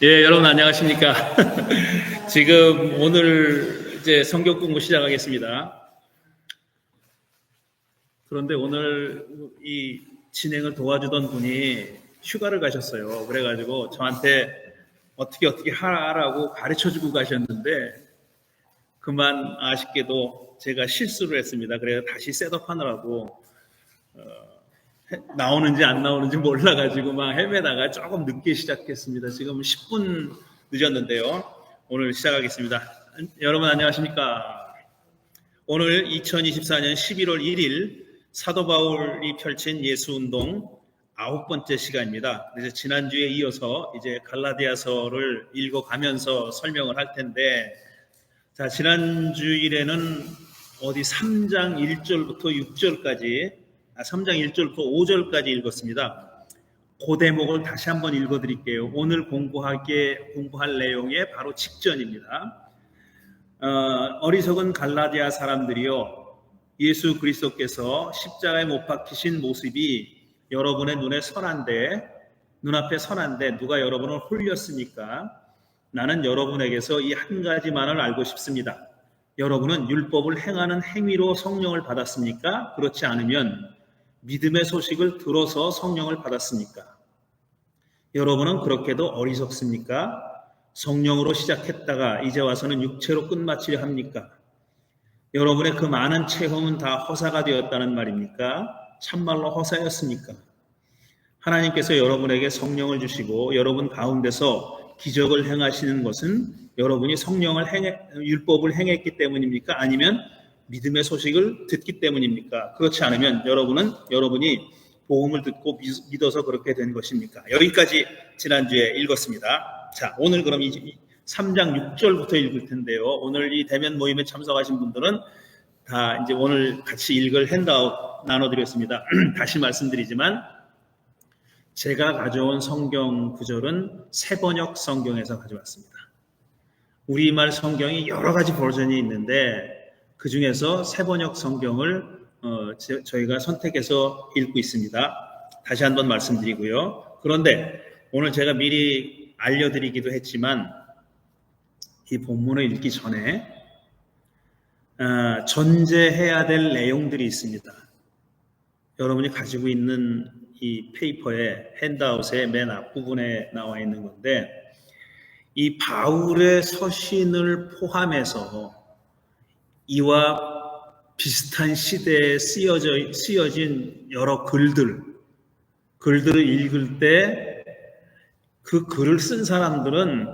예, 여러분 안녕하십니까? 지금 오늘 이제 성경 공부 시작하겠습니다. 그런데 오늘 이 진행을 도와주던 분이 휴가를 가셨어요. 그래가지고 저한테 어떻게 하라고 가르쳐주고 가셨는데 그만 아쉽게도 제가 실수를 했습니다. 그래서 다시 셋업하느라고 나오는지 안 나오는지 몰라가지고 막 헤매다가 조금 늦게 시작했습니다. 지금 10분 늦었는데요. 오늘 시작하겠습니다. 여러분 안녕하십니까? 오늘 2024년 11월 1일 사도 바울이 펼친 예수운동 9번째 시간입니다. 그래서 지난주에 이어서 이제 갈라디아서를 읽어가면서 설명을 할 텐데, 자, 지난주일에는 어디 3장 1절부터 6절까지 3장 1절부터 5절까지 읽었습니다. 그 대목을 다시 한번 읽어드릴게요. 오늘 공부할 내용의 바로 직전입니다. 어리석은 갈라디아 사람들이요, 예수 그리스도께서 십자가에 못 박히신 모습이 여러분의 눈앞에 선한데 누가 여러분을 홀렸습니까? 나는 여러분에게서 이 한 가지만을 알고 싶습니다. 여러분은 율법을 행하는 행위로 성령을 받았습니까? 그렇지 않으면 믿음의 소식을 들어서 성령을 받았습니까? 여러분은 그렇게도 어리석습니까? 성령으로 시작했다가 이제 와서는 육체로 끝마치려 합니까? 여러분의 그 많은 체험은 다 허사가 되었다는 말입니까? 참말로 허사였습니까? 하나님께서 여러분에게 성령을 주시고 여러분 가운데서 기적을 행하시는 것은 여러분이 율법을 행했기 때문입니까? 아니면 믿음의 소식을 듣기 때문입니까? 그렇지 않으면 여러분이 복음을 듣고 믿어서 그렇게 된 것입니까? 여기까지 지난주에 읽었습니다. 자, 오늘 그럼 3장 6절부터 읽을 텐데요. 오늘 이 대면 모임에 참석하신 분들은 다 이제 오늘 같이 읽을 핸드아웃 나눠드렸습니다. 다시 말씀드리지만 제가 가져온 성경 구절은 새번역 성경에서 가져왔습니다. 우리말 성경이 여러 가지 버전이 있는데 그 중에서 새번역 성경을 저희가 선택해서 읽고 있습니다. 다시 한번 말씀드리고요. 그런데 오늘 제가 미리 알려드리기도 했지만 이 본문을 읽기 전에 전제해야 될 내용들이 있습니다. 여러분이 가지고 있는 이 페이퍼의 핸드아웃의 맨 앞부분에 나와 있는 건데, 이 바울의 서신을 포함해서 이와 비슷한 시대에 쓰여진 여러 글들을 읽을 때 그 글을 쓴 사람들은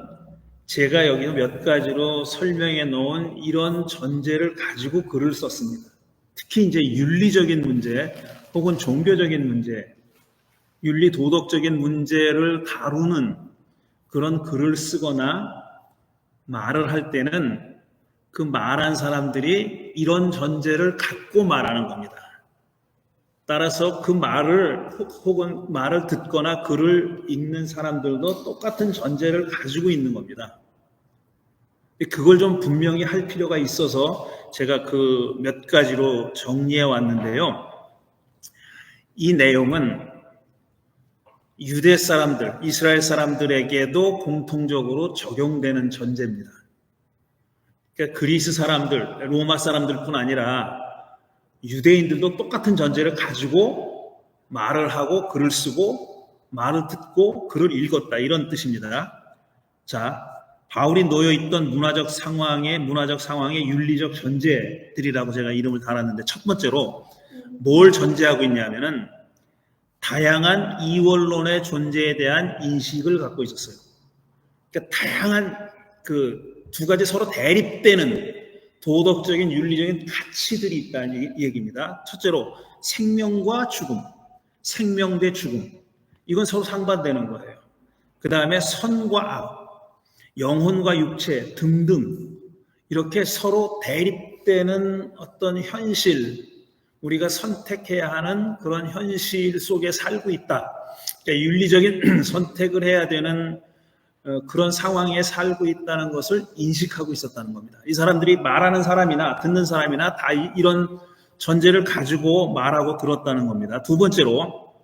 제가 여기서 몇 가지로 설명해 놓은 이런 전제를 가지고 글을 썼습니다. 특히 이제 윤리적인 문제 혹은 종교적인 문제, 윤리 도덕적인 문제를 다루는 그런 글을 쓰거나 말을 할 때는 그 말한 사람들이 이런 전제를 갖고 말하는 겁니다. 따라서 그 말을 혹은 말을 듣거나 글을 읽는 사람들도 똑같은 전제를 가지고 있는 겁니다. 그걸 좀 분명히 할 필요가 있어서 제가 그 몇 가지로 정리해 왔는데요. 이 내용은 유대 사람들, 이스라엘 사람들에게도 공통적으로 적용되는 전제입니다. 그러니까 그리스 사람들, 로마 사람들뿐 아니라 유대인들도 똑같은 전제를 가지고 말을 하고 글을 쓰고 말을 듣고 글을 읽었다, 이런 뜻입니다. 자, 바울이 놓여있던 문화적 상황의 윤리적 전제들이라고 제가 이름을 달았는데, 첫 번째로 뭘 전제하고 있냐면은 다양한 이원론의 존재에 대한 인식을 갖고 있었어요. 그러니까 다양한 그 두 가지 서로 대립되는 도덕적인 윤리적인 가치들이 있다는 얘기입니다. 첫째로 생명과 죽음, 생명 대 죽음, 이건 서로 상반되는 거예요. 그 다음에 선과 악, 영혼과 육체 등등, 이렇게 서로 대립되는 어떤 현실, 우리가 선택해야 하는 그런 현실 속에 살고 있다. 그러니까 윤리적인 선택을 해야 되는 그런 상황에 살고 있다는 것을 인식하고 있었다는 겁니다. 이 사람들이 말하는 사람이나 듣는 사람이나 다 이런 전제를 가지고 말하고 들었다는 겁니다. 두 번째로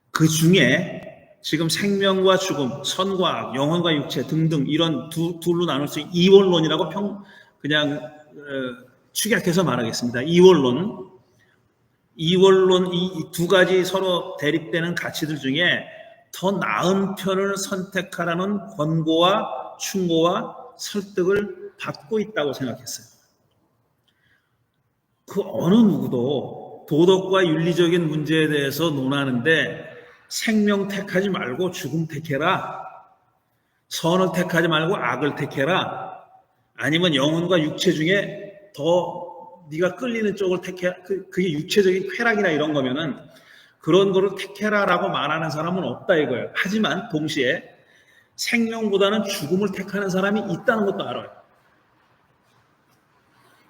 그 중에 지금 생명과 죽음, 선과 악, 영혼과 육체 등등 이런 둘로 나눌 수 있는 이원론이라고 그냥 축약해서 말하겠습니다. 이원론 이 두 가지 서로 대립되는 가치들 중에 더 나은 편을 선택하라는 권고와 충고와 설득을 받고 있다고 생각했어요. 그 어느 누구도 도덕과 윤리적인 문제에 대해서 논하는데 생명 택하지 말고 죽음 택해라, 선을 택하지 말고 악을 택해라, 아니면 영혼과 육체 중에 더 네가 끌리는 쪽을 택해, 그게 육체적인 쾌락이나 이런 거면은 그런 거를 택해라라고 말하는 사람은 없다 이거예요. 하지만 동시에 생명보다는 죽음을 택하는 사람이 있다는 것도 알아요.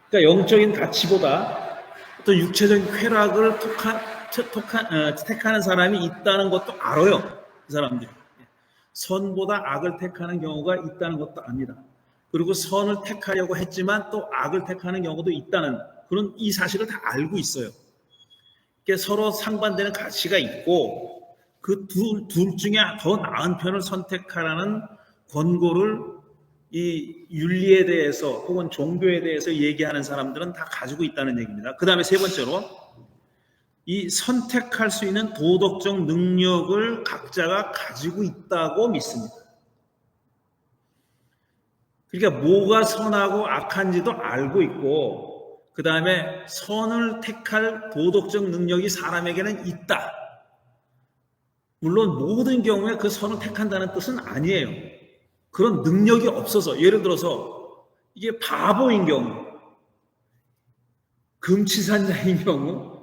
그러니까 영적인 가치보다 또 육체적인 쾌락을 택하는 사람이 있다는 것도 알아요. 그 사람들이. 선보다 악을 택하는 경우가 있다는 것도 압니다. 그리고 선을 택하려고 했지만 또 악을 택하는 경우도 있다는 그런 이 사실을 다 알고 있어요. 그러니까 서로 상반되는 가치가 있고 그 둘 중에 더 나은 편을 선택하라는 권고를 이 윤리에 대해서 혹은 종교에 대해서 얘기하는 사람들은 다 가지고 있다는 얘기입니다. 그 다음에 세 번째로 이 선택할 수 있는 도덕적 능력을 각자가 가지고 있다고 믿습니다. 그러니까 뭐가 선하고 악한지도 알고 있고 그 다음에 선을 택할 도덕적 능력이 사람에게는 있다. 물론 모든 경우에 그 선을 택한다는 뜻은 아니에요. 그런 능력이 없어서 예를 들어서 이게 바보인 경우, 금치산자인 경우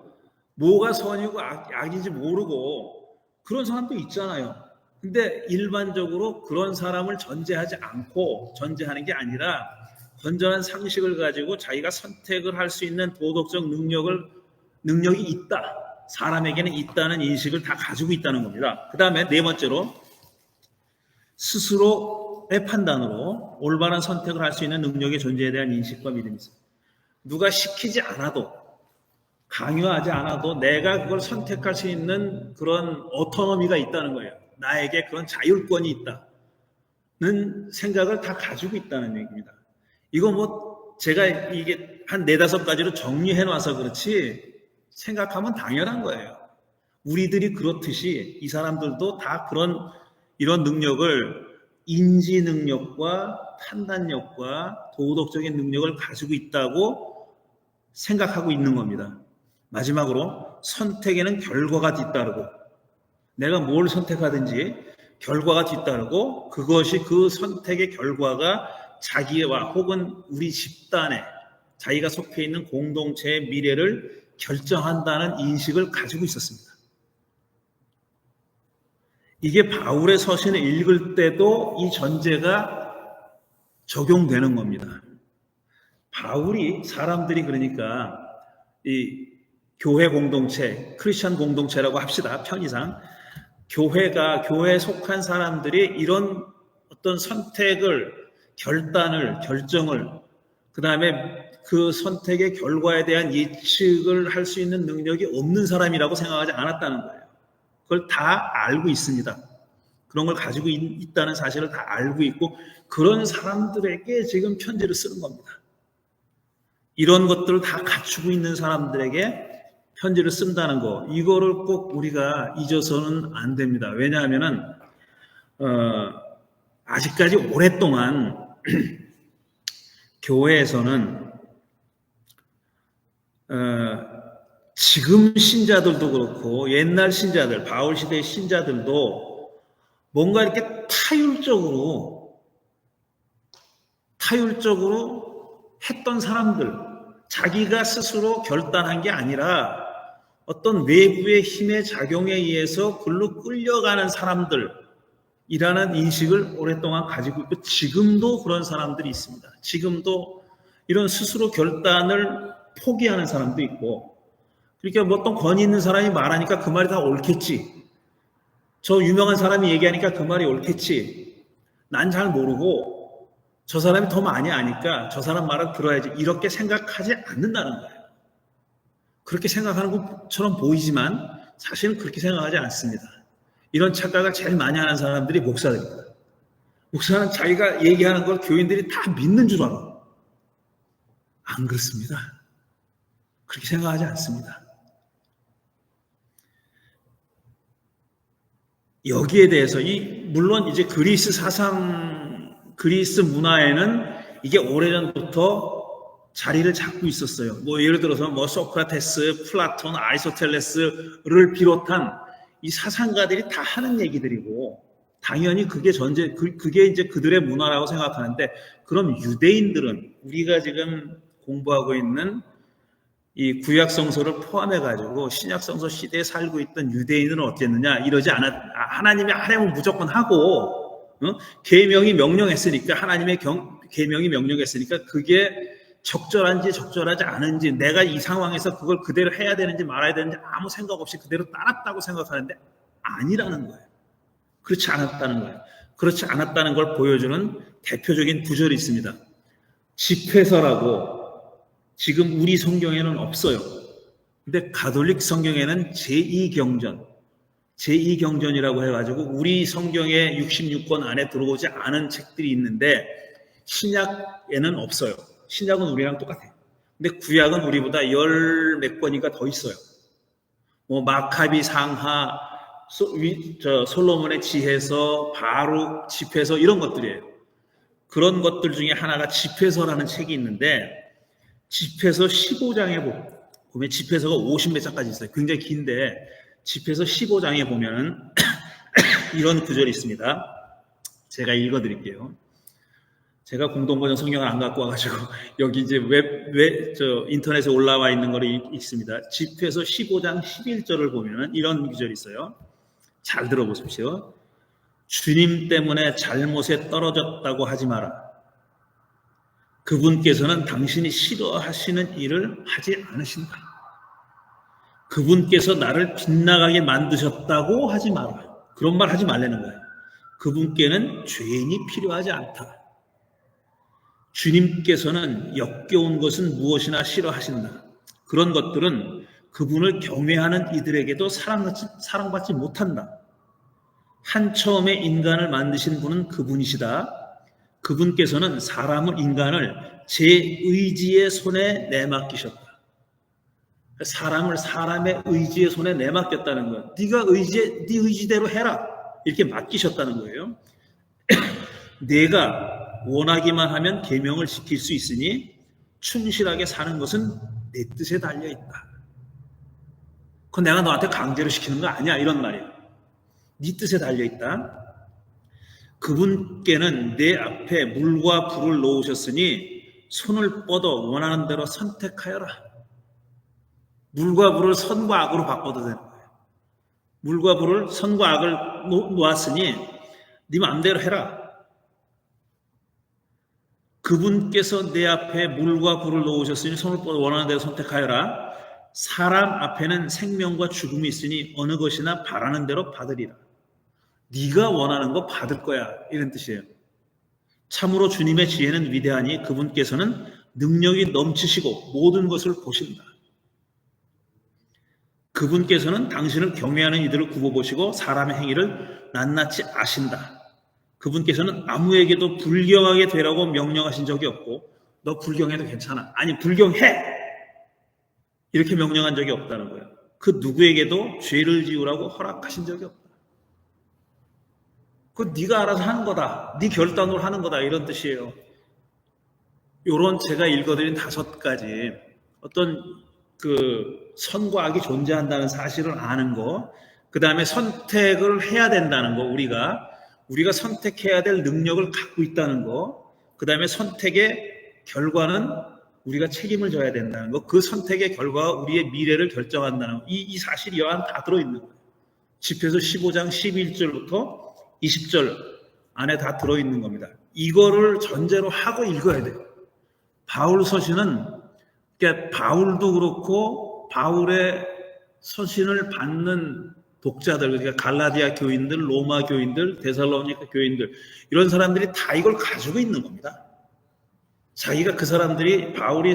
뭐가 선이고 악인지 모르고 그런 사람도 있잖아요. 근데 일반적으로 그런 사람을 전제하지 않고 전제하는 게 아니라 건전한 상식을 가지고 자기가 선택을 할 수 있는 도덕적 능력이 있다. 사람에게는 있다는 인식을 다 가지고 있다는 겁니다. 그 다음에 네 번째로 스스로의 판단으로 올바른 선택을 할 수 있는 능력의 존재에 대한 인식과 믿음이 있습니다. 누가 시키지 않아도 강요하지 않아도 내가 그걸 선택할 수 있는 그런 오토노미가 있다는 거예요. 나에게 그런 자율권이 있다는 생각을 다 가지고 있다는 얘기입니다. 이거 뭐 제가 이게 한 4-5가지로 정리해 놔서 그렇지 생각하면 당연한 거예요. 우리들이 그렇듯이 이 사람들도 다 이런 능력을 인지 능력과 판단력과 도덕적인 능력을 가지고 있다고 생각하고 있는 겁니다. 마지막으로 선택에는 결과가 뒤따르고 내가 뭘 선택하든지 결과가 뒤따르고 그것이 그 선택의 결과가 자기와 혹은 우리 집단에 자기가 속해 있는 공동체의 미래를 결정한다는 인식을 가지고 있었습니다. 이게 바울의 서신을 읽을 때도 이 전제가 적용되는 겁니다. 바울이 사람들이 그러니까 이 교회 공동체, 크리스천 공동체라고 합시다. 편의상 교회에 속한 사람들이 이런 어떤 선택을 결정을 그 다음에 그 선택의 결과에 대한 예측을 할 수 있는 능력이 없는 사람이라고 생각하지 않았다는 거예요. 그걸 다 알고 있습니다. 그런 걸 가지고 있다는 사실을 다 알고 있고 그런 사람들에게 지금 편지를 쓰는 겁니다. 이런 것들을 다 갖추고 있는 사람들에게 편지를 쓴다는 거 이거를 꼭 우리가 잊어서는 안 됩니다. 왜냐하면은 아직까지 오랫동안 교회에서는 지금 신자들도 그렇고 옛날 신자들, 바울 시대의 신자들도 뭔가 이렇게 타율적으로 했던 사람들, 자기가 스스로 결단한 게 아니라 어떤 외부의 힘의 작용에 의해서 글로 끌려가는 사람들이라는 인식을 오랫동안 가지고 있고 지금도 그런 사람들이 있습니다. 지금도 이런 스스로 결단을 포기하는 사람도 있고 그러니까 뭐 어떤 권위 있는 사람이 말하니까 그 말이 다 옳겠지. 저 유명한 사람이 얘기하니까 그 말이 옳겠지. 난 잘 모르고 저 사람이 더 많이 아니까 저 사람 말을 들어야지. 이렇게 생각하지 않는다는 거예요. 그렇게 생각하는 것처럼 보이지만 사실은 그렇게 생각하지 않습니다. 이런 착각을 제일 많이 하는 사람들이 목사들입니다. 목사는 자기가 얘기하는 걸 교인들이 다 믿는 줄 알아. 안 그렇습니다. 그렇게 생각하지 않습니다. 여기에 대해서 물론 이제 그리스 사상, 그리스 문화에는 이게 오래전부터 자리를 잡고 있었어요. 뭐 예를 들어서 뭐 소크라테스, 플라톤, 아리스토텔레스를 비롯한 이 사상가들이 다 하는 얘기들이고, 당연히 그게 그게 이제 그들의 문화라고 생각하는데, 그럼 유대인들은 우리가 지금 공부하고 있는 이 구약성서를 포함해가지고 신약성서 시대에 살고 있던 유대인은 어땠느냐? 이러지 않았, 하나님의 하라면 무조건 하고, 계명이 명령했으니까, 하나님의 계명이 명령했으니까 그게 적절한지 적절하지 않은지, 내가 이 상황에서 그걸 그대로 해야 되는지 말아야 되는지 아무 생각 없이 그대로 따랐다고 생각하는데 아니라는 거예요. 그렇지 않았다는 거예요. 그렇지 않았다는 걸 보여주는 대표적인 구절이 있습니다. 집회서라고 지금 우리 성경에는 없어요. 근데 가톨릭 성경에는 제2경전이라고 해가지고 우리 성경의 66권 안에 들어오지 않은 책들이 있는데 신약에는 없어요. 신약은 우리랑 똑같아요. 근데 구약은 우리보다 열 몇 권이가 더 있어요. 뭐 마카비 상하, 솔로몬의 지혜서, 바룩, 집회서 이런 것들이에요. 그런 것들 중에 하나가 집회서라는 책이 있는데 집회서 15장에 보면 집회서가 50몇 장까지 있어요. 굉장히 긴데 집회서 15장에 보면은 이런 구절이 있습니다. 제가 읽어드릴게요. 제가 공동번역 성경을 안 갖고 와가지고 여기 이제 인터넷에 올라와 있는 거를 읽습니다. 집회서 15장 11절을 보면은 이런 구절이 있어요. 잘 들어보십시오. 주님 때문에 잘못에 떨어졌다고 하지 마라. 그분께서는 당신이 싫어하시는 일을 하지 않으신다. 그분께서 나를 빗나가게 만드셨다고 하지 마라. 그런 말 하지 말라는 거예요. 그분께는 죄인이 필요하지 않다. 주님께서는 역겨운 것은 무엇이나 싫어하신다. 그런 것들은 그분을 경외하는 이들에게도 사랑받지 못한다. 한 처음에 인간을 만드신 분은 그분이시다. 그분께서는 인간을 제 의지의 손에 내맡기셨다. 사람을 사람의 의지의 손에 내맡겼다는 거예요. 네가 네 의지대로 해라. 이렇게 맡기셨다는 거예요. 내가 원하기만 하면 계명을 지킬 수 있으니 충실하게 사는 것은 내 뜻에 달려있다. 그건 내가 너한테 강제로 시키는 거 아니야. 이런 말이에요. 네 뜻에 달려있다. 그분께는 내 앞에 물과 불을 놓으셨으니 손을 뻗어 원하는 대로 선택하여라. 물과 불을 선과 악으로 바꿔도 되는 거예요. 물과 불을 선과 악을 놓았으니 네 마음대로 해라. 그분께서 내 앞에 물과 불을 놓으셨으니 손을 뻗어 원하는 대로 선택하여라. 사람 앞에는 생명과 죽음이 있으니 어느 것이나 바라는 대로 받으리라. 네가 원하는 거 받을 거야. 이런 뜻이에요. 참으로 주님의 지혜는 위대하니 그분께서는 능력이 넘치시고 모든 것을 보신다. 그분께서는 당신을 경외하는 이들을 굽어보시고 사람의 행위를 낱낱이 아신다. 그분께서는 아무에게도 불경하게 되라고 명령하신 적이 없고 너 불경해도 괜찮아. 아니 불경해! 이렇게 명령한 적이 없다는 거예요. 그 누구에게도 죄를 지으라고 허락하신 적이 없다. 그건 네가 알아서 하는 거다. 네 결단으로 하는 거다. 이런 뜻이에요. 요런 제가 읽어드린 5가지 어떤 그 선과 악이 존재한다는 사실을 아는 거, 그 다음에 선택을 해야 된다는 거, 우리가 선택해야 될 능력을 갖고 있다는 거, 그 다음에 선택의 결과는 우리가 책임을 져야 된다는 거, 그 선택의 결과가 우리의 미래를 결정한다는 거, 이 사실이 여한 다 들어있는 거예요. 집회서 15장 11절부터 20절 안에 다 들어있는 겁니다. 이거를 전제로 하고 읽어야 돼요. 바울 서신은, 그러니까 바울도 그렇고 바울의 서신을 받는 독자들, 그러니까 갈라디아 교인들, 로마 교인들, 데살로니가 교인들, 이런 사람들이 다 이걸 가지고 있는 겁니다. 자기가 그 사람들이 바울이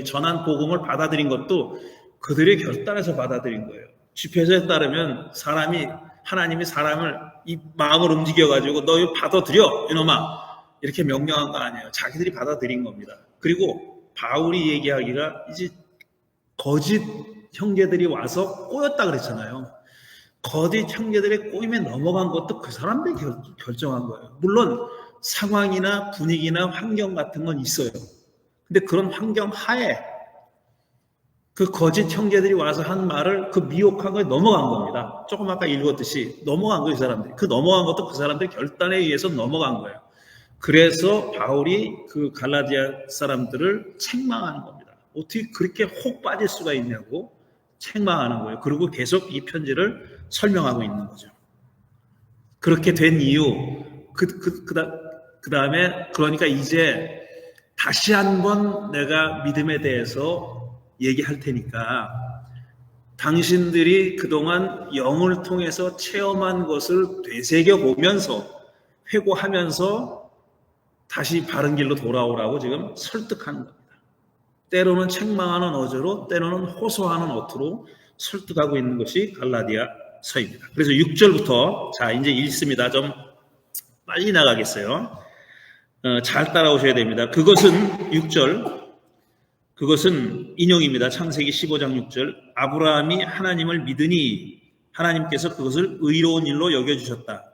전한 복음을 받아들인 것도 그들의 결단에서 받아들인 거예요. 집회서에 따르면 사람이 하나님이 사람을 이 마음을 움직여가지고 너 이거 받아들여 이놈아 이렇게 명령한 거 아니에요. 자기들이 받아들인 겁니다. 그리고 바울이 얘기하기가 이제 거짓 형제들이 와서 꼬였다 그랬잖아요. 거짓 형제들의 꼬임에 넘어간 것도 그 사람들이 결정한 거예요. 물론 상황이나 분위기나 환경 같은 건 있어요. 근데 그런 환경 하에 그 거짓 형제들이 와서 한 말을 그 미혹한 거에 넘어간 겁니다. 조금 아까 읽었듯이 넘어간 거예요, 이 사람들이. 그 넘어간 것도 그 사람들의 결단에 의해서 넘어간 거예요. 그래서 바울이 그 갈라디아 사람들을 책망하는 겁니다. 어떻게 그렇게 혹 빠질 수가 있냐고 책망하는 거예요. 그리고 계속 이 편지를 설명하고 있는 거죠. 그렇게 된 이유, 그 다음에 그러니까 이제 다시 한번 내가 믿음에 대해서 얘기할 테니까 당신들이 그동안 영을 통해서 체험한 것을 되새겨 보면서 회고하면서 다시 바른 길로 돌아오라고 지금 설득하는 겁니다. 때로는 책망하는 어조로 때로는 호소하는 어투로 설득하고 있는 것이 갈라디아서입니다. 그래서 6절부터 자 이제 읽습니다. 좀 빨리 나가겠어요. 잘 따라오셔야 됩니다. 그것은 6절 그것은 인용입니다. 창세기 15장 6절 아브라함이 하나님을 믿으니 하나님께서 그것을 의로운 일로 여겨주셨다.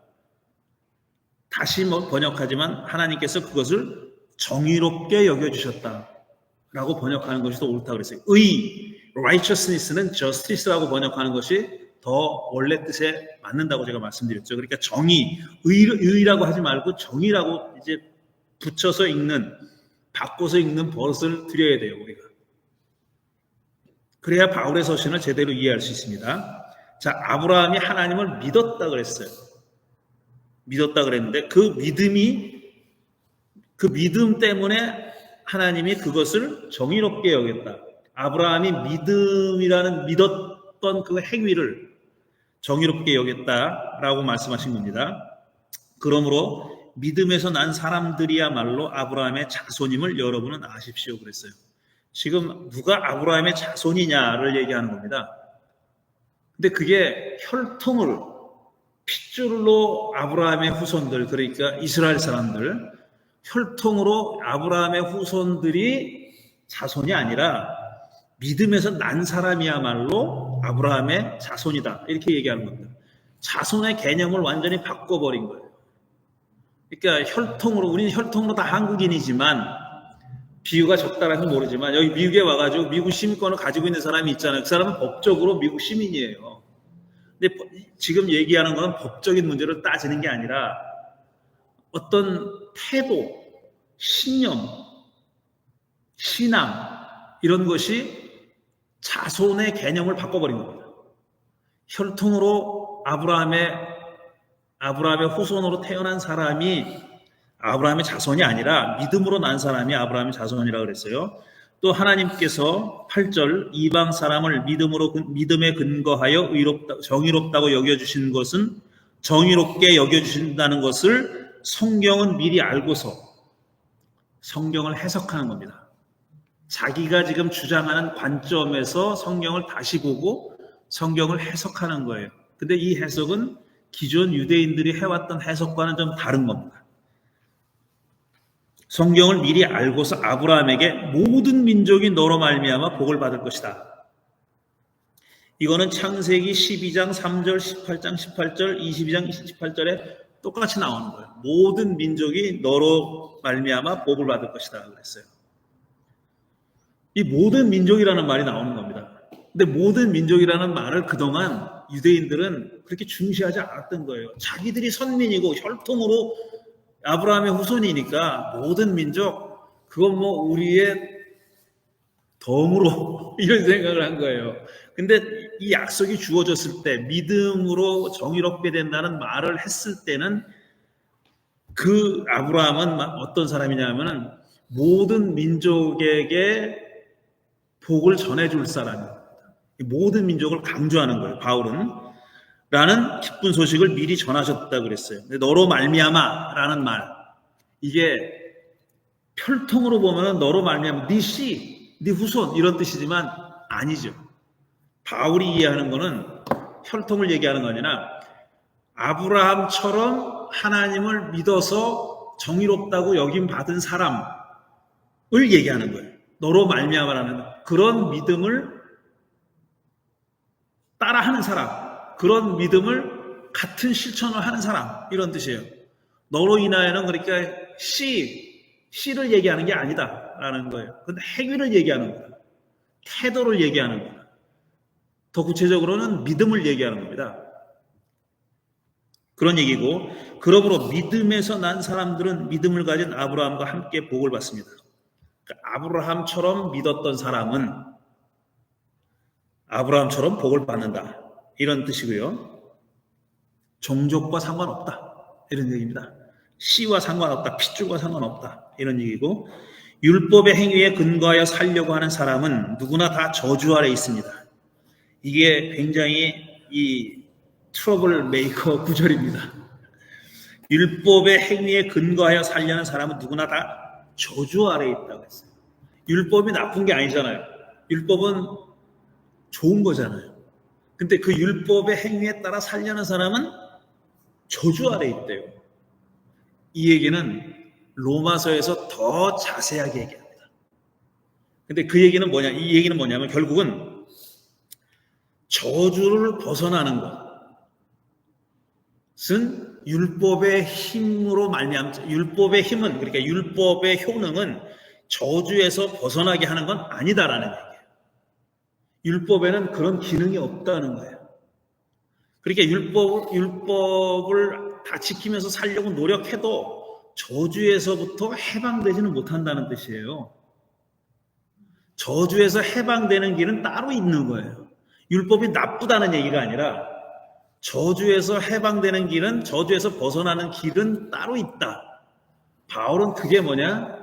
다시 번역하지만 하나님께서 그것을 정의롭게 여겨주셨다 라고 번역하는 것이 더 옳다고 그랬어요. righteousness는 justice라고 번역하는 것이 더 원래 뜻에 맞는다고 제가 말씀드렸죠. 그러니까 정의, 의라고 하지 말고 정의라고 이제 붙여서 읽는, 바꿔서 읽는 버릇을 들여야 돼요, 우리가. 그래야 바울의 서신을 제대로 이해할 수 있습니다. 자, 아브라함이 하나님을 믿었다 그랬어요. 믿었다 그랬는데 그 믿음 때문에 하나님이 그것을 정의롭게 여겼다. 아브라함이 믿었던 그 행위를 정의롭게 여겼다라고 말씀하신 겁니다. 그러므로 믿음에서 난 사람들이야말로 아브라함의 자손임을 여러분은 아십시오 그랬어요. 지금 누가 아브라함의 자손이냐를 얘기하는 겁니다. 근데 그게 혈통으로 핏줄로 아브라함의 후손들, 그러니까 이스라엘 사람들, 혈통으로 아브라함의 후손들이 자손이 아니라 믿음에서 난 사람이야말로 아브라함의 자손이다. 이렇게 얘기하는 겁니다. 자손의 개념을 완전히 바꿔버린 거예요. 그러니까 혈통으로, 우리는 혈통으로 다 한국인이지만 비유가 적당해서 모르지만 여기 미국에 와가지고 미국 시민권을 가지고 있는 사람이 있잖아요. 그 사람은 법적으로 미국 시민이에요. 근데 지금 얘기하는 건 법적인 문제를 따지는 게 아니라 어떤 태도, 신념, 신앙 이런 것이 자손의 개념을 바꿔버린 겁니다. 혈통으로 아브라함의 후손으로 태어난 사람이 아브라함의 자손이 아니라 믿음으로 난 사람이 아브라함의 자손이라고 그랬어요. 또 하나님께서 8절 이방 사람을 믿음에 근거하여 정의롭다고 여겨주신 것은 정의롭게 여겨주신다는 것을 성경은 미리 알고서 성경을 해석하는 겁니다. 자기가 지금 주장하는 관점에서 성경을 다시 보고 성경을 해석하는 거예요. 근데 이 해석은 기존 유대인들이 해왔던 해석과는 좀 다른 겁니다. 성경을 미리 알고서 아브라함에게 모든 민족이 너로 말미암아 복을 받을 것이다. 이거는 창세기 12장 3절, 18장 18절, 22장 18절에 똑같이 나오는 거예요. 모든 민족이 너로 말미암아 복을 받을 것이다 그랬어요. 이 모든 민족이라는 말이 나오는 겁니다. 근데 모든 민족이라는 말을 그동안 유대인들은 그렇게 중시하지 않았던 거예요. 자기들이 선민이고 혈통으로 아브라함의 후손이니까 모든 민족 그건 뭐 우리의 덤으로 이런 생각을 한 거예요. 근데 이 약속이 주어졌을 때 믿음으로 정의롭게 된다는 말을 했을 때는 그 아브라함은 어떤 사람이냐면은 모든 민족에게 복을 전해줄 사람입니다. 모든 민족을 강조하는 거예요. 바울은 라는 기쁜 소식을 미리 전하셨다 그랬어요. 근데 너로 말미암아 라는 말, 이게 혈통으로 보면 너로 말미암아 네 씨, 네 후손 이런 뜻이지만 아니죠. 바울이 이해하는 거는 혈통을 얘기하는 거 아니라 아브라함처럼 하나님을 믿어서 정의롭다고 여김 받은 사람을 얘기하는 거예요. 너로 말미암아라는 그런 믿음을 따라하는 사람, 그런 믿음을 같은 실천을 하는 사람, 이런 뜻이에요. 너로 인하여는 그러니까 씨를 얘기하는 게 아니다라는 거예요. 근데 행위를 얘기하는 거예요. 태도를 얘기하는 거예요. 더 구체적으로는 믿음을 얘기하는 겁니다. 그런 얘기고, 그러므로 믿음에서 난 사람들은 믿음을 가진 아브라함과 함께 복을 받습니다. 그러니까 아브라함처럼 믿었던 사람은 아브라함처럼 복을 받는다, 이런 뜻이고요. 종족과 상관없다, 이런 얘기입니다. 씨와 상관없다, 핏줄과 상관없다, 이런 얘기고, 율법의 행위에 근거하여 살려고 하는 사람은 누구나 다 저주 아래 있습니다. 이게 굉장히 이 트러블 메이커 구절입니다. 율법의 행위에 근거하여 살려는 사람은 누구나 다 저주 아래 있다고 했어요. 율법이 나쁜 게 아니잖아요. 율법은 좋은 거잖아요. 근데 그 율법의 행위에 따라 살려는 사람은 저주 아래 있대요. 이 얘기는 로마서에서 더 자세하게 얘기합니다. 근데 그 얘기는 뭐냐? 이 얘기는 뭐냐면 결국은 저주를 벗어나는 것은 율법의 힘으로 말미암아, 율법의 힘은, 그러니까 율법의 효능은 저주에서 벗어나게 하는 건 아니다라는 얘기예요. 율법에는 그런 기능이 없다는 거예요. 그러니까 율법을 다 지키면서 살려고 노력해도 저주에서부터 해방되지는 못한다는 뜻이에요. 저주에서 해방되는 길은 따로 있는 거예요. 율법이 나쁘다는 얘기가 아니라 저주에서 해방되는 길은, 저주에서 벗어나는 길은 따로 있다. 바울은 그게 뭐냐?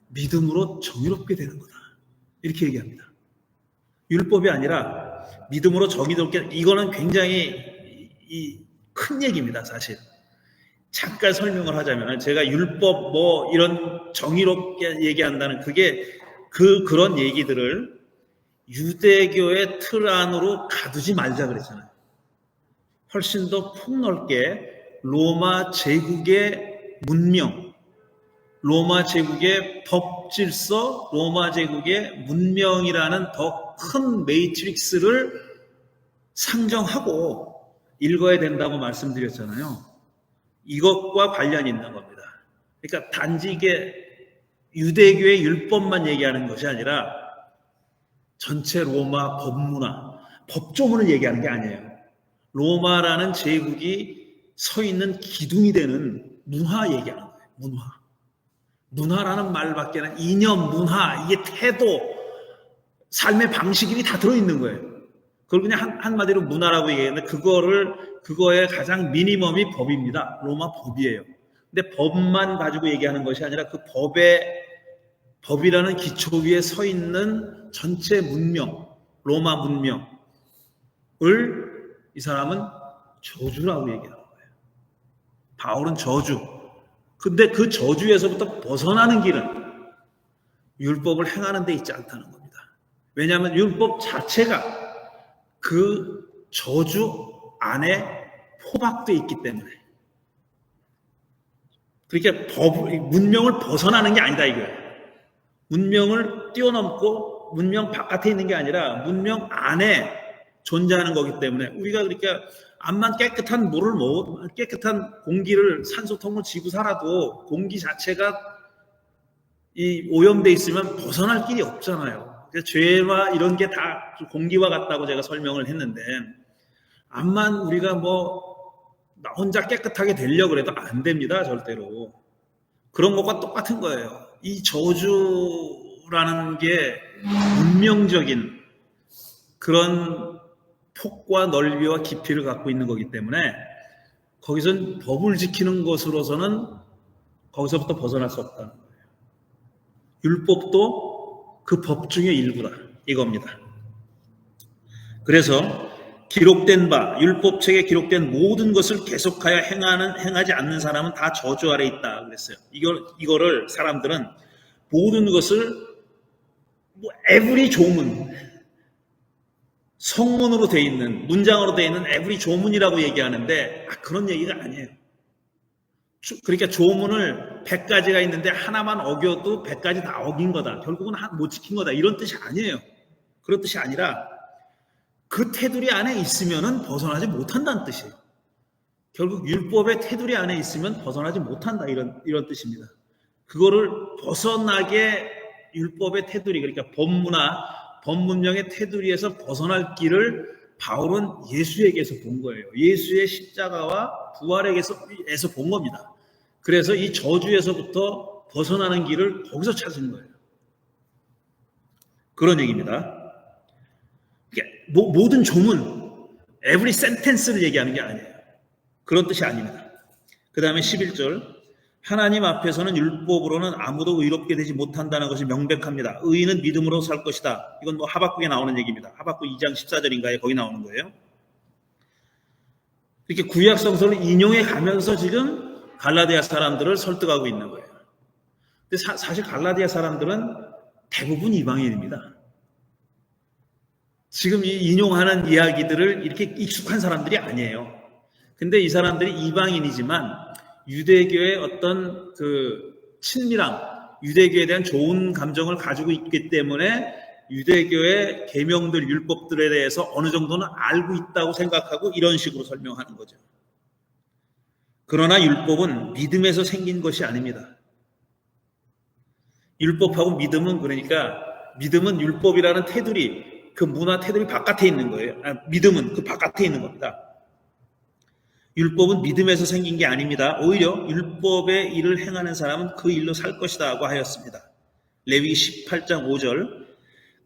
믿음으로 정의롭게 되는 거다, 이렇게 얘기합니다. 율법이 아니라 믿음으로 정의롭게, 이거는 굉장히 큰 얘기입니다, 사실. 잠깐 설명을 하자면, 제가 율법 이런 정의롭게 얘기한다는 그런 얘기들을 유대교의 틀 안으로 가두지 말자 그랬잖아요. 훨씬 더 폭넓게 로마 제국의 문명, 로마 제국의 법 질서, 로마 제국의 문명이라는 더 큰 매트릭스를 상정하고 읽어야 된다고 말씀드렸잖아요. 이것과 관련이 있는 겁니다. 그러니까 단지 이게 유대교의 율법만 얘기하는 것이 아니라 전체 로마 법문화, 법조문을 얘기하는 게 아니에요. 로마라는 제국이 서 있는 기둥이 되는 문화 얘기하는 거예요. 문화라는 말밖에는 이념, 문화, 이게 태도, 삶의 방식이 다 들어있는 거예요. 그걸 그냥 한마디로 문화라고 얘기했는데, 그거의 가장 미니멈이 법입니다. 로마 법이에요. 근데 법만 가지고 얘기하는 것이 아니라 그 법이라는 기초 위에 서 있는 전체 문명, 로마 문명을 이 사람은 저주라고 얘기하는 거예요. 바울은 저주. 근데 그 저주에서부터 벗어나는 길은 율법을 행하는 데 있지 않다는 겁니다. 왜냐하면 율법 자체가 그 저주 안에 포박되어 있기 때문에. 그러니까 문명을 벗어나는 게 아니다 이거예요. 문명을 뛰어넘고 문명 바깥에 있는 게 아니라 문명 안에 존재하는 거기 때문에, 우리가 그러니까 암만 깨끗한 물을 깨끗한 공기를, 산소통을 쥐고 살아도 공기 자체가 오염돼 있으면 벗어날 길이 없잖아요. 죄와 이런 게 다 공기와 같다고 제가 설명을 했는데, 암만 우리가 나 혼자 깨끗하게 되려고 해도 안 됩니다, 절대로. 그런 것과 똑같은 거예요. 이 저주라는 게 운명적인 그런 폭과 넓이와 깊이를 갖고 있는 거기 때문에, 거기선 법을 지키는 것으로서는 거기서부터 벗어날 수 없다는 거예요. 율법도 그 법 중의 일부다, 이겁니다. 그래서 기록된 바, 율법책에 기록된 모든 것을 계속하여 행하지 않는 사람은 다 저주 아래 있다 그랬어요. 이거를 사람들은 모든 것을 every 조문, 성문으로 돼 있는, 문장으로 돼 있는 every 조문이라고 얘기하는데 그런 얘기가 아니에요. 그러니까 조문을 100가지가 있는데 하나만 어겨도 100가지 다 어긴 거다. 결국은 못 지킨 거다. 이런 뜻이 아니에요. 그런 뜻이 아니라 그 테두리 안에 있으면은 벗어나지 못한다는 뜻이에요. 결국 율법의 테두리 안에 있으면 벗어나지 못한다. 이런 뜻입니다. 그거를 벗어나게 율법의 테두리, 그러니까 법문명의 테두리에서 벗어날 길을 바울은 예수에게서 본 거예요. 예수의 십자가와 부활에게서 본 겁니다. 그래서 이 저주에서부터 벗어나는 길을 거기서 찾은 거예요. 그런 얘기입니다. 모든 조문, every sentence를 얘기하는 게 아니에요. 그런 뜻이 아닙니다. 그 다음에 11절, 하나님 앞에서는 율법으로는 아무도 의롭게 되지 못한다는 것이 명백합니다. 의인은 믿음으로 살 것이다. 이건 하박국에 나오는 얘기입니다. 하박국 2장 14절인가에 거기 나오는 거예요. 이렇게 구약 성서를 인용해 가면서 지금 갈라디아 사람들을 설득하고 있는 거예요. 근데 사실 갈라디아 사람들은 대부분 이방인입니다. 지금 이 인용하는 이야기들을 이렇게 익숙한 사람들이 아니에요. 근데 이 사람들이 이방인이지만 유대교의 어떤 그 친밀함, 유대교에 대한 좋은 감정을 가지고 있기 때문에 유대교의 계명들, 율법들에 대해서 어느 정도는 알고 있다고 생각하고 이런 식으로 설명하는 거죠. 그러나 율법은 믿음에서 생긴 것이 아닙니다. 율법하고 믿음은 그러니까 믿음은 율법이라는 테두리, 그 문화 테두리 바깥에 있는 거예요. 믿음은 그 바깥에 있는 겁니다. 율법은 믿음에서 생긴 게 아닙니다. 오히려 율법의 일을 행하는 사람은 그 일로 살 것이다 하고 하였습니다. 레위기 18장 5절,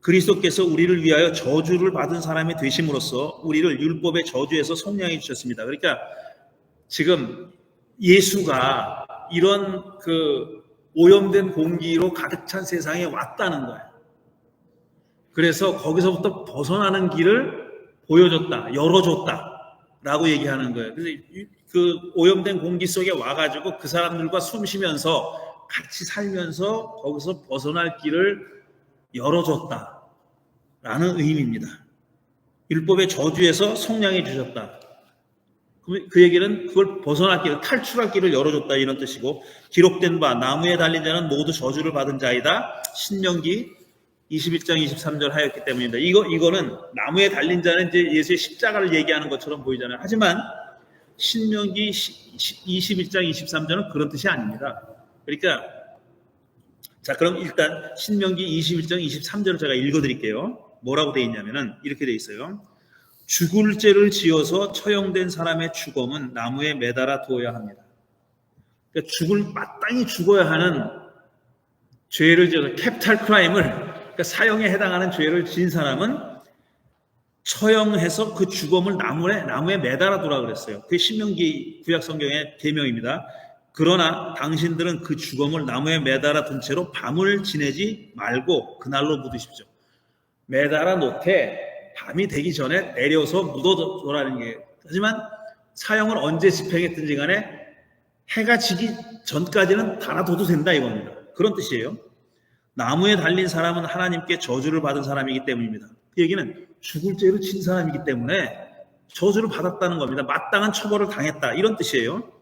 그리스도께서 우리를 위하여 저주를 받은 사람이 되심으로써 우리를 율법의 저주에서 속량해 주셨습니다. 그러니까 지금 예수가 이런 그 오염된 공기로 가득 찬 세상에 왔다는 거예요. 그래서 거기서부터 벗어나는 길을 보여줬다, 열어줬다 라고 얘기하는 거예요. 그래서 그 오염된 공기 속에 와가지고 그 사람들과 숨 쉬면서 같이 살면서 거기서 벗어날 길을 열어줬다 라는 의미입니다. 율법의 저주에서 속량해 주셨다. 그 얘기는 그걸 벗어날 길을, 탈출할 길을 열어줬다 이런 뜻이고, 기록된 바 나무에 달린 자는 모두 저주를 받은 자이다. 신명기 21장 23절 하였기 때문입니다. 이거는 나무에 달린 자는 이제 예수의 십자가를 얘기하는 것처럼 보이잖아요. 하지만 신명기 21장 23절은 그런 뜻이 아닙니다. 그러니까 자, 그럼 일단 신명기 21장 23절을 제가 읽어드릴게요. 뭐라고 되어 있냐면은 이렇게 되어 있어요. 죽을 죄를 지어서 처형된 사람의 추검은 나무에 매달아 두어야 합니다. 그러니까 마땅히 죽어야 하는 죄를 지어서 캐피탈 크라임을, 그러니까 사형에 해당하는 죄를 지은 사람은 처형해서 그 주검을 나무에 매달아 두라 그랬어요. 그게 신명기 구약 성경의 계명입니다. 그러나 당신들은 그 주검을 나무에 매달아 둔 채로 밤을 지내지 말고 그날로 묻으십시오. 매달아 놓되 밤이 되기 전에 내려서 묻어둬라는 게, 하지만 사형을 언제 집행했든지 간에 해가 지기 전까지는 달아둬도 된다 이겁니다. 그런 뜻이에요. 나무에 달린 사람은 하나님께 저주를 받은 사람이기 때문입니다. 그 얘기는 죽을 죄를 진 사람이기 때문에 저주를 받았다는 겁니다. 마땅한 처벌을 당했다 이런 뜻이에요.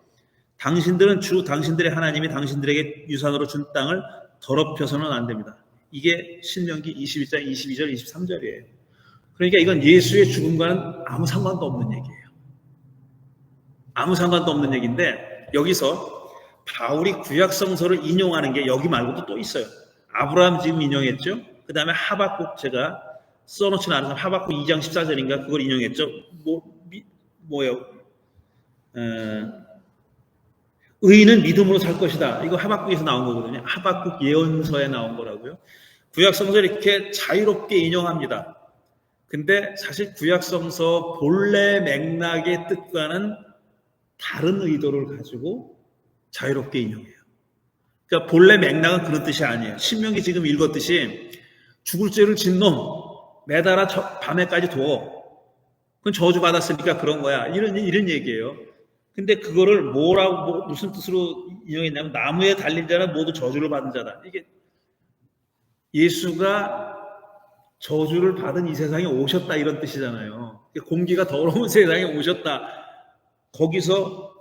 당신들은 당신들의 하나님이 당신들에게 유산으로 준 땅을 더럽혀서는 안 됩니다. 이게 신명기 21장 22절 23절이에요. 그러니까 이건 예수의 죽음과는 아무 상관도 없는 얘기예요. 아무 상관도 없는 얘기인데, 여기서 바울이 구약 성서를 인용하는 게 여기 말고도 또 있어요. 아브라함 지금 인용했죠. 그 다음에 하박국, 제가 써놓지는 않아서 하박국 2장 14절인가 그걸 인용했죠. 뭐예요? 의인은 믿음으로 살 것이다. 이거 하박국에서 나온 거거든요. 하박국 예언서에 나온 거라고요. 구약 성서를 이렇게 자유롭게 인용합니다. 근데 사실 구약 성서 본래 맥락의 뜻과는 다른 의도를 가지고 자유롭게 인용해요. 그러니까 본래 맥락은 그런 뜻이 아니에요. 신명기 지금 읽었듯이 죽을 죄를 진 놈 매달아 밤에까지 둬. 그건 저주 받았으니까 그런 거야. 이런 얘기예요. 근데 그거를 무슨 뜻으로 인용했냐면 나무에 달린 자는 모두 저주를 받은 자다. 이게 예수가 저주를 받은 이 세상에 오셨다 이런 뜻이잖아요. 공기가 더러운 세상에 오셨다. 거기서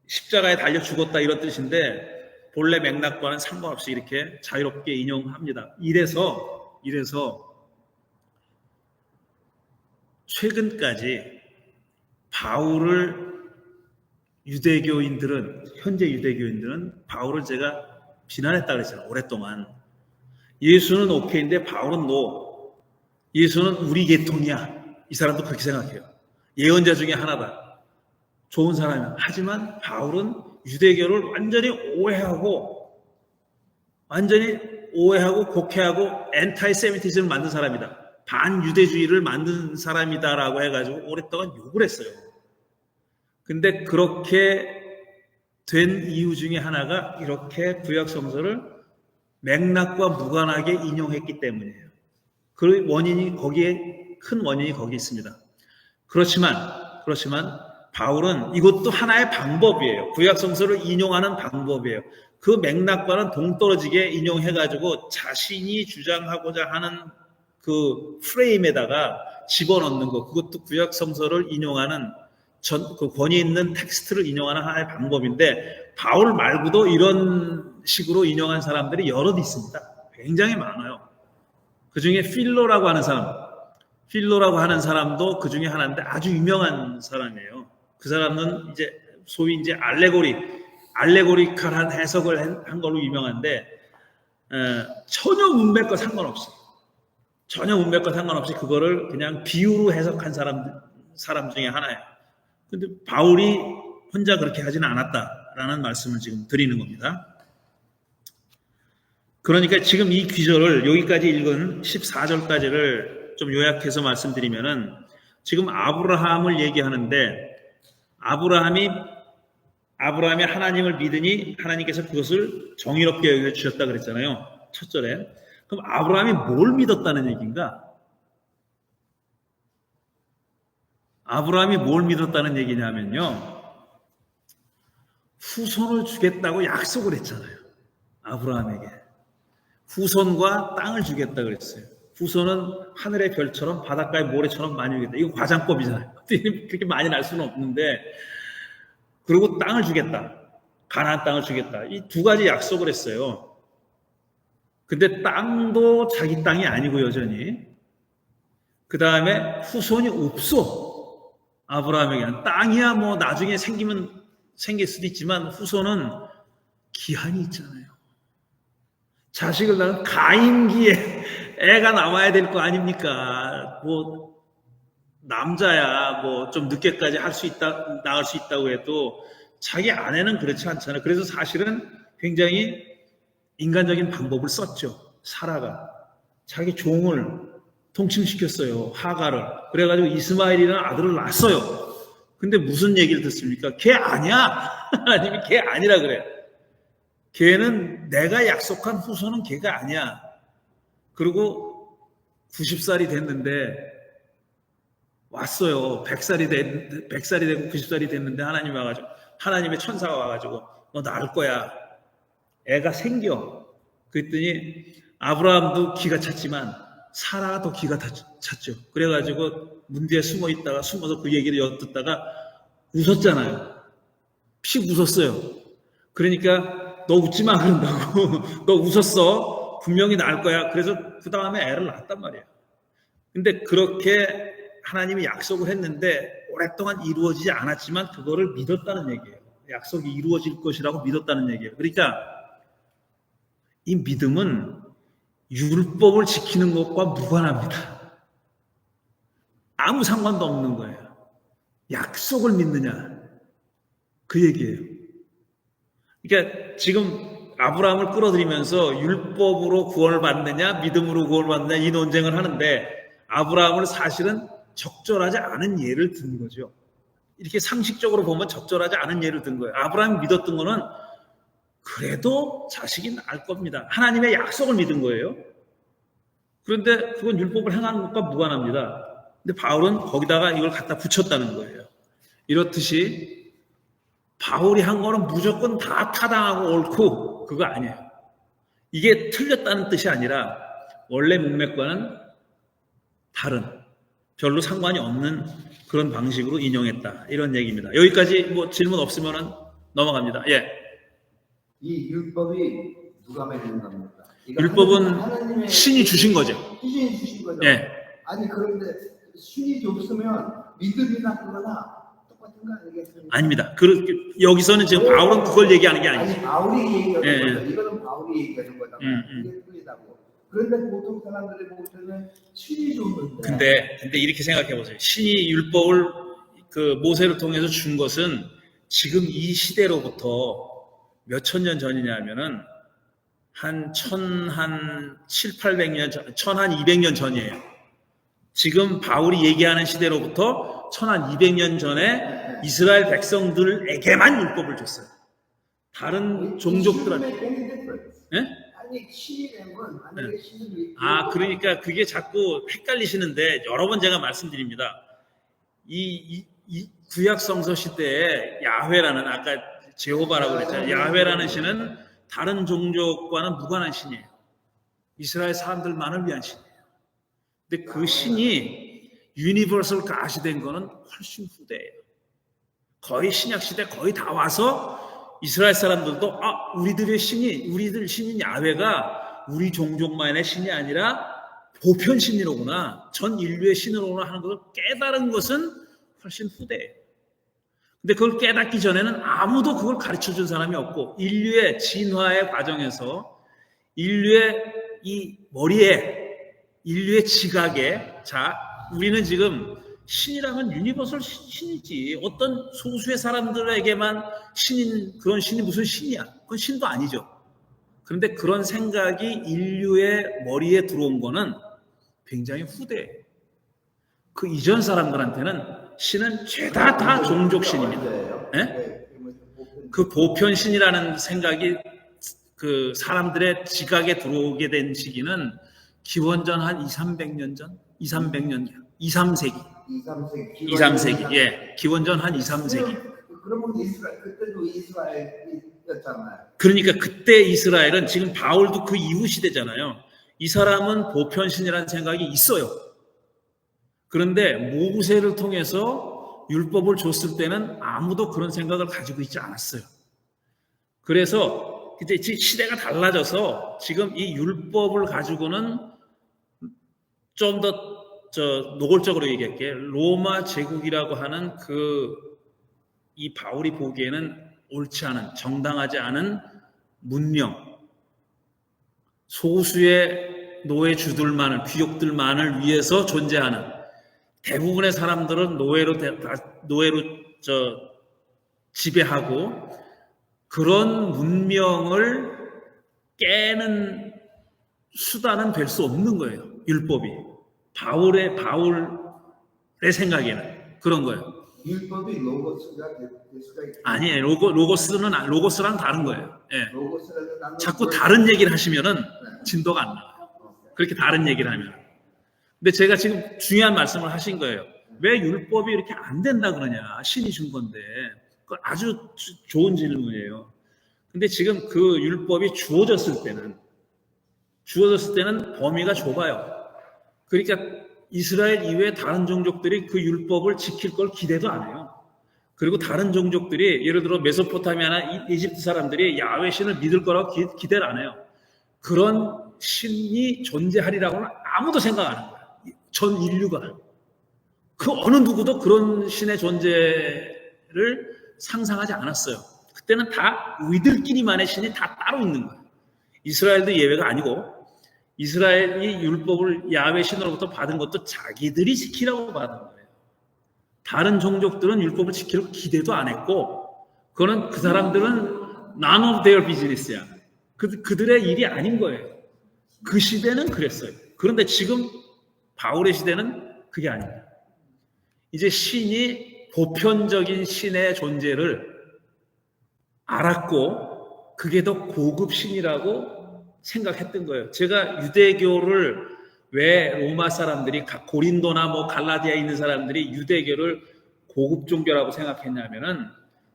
십자가에 달려 죽었다 이런 뜻인데 본래 맥락과는 상관없이 이렇게 자유롭게 인용합니다. 이래서 최근까지 바울을 현재 유대교인들은 바울을 제가 비난했다 그랬잖아요. 오랫동안. 예수는 오케이인데 바울은 노. 예수는 우리 계통이야. 이 사람도 그렇게 생각해요. 예언자 중에 하나다. 좋은 사람이야. 하지만 바울은 유대교를 완전히 오해하고 곡해하고 엔타이세미티즘을 만든 사람이다. 반유대주의를 만든 사람이다라고 해가지고 오랫동안 욕을 했어요. 근데 그렇게 된 이유 중에 하나가 이렇게 구약 성서를 맥락과 무관하게 인용했기 때문이에요. 그 원인이 큰 원인이 거기 있습니다. 그렇지만 바울은 이것도 하나의 방법이에요. 구약 성서를 인용하는 방법이에요. 그 맥락과는 동떨어지게 인용해가지고 자신이 주장하고자 하는 그 프레임에다가 집어넣는 거, 그것도 구약 성서를 인용하는 그 권위 있는 텍스트를 인용하는 하나의 방법인데 바울 말고도 이런 식으로 인용한 사람들이 여럿 있습니다. 굉장히 많아요. 그 중에 필로라고 하는 사람도 그 중에 하나인데 아주 유명한 사람이에요. 그 사람은 소위 알레고리칼한 해석을 한 걸로 유명한데 전혀 문맥과 상관없이 그거를 그냥 비유로 해석한 사람 중에 하나예요. 근데 바울이 혼자 그렇게 하지는 않았다라는 말씀을 지금 드리는 겁니다. 그러니까 지금 이 귀절을 여기까지 읽은 14절까지를 좀 요약해서 말씀드리면은 지금 아브라함을 얘기하는데 아브라함이 하나님을 믿으니 하나님께서 그것을 정의롭게 여겨주셨다 그랬잖아요. 첫 절에. 그럼 아브라함이 뭘 믿었다는 얘기인가? 아브라함이 뭘 믿었다는 얘기냐면요. 후손을 주겠다고 약속을 했잖아요. 아브라함에게. 후손과 땅을 주겠다 그랬어요. 후손은 하늘의 별처럼 바닷가의 모래처럼 많이 오겠다. 이거 과장법이잖아요. 그렇게 많이 날 수는 없는데 그리고 땅을 주겠다. 가나안 땅을 주겠다. 이 두 가지 약속을 했어요. 근데 땅도 자기 땅이 아니고 여전히 그 다음에 후손이 없어. 아브라함에게는 땅이야 뭐 나중에 생길 수도 있지만 후손은 기한이 있잖아요. 자식을 낳은 가임기에 애가 남아야 될 거 아닙니까? 뭐 남자야 뭐 좀 늦게까지 낳을 수 있다고 해도 자기 아내는 그렇지 않잖아요. 그래서 사실은 굉장히 인간적인 방법을 썼죠. 사라가 자기 종을 통칭시켰어요. 하가를. 그래가지고 이스마엘이라는 아들을 낳았어요. 근데 무슨 얘기를 듣습니까? 걔 아니야. 하나님이 걔 아니라 그래. 걔는 내가 약속한 후손은 걔가 아니야. 그리고 90살이 됐는데 왔어요. 100살이 되고 90살이 됐는데 하나님이 와가지고 하나님의 천사가 와가지고 너 낳을 거야. 애가 생겨. 그랬더니 아브라함도 기가 찼지만 사라가 더 기가 찼죠. 그래가지고 문 뒤에 숨어서 그 얘기를 엿듣다가 웃었잖아요. 픽 웃었어요. 그러니까 너 웃지 마 그런다고. 너 웃었어. 분명히 낳을 거야. 그래서 그 다음에 애를 낳았단 말이에요. 근데 그렇게 하나님이 약속을 했는데 오랫동안 이루어지지 않았지만 그거를 믿었다는 얘기예요. 약속이 이루어질 것이라고 믿었다는 얘기예요. 그러니까 이 믿음은 율법을 지키는 것과 무관합니다. 아무 상관도 없는 거예요. 약속을 믿느냐 그 얘기예요. 그러니까 지금 아브라함을 끌어들이면서 율법으로 구원을 받느냐 믿음으로 구원을 받느냐 이 논쟁을 하는데 아브라함을 사실은 적절하지 않은 예를 든 거죠. 이렇게 상식적으로 보면 적절하지 않은 예를 든 거예요. 아브라함이 믿었던 거는 그래도 자식이 낳을 겁니다. 하나님의 약속을 믿은 거예요. 그런데 그건 율법을 행하는 것과 무관합니다. 근데 바울은 거기다가 이걸 갖다 붙였다는 거예요. 이렇듯이 바울이 한 거는 무조건 다 타당하고 옳고 그거 아니에요. 이게 틀렸다는 뜻이 아니라 원래 문맥과는 다른 별로 상관이 없는 그런 방식으로 인용했다. 이런 얘기입니다. 여기까지 뭐 질문 없으면 넘어갑니다. 예. 이 율법이 누가 맺는 겁니까? 율법은 신이 주신 거죠. 신이 주신 거죠. 예. 아니 그런데 신이 줬으면 믿음이나 그거나 똑같은 거 아니겠습니까? 아닙니다. 여기서는 지금 바울은 그걸 얘기하는 게 아니죠. 아니 바울이 얘기하는 예, 거죠. 이거는 바울이 얘기하는 거다. 이게 틀리다고. 그런데 보통 사람들이 볼 때는 신이 줬는데. 근데 이렇게 생각해 보세요. 신이 율법을 모세를 통해서 준 것은 지금 이 시대로부터 몇천 년 전이냐면은 한 700~800년 전, 1200년 전이에요. 지금 바울이 얘기하는 시대로부터 1200년 전에 이스라엘 백성들에게만 율법을 줬어요. 다른 종족들한테. 예? 아니 신이 된 건 만약에 신이 그러니까 그게 자꾸 헷갈리시는데 여러 번 제가 말씀드립니다. 이 구약 성서 시대에 야훼라는 아까 제호바라고 그랬잖아요. 야훼라는 신은 다른 종족과는 무관한 신이에요. 이스라엘 사람들만을 위한 신이에요. 근데 그 신이 유니버설 가시 된 거는 훨씬 후대예요. 거의 신약 시대 거의 다 와서 이스라엘 사람들도 우리들 신인 야훼가 우리 종족만의 신이 아니라 보편 신이로구나, 전 인류의 신으로구나 하는 것을 깨달은 것은 훨씬 후대예요. 근데 그걸 깨닫기 전에는 아무도 그걸 가르쳐 준 사람이 없고, 인류의 진화의 과정에서 인류의 이 머리에, 인류의 지각에, 우리는 지금 신이라면 유니버설 신이지, 어떤 소수의 사람들에게만 신인, 그런 신이 무슨 신이야? 그건 신도 아니죠. 그런데 그런 생각이 인류의 머리에 들어온 거는 굉장히 후대예요. 그 이전 사람들한테는 신은 죄다 다 종족신입니다. 예? 그 보편신이라는 생각이 그 사람들의 지각에 들어오게 된 시기는 기원전 한 2~300년 전? 2~300년 전? 2~3세기. 예. 기원전 한 2~3세기. 그러면 그때도 이스라엘이었잖아요. 그러니까 그때 이스라엘은 지금 바울도 그 이후 시대잖아요. 이 사람은 보편신이라는 생각이 있어요. 그런데 모세를 통해서 율법을 줬을 때는 아무도 그런 생각을 가지고 있지 않았어요. 그래서 이제 시대가 달라져서 지금 이 율법을 가지고는 좀 더 노골적으로 얘기할게요. 로마 제국이라고 하는 이 바울이 보기에는 옳지 않은, 정당하지 않은 문명, 소수의 노예주들만을, 귀족들만을 위해서 존재하는, 대부분의 사람들은 노예로 지배하고, 그런 문명을 깨는 수단은 될 수 없는 거예요. 율법이. 바울의 생각에는 그런 거예요. 율법이 로고스가 될 수가 있어요. 아니에요. 로고스랑 다른 거예요. 예. 로고스라는 자꾸 다른 얘기를 하시면은 진도가 안 나와요. 그렇게 다른 얘기를 하면. 근데 제가 지금 중요한 말씀을 하신 거예요. 왜 율법이 이렇게 안 된다 그러냐? 신이 준 건데. 그건 아주 좋은 질문이에요. 근데 지금 그 율법이 주어졌을 때는 범위가 좁아요. 그러니까 이스라엘 이외의 다른 종족들이 그 율법을 지킬 걸 기대도 안 해요. 그리고 다른 종족들이, 예를 들어 메소포타미아나 이집트 사람들이 야훼 신을 믿을 거라고 기대를 안 해요. 그런 신이 존재하리라고는 아무도 생각 안 한 거예요. 전 인류가. 그 어느 누구도 그런 신의 존재를 상상하지 않았어요. 그때는 다 우리들끼리만의 신이 다 따로 있는 거예요. 이스라엘도 예외가 아니고, 이스라엘이 율법을 야훼 신으로부터 받은 것도 자기들이 지키라고 받은 거예요. 다른 종족들은 율법을 지키려고 기대도 안 했고, 그거는 그 사람들은 none of their business야. 그들의 일이 아닌 거예요. 그 시대는 그랬어요. 그런데 지금 바울의 시대는 그게 아닙니다. 이제 신이 보편적인 신의 존재를 알았고, 그게 더 고급 신이라고 생각했던 거예요. 제가 유대교를 왜 로마 사람들이, 고린도나 갈라디아에 있는 사람들이 유대교를 고급 종교라고 생각했냐면은,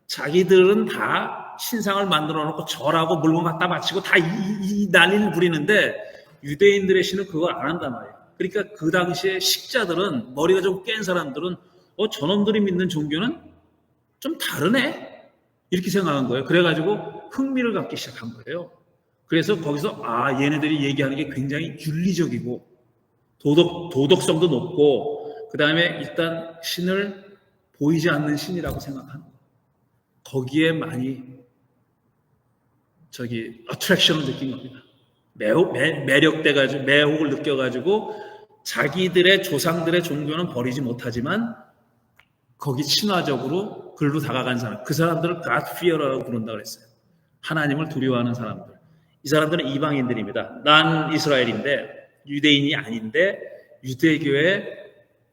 자기들은 다 신상을 만들어 놓고 절하고 물건 갖다 바치고 다 이 난리를 부리는데, 유대인들의 신은 그걸 안 한단 말이에요. 그러니까 그 당시에 식자들은, 머리가 좀 깬 사람들은 저놈들이 믿는 종교는 좀 다르네? 이렇게 생각한 거예요. 그래가지고 흥미를 갖기 시작한 거예요. 그래서 거기서 얘네들이 얘기하는 게 굉장히 윤리적이고 도덕성도 높고, 그 다음에 일단 신을 보이지 않는 신이라고 생각하는 거예요. 거기에 많이 어트랙션을 느낀 겁니다. 매력돼가지고, 매혹을 느껴가지고 자기들의 조상들의 종교는 버리지 못하지만 거기 친화적으로 글로 다가간 사람, 그 사람들을 God fear라고 부른다고 그랬어요. 하나님을 두려워하는 사람들. 이 사람들은 이방인들입니다. 난 이스라엘인데, 유대인이 아닌데 유대교에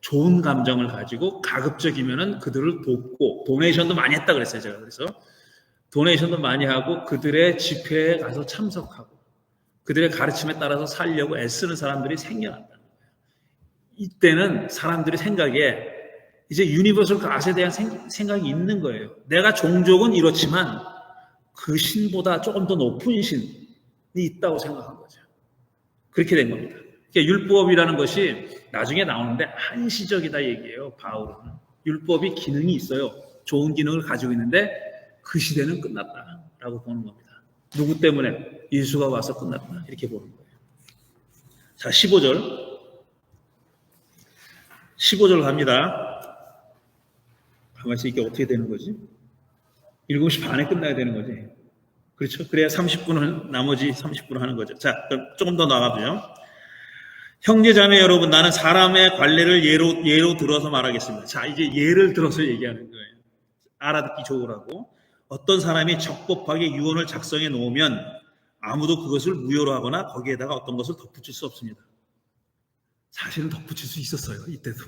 좋은 감정을 가지고 가급적이면은 그들을 돕고, 도네이션도 많이 했다 그랬어요. 제가 그래서 도네이션도 많이 하고 그들의 집회에 가서 참석하고 그들의 가르침에 따라서 살려고 애쓰는 사람들이 생겨난다. 이때는 사람들이 생각에 이제 유니버설 갓에 대한 생각이 있는 거예요. 내가 종족은 이렇지만 그 신보다 조금 더 높은 신이 있다고 생각한 거죠. 그렇게 된 겁니다. 그러니까 율법이라는 것이 나중에 나오는데 한시적이다 얘기예요. 바울은. 율법이 기능이 있어요. 좋은 기능을 가지고 있는데 그 시대는 끝났다라고 보는 겁니다. 누구 때문에? 예수가 와서 끝났다. 이렇게 보는 거예요. 자, 15절. 15절 갑니다. 가만있어, 이게 어떻게 되는 거지? 7시 반에 끝나야 되는 거지. 그렇죠? 그래야 30분을, 나머지 30분을 하는 거죠. 자, 그럼 조금 더 나가보죠. 형제자매 여러분, 나는 사람의 관례를 예로 들어서 말하겠습니다. 자, 이제 예를 들어서 얘기하는 거예요. 알아듣기 좋으라고. 어떤 사람이 적법하게 유언을 작성해 놓으면 아무도 그것을 무효로 하거나 거기에다가 어떤 것을 덧붙일 수 없습니다. 사실은 덧붙일 수 있었어요, 이때도.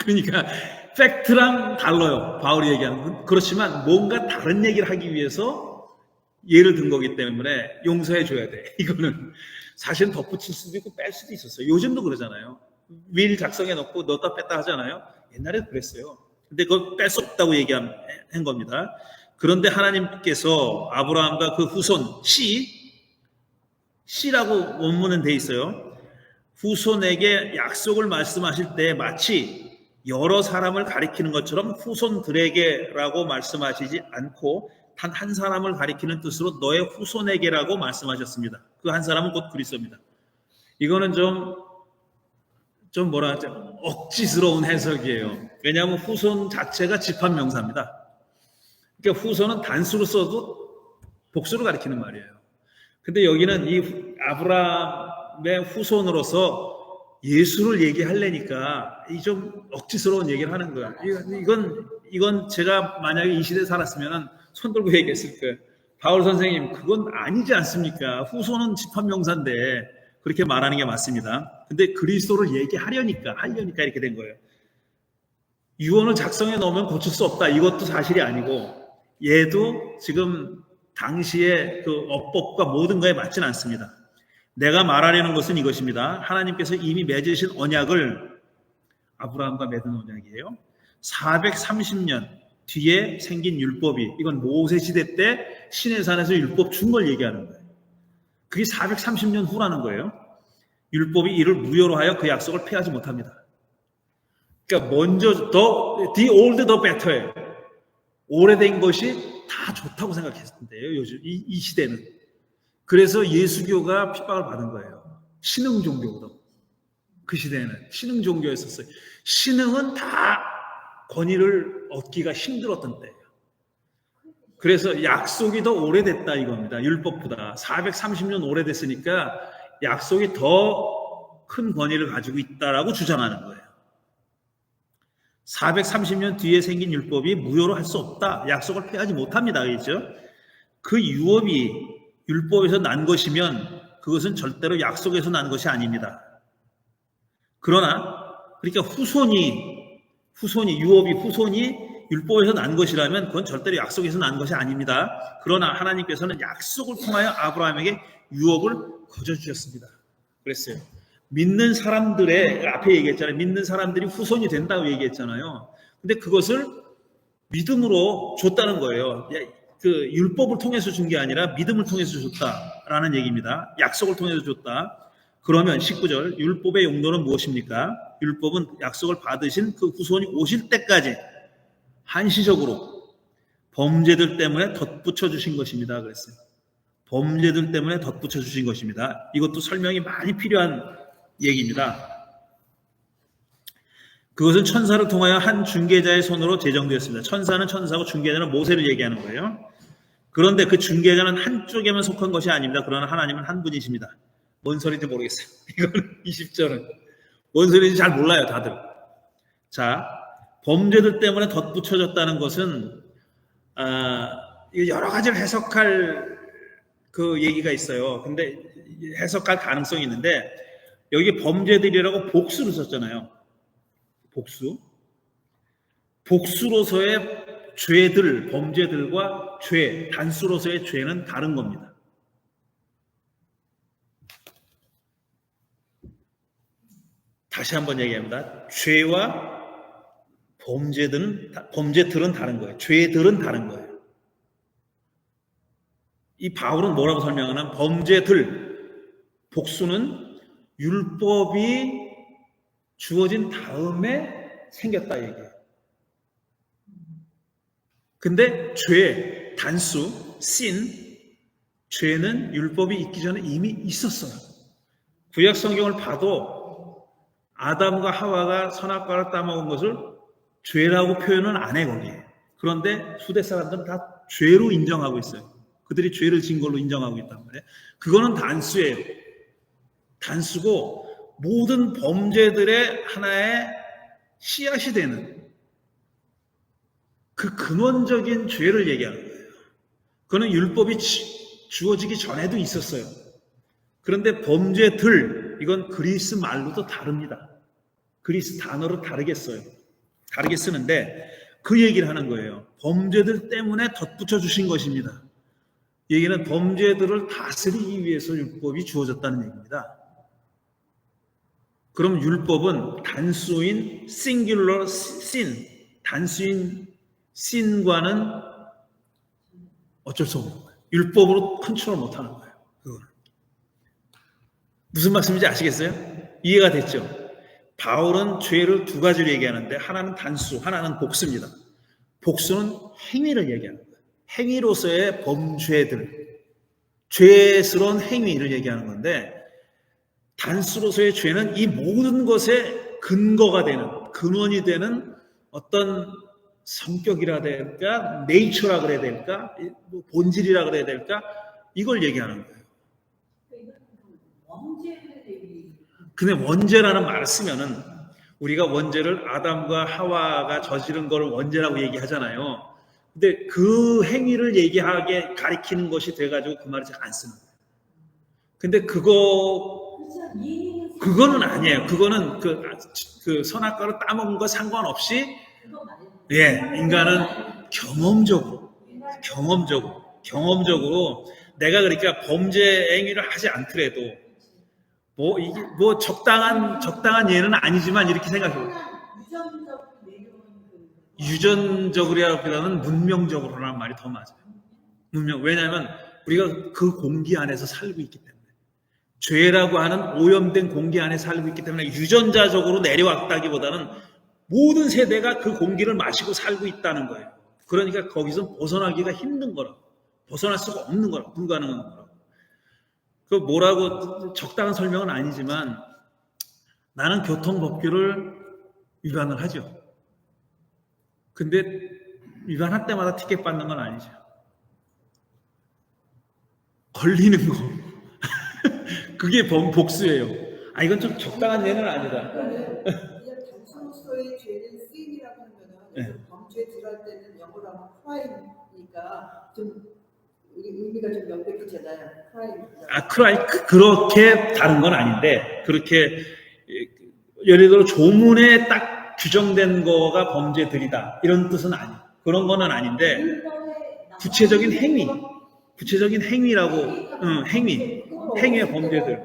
그러니까 팩트랑 달라요, 바울이 얘기하는 건. 그렇지만 뭔가 다른 얘기를 하기 위해서 예를 든 거기 때문에 용서해 줘야 돼. 이거는 사실은 덧붙일 수도 있고 뺄 수도 있었어요. 요즘도 그러잖아요. 윌 작성해 놓고 넣었다 뺐다 하잖아요. 옛날에도 그랬어요. 근데 그걸 뺄 수 없다고 얘기한 겁니다. 그런데 하나님께서 아브라함과 그 후손 씨라고 원문은 돼 있어요. 후손에게 약속을 말씀하실 때 마치 여러 사람을 가리키는 것처럼 후손들에게라고 말씀하시지 않고 단 한 사람을 가리키는 뜻으로 너의 후손에게라고 말씀하셨습니다. 그 한 사람은 곧 그리스도입니다. 이거는 좀 뭐라 하죠? 억지스러운 해석이에요. 왜냐하면 후손 자체가 집합명사입니다. 그러니까 후손은 단수로 써도 복수를 가리키는 말이에요. 근데 여기는 이 아브라함의 후손으로서 예수를 얘기하려니까 이 좀 억지스러운 얘기를 하는 거야. 이건 제가 만약에 이 시대에 살았으면 손 들고 얘기했을 거예요. 바울 선생님, 그건 아니지 않습니까? 후손은 집합명사인데 그렇게 말하는 게 맞습니다. 근데 그리스도를 얘기하려니까 이렇게 된 거예요. 유언을 작성해 놓으면 고칠 수 없다. 이것도 사실이 아니고 얘도 지금 당시의 그 어법과 모든 거에 맞지는 않습니다. 내가 말하려는 것은 이것입니다. 하나님께서 이미 맺으신 언약을, 아브라함과 맺은 언약이에요. 430년 뒤에 생긴 율법이, 이건 모세 시대 때 시내산에서 율법 준 걸 얘기하는 거예요. 그게 430년 후라는 거예요. 율법이 이를 무효로 하여 그 약속을 폐하지 못합니다. 그러니까 먼저 the old the better예요. 오래된 것이 다 좋다고 생각했는데요. 요즘 이 시대는. 그래서 예수교가 핍박을 받은 거예요. 신흥 종교도. 그 시대에는 신흥 종교였었어요. 신흥은 다 권위를 얻기가 힘들었던 때예요. 그래서 약속이 더 오래됐다 이겁니다. 율법보다 430년 오래됐으니까 약속이 더 큰 권위를 가지고 있다라고 주장하는 거예요. 430년 뒤에 생긴 율법이 무효로 할 수 없다. 약속을 폐하지 못합니다. 그렇죠? 그 유업이 율법에서 난 것이면 그것은 절대로 약속에서 난 것이 아닙니다. 그러나 그러니까 유업이 후손이 율법에서 난 것이라면 그건 절대로 약속에서 난 것이 아닙니다. 그러나 하나님께서는 약속을 통하여 아브라함에게 유업을 거저주셨습니다. 그랬어요. 믿는 사람들의, 앞에 얘기했잖아요. 믿는 사람들이 후손이 된다고 얘기했잖아요. 근데 그것을 믿음으로 줬다는 거예요. 그 율법을 통해서 준 게 아니라 믿음을 통해서 줬다라는 얘기입니다. 약속을 통해서 줬다. 그러면 19절 율법의 용도는 무엇입니까? 율법은 약속을 받으신 그 후손이 오실 때까지 한시적으로 범죄들 때문에 덧붙여 주신 것입니다. 그랬어요. 범죄들 때문에 덧붙여 주신 것입니다. 이것도 설명이 많이 필요한 얘기입니다. 그것은 천사를 통하여 한 중개자의 손으로 제정되었습니다. 천사는 천사고 중개자는 모세를 얘기하는 거예요. 그런데 그 중개자는 한쪽에만 속한 것이 아닙니다. 그러나 하나님은 한 분이십니다. 뭔 소리인지 모르겠어요. 이거는 20절은 뭔 소리인지 잘 몰라요, 다들. 자, 범죄들 때문에 덧붙여졌다는 것은 여러 가지를 해석할 그 얘기가 있어요. 근데 해석할 가능성이 있는데 여기 범죄들이라고 복수를 썼잖아요. 복수로서의 죄들, 범죄들과 죄, 단수로서의 죄는 다른 겁니다. 다시 한번 얘기합니다. 죄와 범죄들은 다른 거예요. 죄들은 다른 거예요. 이 바울은 뭐라고 설명하냐면 범죄들, 복수는 율법이 주어진 다음에 생겼다 얘기예요. 근데 죄, 단수, sin, 죄는 율법이 있기 전에 이미 있었어요. 구약 성경을 봐도 아담과 하와가 선악과를 따먹은 것을 죄라고 표현은 안 해, 거기에. 그런데 후대 사람들은 다 죄로 인정하고 있어요. 그들이 죄를 진 걸로 인정하고 있단 말이에요. 그거는 단수예요. 단수고 모든 범죄들의 하나의 씨앗이 되는 그 근원적인 죄를 얘기하는 거예요. 그거는 율법이 주어지기 전에도 있었어요. 그런데 범죄들, 이건 그리스 말로도 다릅니다. 그리스 단어로 다르게 써요. 다르게 쓰는데 그 얘기를 하는 거예요. 범죄들 때문에 덧붙여 주신 것입니다. 얘기는 범죄들을 다스리기 위해서 율법이 주어졌다는 얘기입니다. 그럼 율법은 단수인 singular sin, 단수인 sin과는 어쩔 수 없는 거예요. 율법으로 컨트롤 못하는 거예요. 그거는. 무슨 말씀인지 아시겠어요? 이해가 됐죠? 바울은 죄를 두 가지로 얘기하는데 하나는 단수, 하나는 복수입니다. 복수는 행위를 얘기하는 거예요. 행위로서의 범죄들, 죄스러운 행위를 얘기하는 건데 단수로서의 죄는 이 모든 것의 근거가 되는, 근원이 되는 어떤 성격이라 될까, 네이처라 그래야 될까, 본질이라 그래야 될까, 이걸 얘기하는 거예요. 근데 원죄라는 말을 쓰면은 우리가 원죄를 아담과 하와가 저지른 걸 원죄라고 얘기하잖아요. 근데 그 행위를 얘기하게 가리키는 것이 돼가지고 그 말을 잘 안 쓰는 거예요. 근데 그거는 아니에요. 그거는 그 선악과를 따먹은 거 상관없이, 예, 인간은 경험적으로 내가 그러니까 범죄 행위를 하지 않더라도 뭐 적당한 예는 아니지만 이렇게 생각해요. 유전적으로라기보다는 문명적으로라는 말이 더 맞아요. 왜냐하면 우리가 그 공기 안에서 살고 있기 때문에, 죄라고 하는 오염된 공기 안에 살고 있기 때문에 유전자적으로 내려왔다기보다는 모든 세대가 그 공기를 마시고 살고 있다는 거예요. 그러니까 거기서 벗어나기가 힘든 거라고, 벗어날 수가 없는 거라고, 불가능한 거라고. 그 뭐라고 적당한 설명은 아니지만 나는 교통법규를 위반을 하죠. 근데 위반할 때마다 티켓 받는 건 아니죠. 걸리는 거. 그게 복수예요. 이건 좀 적당한 예는 아니다. 단수로서의 죄는 sin이라고 하면은 범죄 들어갈 때는 영어로 하면 crime니까 좀 의미가 좀 명백해지잖아요. crime. 그렇게 다른 건 아닌데, 그렇게 예를 들어 조문에 딱 규정된 거가 범죄들이다 이런 뜻은 아니에요. 그런 거는 아닌데 구체적인 행위라고, 행위의 범죄들.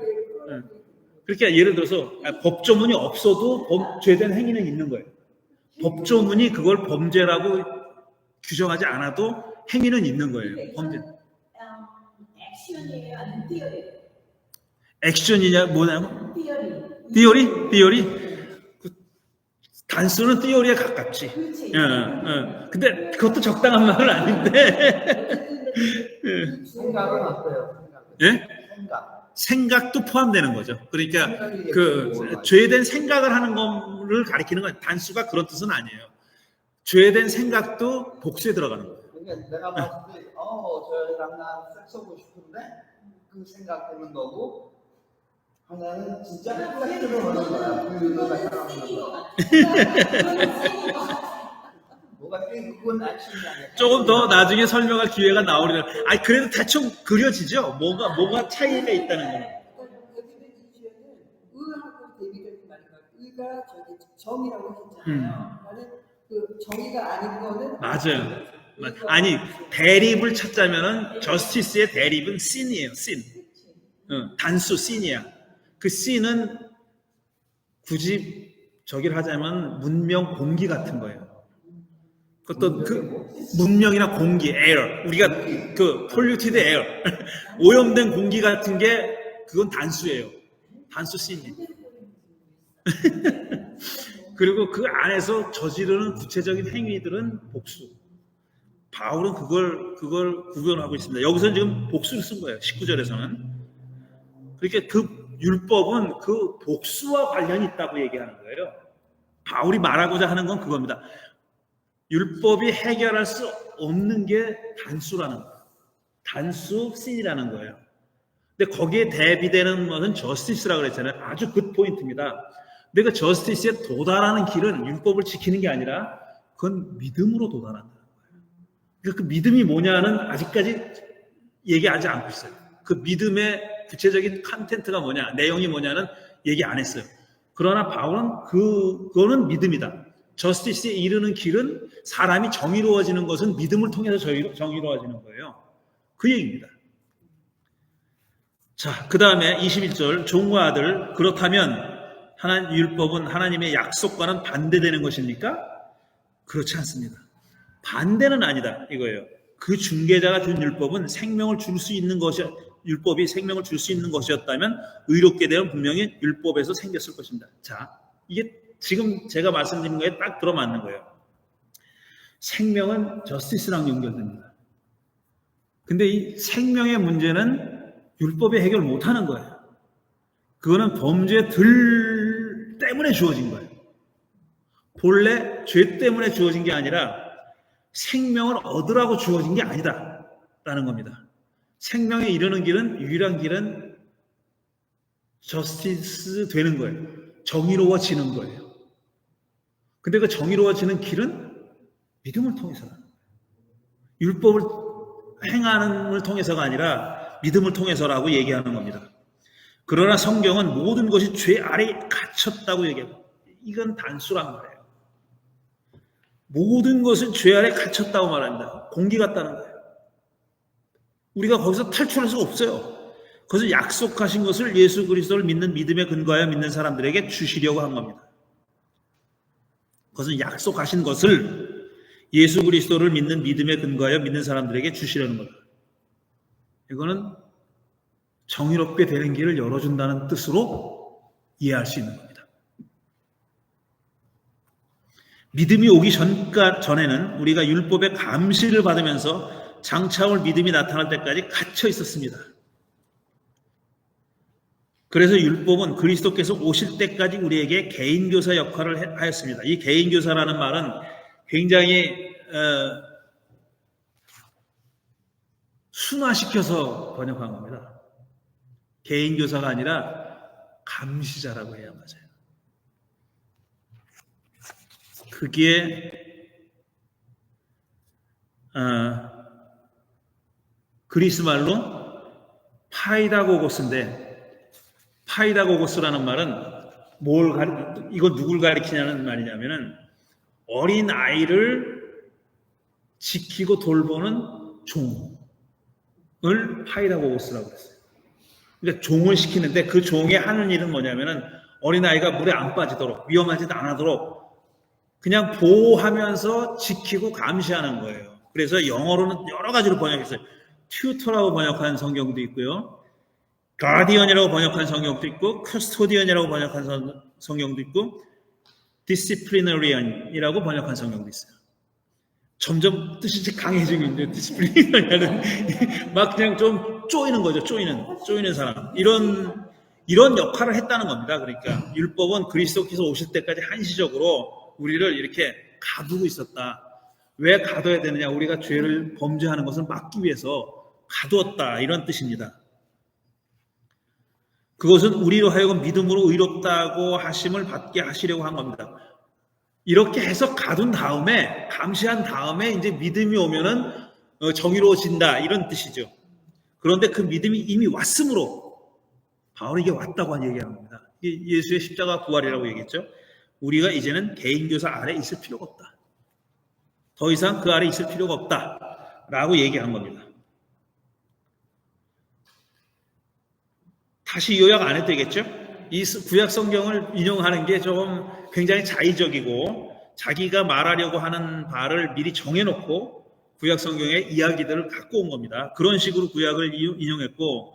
그러니까 예를 들어서 법조문이 없어도 죄된 행위는 있는 거예요. 법조문이 그걸 범죄라고 규정하지 않아도 행위는 있는 거예요. 범죄. 액션이냐 뭐냐고? 디어리? 그 단수는 디어리에 가깝지. 근데 그것도 적당한 말은 아닌데. 생각은 어때요? 예? 생각. 생각도 포함되는 거죠. 그러니까 생각이 그 뭐가 죄된 생각을 하는 거를 가리키는 건 단수가 그런 뜻은 아니에요. 죄된 생각도 복수에 들어가는 거예요. 그러니까 내가 봤을 때, 저랑 나 섹스하고 싶은데 그 생각되는 거고, 하나는 진짜 섹스를 하는 거야. 그 여자가 사랑하는 거야. 뭐가 그건 액션이 아니야. 조금 더 나중에 설명할 기회가 나오리라. 아니 그래도 대충 그려지죠. 뭐가 차이가 있다는 거는. 데뷔된 이주연은 의하고 대비적인 말인가. 의가 저기 정이라고 했잖아요. 나는 그 정의가 아닌 거는 맞아요. 아니 대립을 찾자면은 저스티스의 대립은 씬이에요. 씬. 단수 씬이야. 그 씬은 굳이 저기를 하자면 문명 공기 같은 거예요. 그것도 그 문명이나 공기, 에어. 우리가 그 polluted air, 오염된 공기 같은 게 그건 단수예요. 단수 씬이. 그리고 그 안에서 저지르는 구체적인 행위들은 복수. 바울은 그걸 구별하고 있습니다. 여기서는 지금 복수를 쓴 거예요. 19절에서는. 그러니까 그 율법은 그 복수와 관련이 있다고 얘기하는 거예요. 바울이 말하고자 하는 건 그겁니다. 율법이 해결할 수 없는 게 단수라는 거예요. 단수 씬이라는 거예요. 근데 거기에 대비되는 것은 저스티스라고 그랬잖아요. 아주 굿 포인트입니다. 근데 그 저스티스에 도달하는 길은 율법을 지키는 게 아니라 그건 믿음으로 도달한다는 거예요. 그러니까 그 믿음이 뭐냐는 아직까지 얘기하지 않고 있어요. 그 믿음의 구체적인 컨텐츠가 뭐냐, 내용이 뭐냐는 얘기 안 했어요. 그러나 바울은 그거는 믿음이다. 저스티스에 이르는 길은 사람이 정의로워지는 것은 믿음을 통해서 정의로워지는 거예요. 그 얘기입니다. 자, 그 다음에 21절 종과 아들 그렇다면 율법은 하나님의 약속과는 반대되는 것입니까? 그렇지 않습니다. 반대는 아니다 이거예요. 그 중개자가 준 율법은 생명을 줄 수 있는 것이 율법이 생명을 줄 수 있는 것이었다면 의롭게 되면 분명히 율법에서 생겼을 것입니다. 자, 이게 지금 제가 말씀드린 거에 딱 들어맞는 거예요. 생명은 저스티스랑 연결됩니다. 근데 이 생명의 문제는 율법이 해결 못하는 거예요. 그거는 범죄들 때문에 주어진 거예요. 본래 죄 때문에 주어진 게 아니라 생명을 얻으라고 주어진 게 아니다라는 겁니다. 생명에 이르는 길은 유일한 길은 저스티스 되는 거예요. 정의로워지는 거예요. 근데 그 정의로워지는 길은 믿음을 통해서라는 거예요. 율법을 행하는 걸 통해서가 아니라 믿음을 통해서라고 얘기하는 겁니다. 그러나 성경은 모든 것이 죄 아래에 갇혔다고 얘기합니다. 이건 단수란 말이에요. 모든 것은 죄 아래 갇혔다고 말합니다. 공기 같다는 거예요. 우리가 거기서 탈출할 수가 없어요. 그것을 약속하신 것을 예수 그리스도를 믿는 믿음에 근거하여 믿는 사람들에게 주시려고 한 겁니다. 그것은 약속하신 것을 예수 그리스도를 믿는 믿음에 근거하여 믿는 사람들에게 주시려는 거예요. 이거는 정의롭게 되는 길을 열어준다는 뜻으로 이해할 수 있는 겁니다. 믿음이 오기 전에는 우리가 율법의 감시를 받으면서 장차올 믿음이 나타날 때까지 갇혀 있었습니다. 그래서 율법은 그리스도께서 오실 때까지 우리에게 개인교사 역할을 하였습니다. 이 개인교사라는 말은 굉장히 순화시켜서 번역한 겁니다. 개인교사가 아니라 감시자라고 해야 맞아요. 그게 그리스 말로 파이다고고스인데, 파이다고고스라는 말은 이거 누굴 가리키냐는 말이냐면은 어린 아이를 지키고 돌보는 종을 파이다고고스라고 했어요. 그러니까 종을 시키는데 그 종의 하는 일은 뭐냐면은 어린 아이가 물에 안 빠지도록, 위험하지도 않도록 그냥 보호하면서 지키고 감시하는 거예요. 그래서 영어로는 여러 가지로 번역했어요. 튜터라고 번역한 성경도 있고요. 가디언이라고 번역한 성경도 있고 커스토디언이라고 번역한 성경도 있고 디시플리너리언이라고 번역한 성경도 있어요. 점점 뜻이 강해지고 있는데 디시플리너리언은 막 그냥 좀 쪼이는 거죠. 쪼이는 사람. 이런 역할을 했다는 겁니다. 그러니까 율법은 그리스도께서 오실 때까지 한시적으로 우리를 이렇게 가두고 있었다. 왜 가둬야 되느냐? 우리가 죄를 범죄하는 것을 막기 위해서 가두었다. 이런 뜻입니다. 그것은 우리로 하여금 믿음으로 의롭다고 하심을 받게 하시려고 한 겁니다. 이렇게 해서 가둔 다음에, 감시한 다음에 이제 믿음이 오면은 정의로워진다. 이런 뜻이죠. 그런데 그 믿음이 이미 왔으므로 바울이 이게 왔다고 얘기하는 겁니다. 예수의 십자가 부활이라고 얘기했죠. 우리가 이제는 개인교사 아래 있을 필요가 없다. 더 이상 그 아래 있을 필요가 없다. 라고 얘기한 겁니다. 다시 요약 안 해도 되겠죠? 이 구약 성경을 인용하는 게 좀 굉장히 자의적이고 자기가 말하려고 하는 바를 미리 정해놓고 구약 성경의 이야기들을 갖고 온 겁니다. 그런 식으로 구약을 인용했고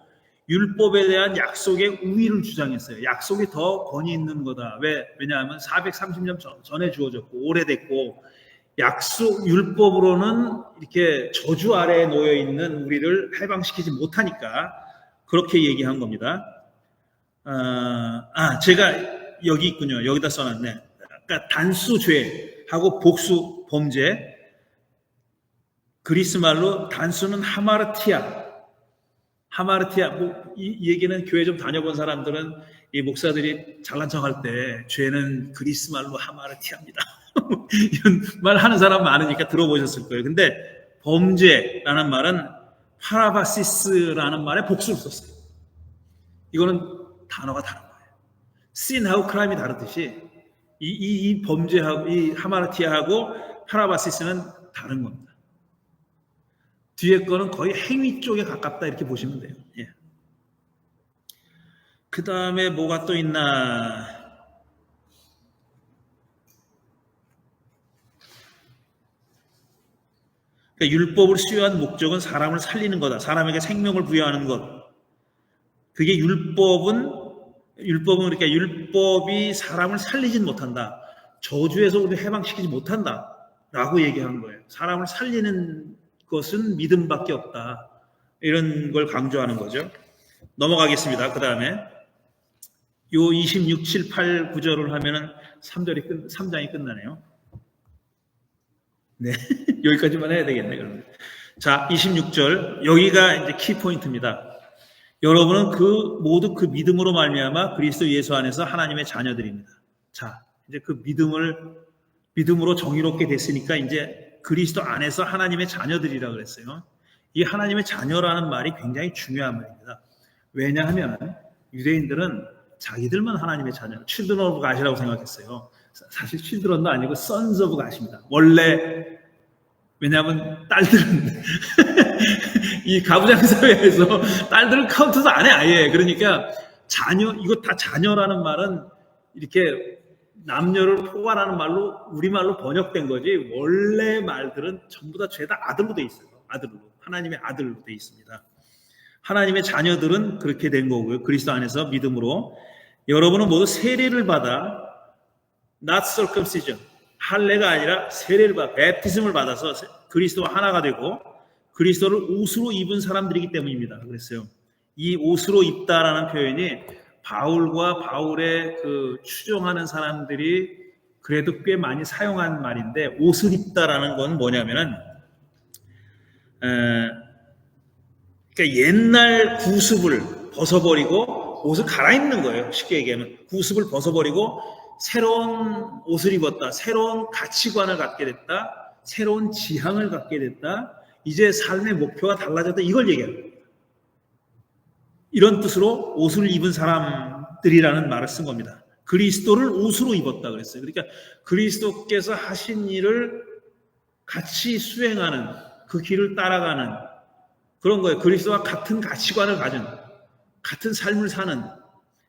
율법에 대한 약속의 우위를 주장했어요. 약속이 더 권위 있는 거다. 왜냐하면 430년 전에 주어졌고 오래됐고 율법으로는 이렇게 저주 아래에 놓여 있는 우리를 해방시키지 못하니까 그렇게 얘기한 겁니다. 제가 여기 있군요. 여기다 써놨네. 그러니까 단수죄하고 복수 범죄. 그리스 말로 단수는 하마르티아. 이 얘기는 교회 좀 다녀본 사람들은 이 목사들이 잘난 척할 때 죄는 그리스 말로 하마르티아입니다. 이런 말 하는 사람 많으니까 들어보셨을 거예요. 근데 범죄라는 말은 파라바시스라는 말에 복수를 썼어요. 이거는 단어가 다른 거예요. sin하고 crime이 다르듯이 이 범죄하고 이 하마르티아하고 파라바시스는 다른 겁니다. 뒤에 거는 거의 행위 쪽에 가깝다 이렇게 보시면 돼요. 예. 그 다음에 뭐가 또 있나? 그러니까 율법을 수여한 목적은 사람을 살리는 거다. 사람에게 생명을 부여하는 것. 그게 그러니까 율법이 사람을 살리진 못한다. 저주에서 우리를 해방시키지 못한다. 라고 얘기한 거예요. 사람을 살리는 것은 믿음밖에 없다. 이런 걸 강조하는 거죠. 넘어가겠습니다. 그 다음에 요 26, 7, 8 구절을 하면은 3장이 끝나네요. 네. 여기까지만 해야 되겠네, 그러면. 자, 26절. 여기가 이제 키포인트입니다. 여러분은 모두 그 믿음으로 말미암아 그리스도 예수 안에서 하나님의 자녀들입니다. 자, 이제 그 믿음으로 정의롭게 됐으니까 이제 그리스도 안에서 하나님의 자녀들이라고 그랬어요. 이 하나님의 자녀라는 말이 굉장히 중요한 말입니다. 왜냐하면 유대인들은 자기들만 하나님의 자녀, children of God이라고 생각했어요. 사실 children도 아니고 sons of God입니다. 원래 왜냐하면 딸들은 이 가부장 사회에서 딸들은 카운트도 안 해 아예. 그러니까 이거 다 자녀라는 말은 이렇게 남녀를 포괄하는 말로 우리말로 번역된 거지 원래 말들은 전부 다 죄다 아들로 돼 있어요. 하나님의 아들로 돼 있습니다. 하나님의 자녀들은 그렇게 된 거고요. 그리스도 안에서 믿음으로 여러분은 모두 세례를 받아 not circumcision 할례가 아니라 세례를 받아 베프티즘을 받아서 그리스도와 하나가 되고 그리스도를 옷으로 입은 사람들이기 때문입니다. 그랬어요. 이 옷으로 입다라는 표현이 바울과 바울의 그 추종하는 사람들이 그래도 꽤 많이 사용한 말인데 옷을 입다라는 건 뭐냐면은 그러니까 옛날 구습을 벗어버리고 옷을 갈아입는 거예요. 쉽게 얘기하면 구습을 벗어버리고 새로운 옷을 입었다. 새로운 가치관을 갖게 됐다. 새로운 지향을 갖게 됐다. 이제 삶의 목표가 달라졌다. 이걸 얘기합니다. 이런 뜻으로 옷을 입은 사람들이라는 말을 쓴 겁니다. 그리스도를 옷으로 입었다 그랬어요. 그러니까 그리스도께서 하신 일을 같이 수행하는 그 길을 따라가는 그런 거예요. 그리스도와 같은 가치관을 가진 같은 삶을 사는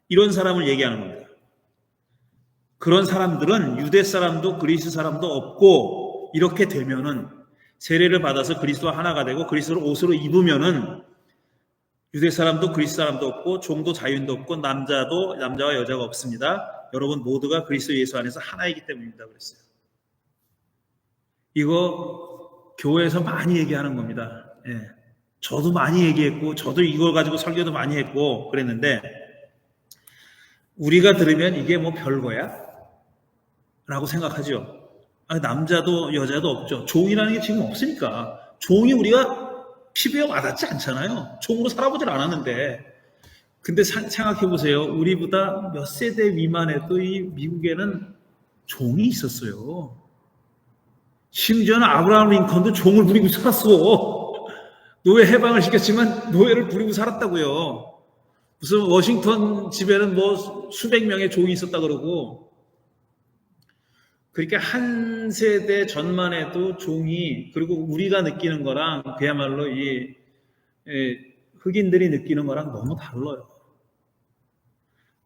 이런 사람을 얘기하는 겁니다. 그런 사람들은 유대 사람도 그리스 사람도 없고 이렇게 되면은 세례를 받아서 그리스도와 하나가 되고 그리스도를 옷으로 입으면은 유대 사람도 그리스 사람도 없고 종도 자유인도 없고 남자와 여자가 없습니다. 여러분 모두가 그리스도 예수 안에서 하나이기 때문입니다. 그랬어요. 이거 교회에서 많이 얘기하는 겁니다. 예. 저도 많이 얘기했고 저도 이걸 가지고 설교도 많이 했고 그랬는데 우리가 들으면 이게 뭐 별거야? 라고 생각하죠. 남자도 여자도 없죠. 종이라는 게 지금 없으니까. 종이 우리가 피부에 와닿지 않잖아요. 종으로 살아보질 않았는데. 근데 생각해 보세요. 우리보다 몇 세대 미만에도 이 미국에는 종이 있었어요. 심지어는 아브라함 링컨도 종을 부리고 살았어. 노예 해방을 시켰지만 노예를 부리고 살았다고요. 무슨 워싱턴 집에는 뭐 수백 명의 종이 있었다 그러고. 그러니까 한 세대 전만 해도 종이, 그리고 우리가 느끼는 거랑 그야말로 이 흑인들이 느끼는 거랑 너무 달라요.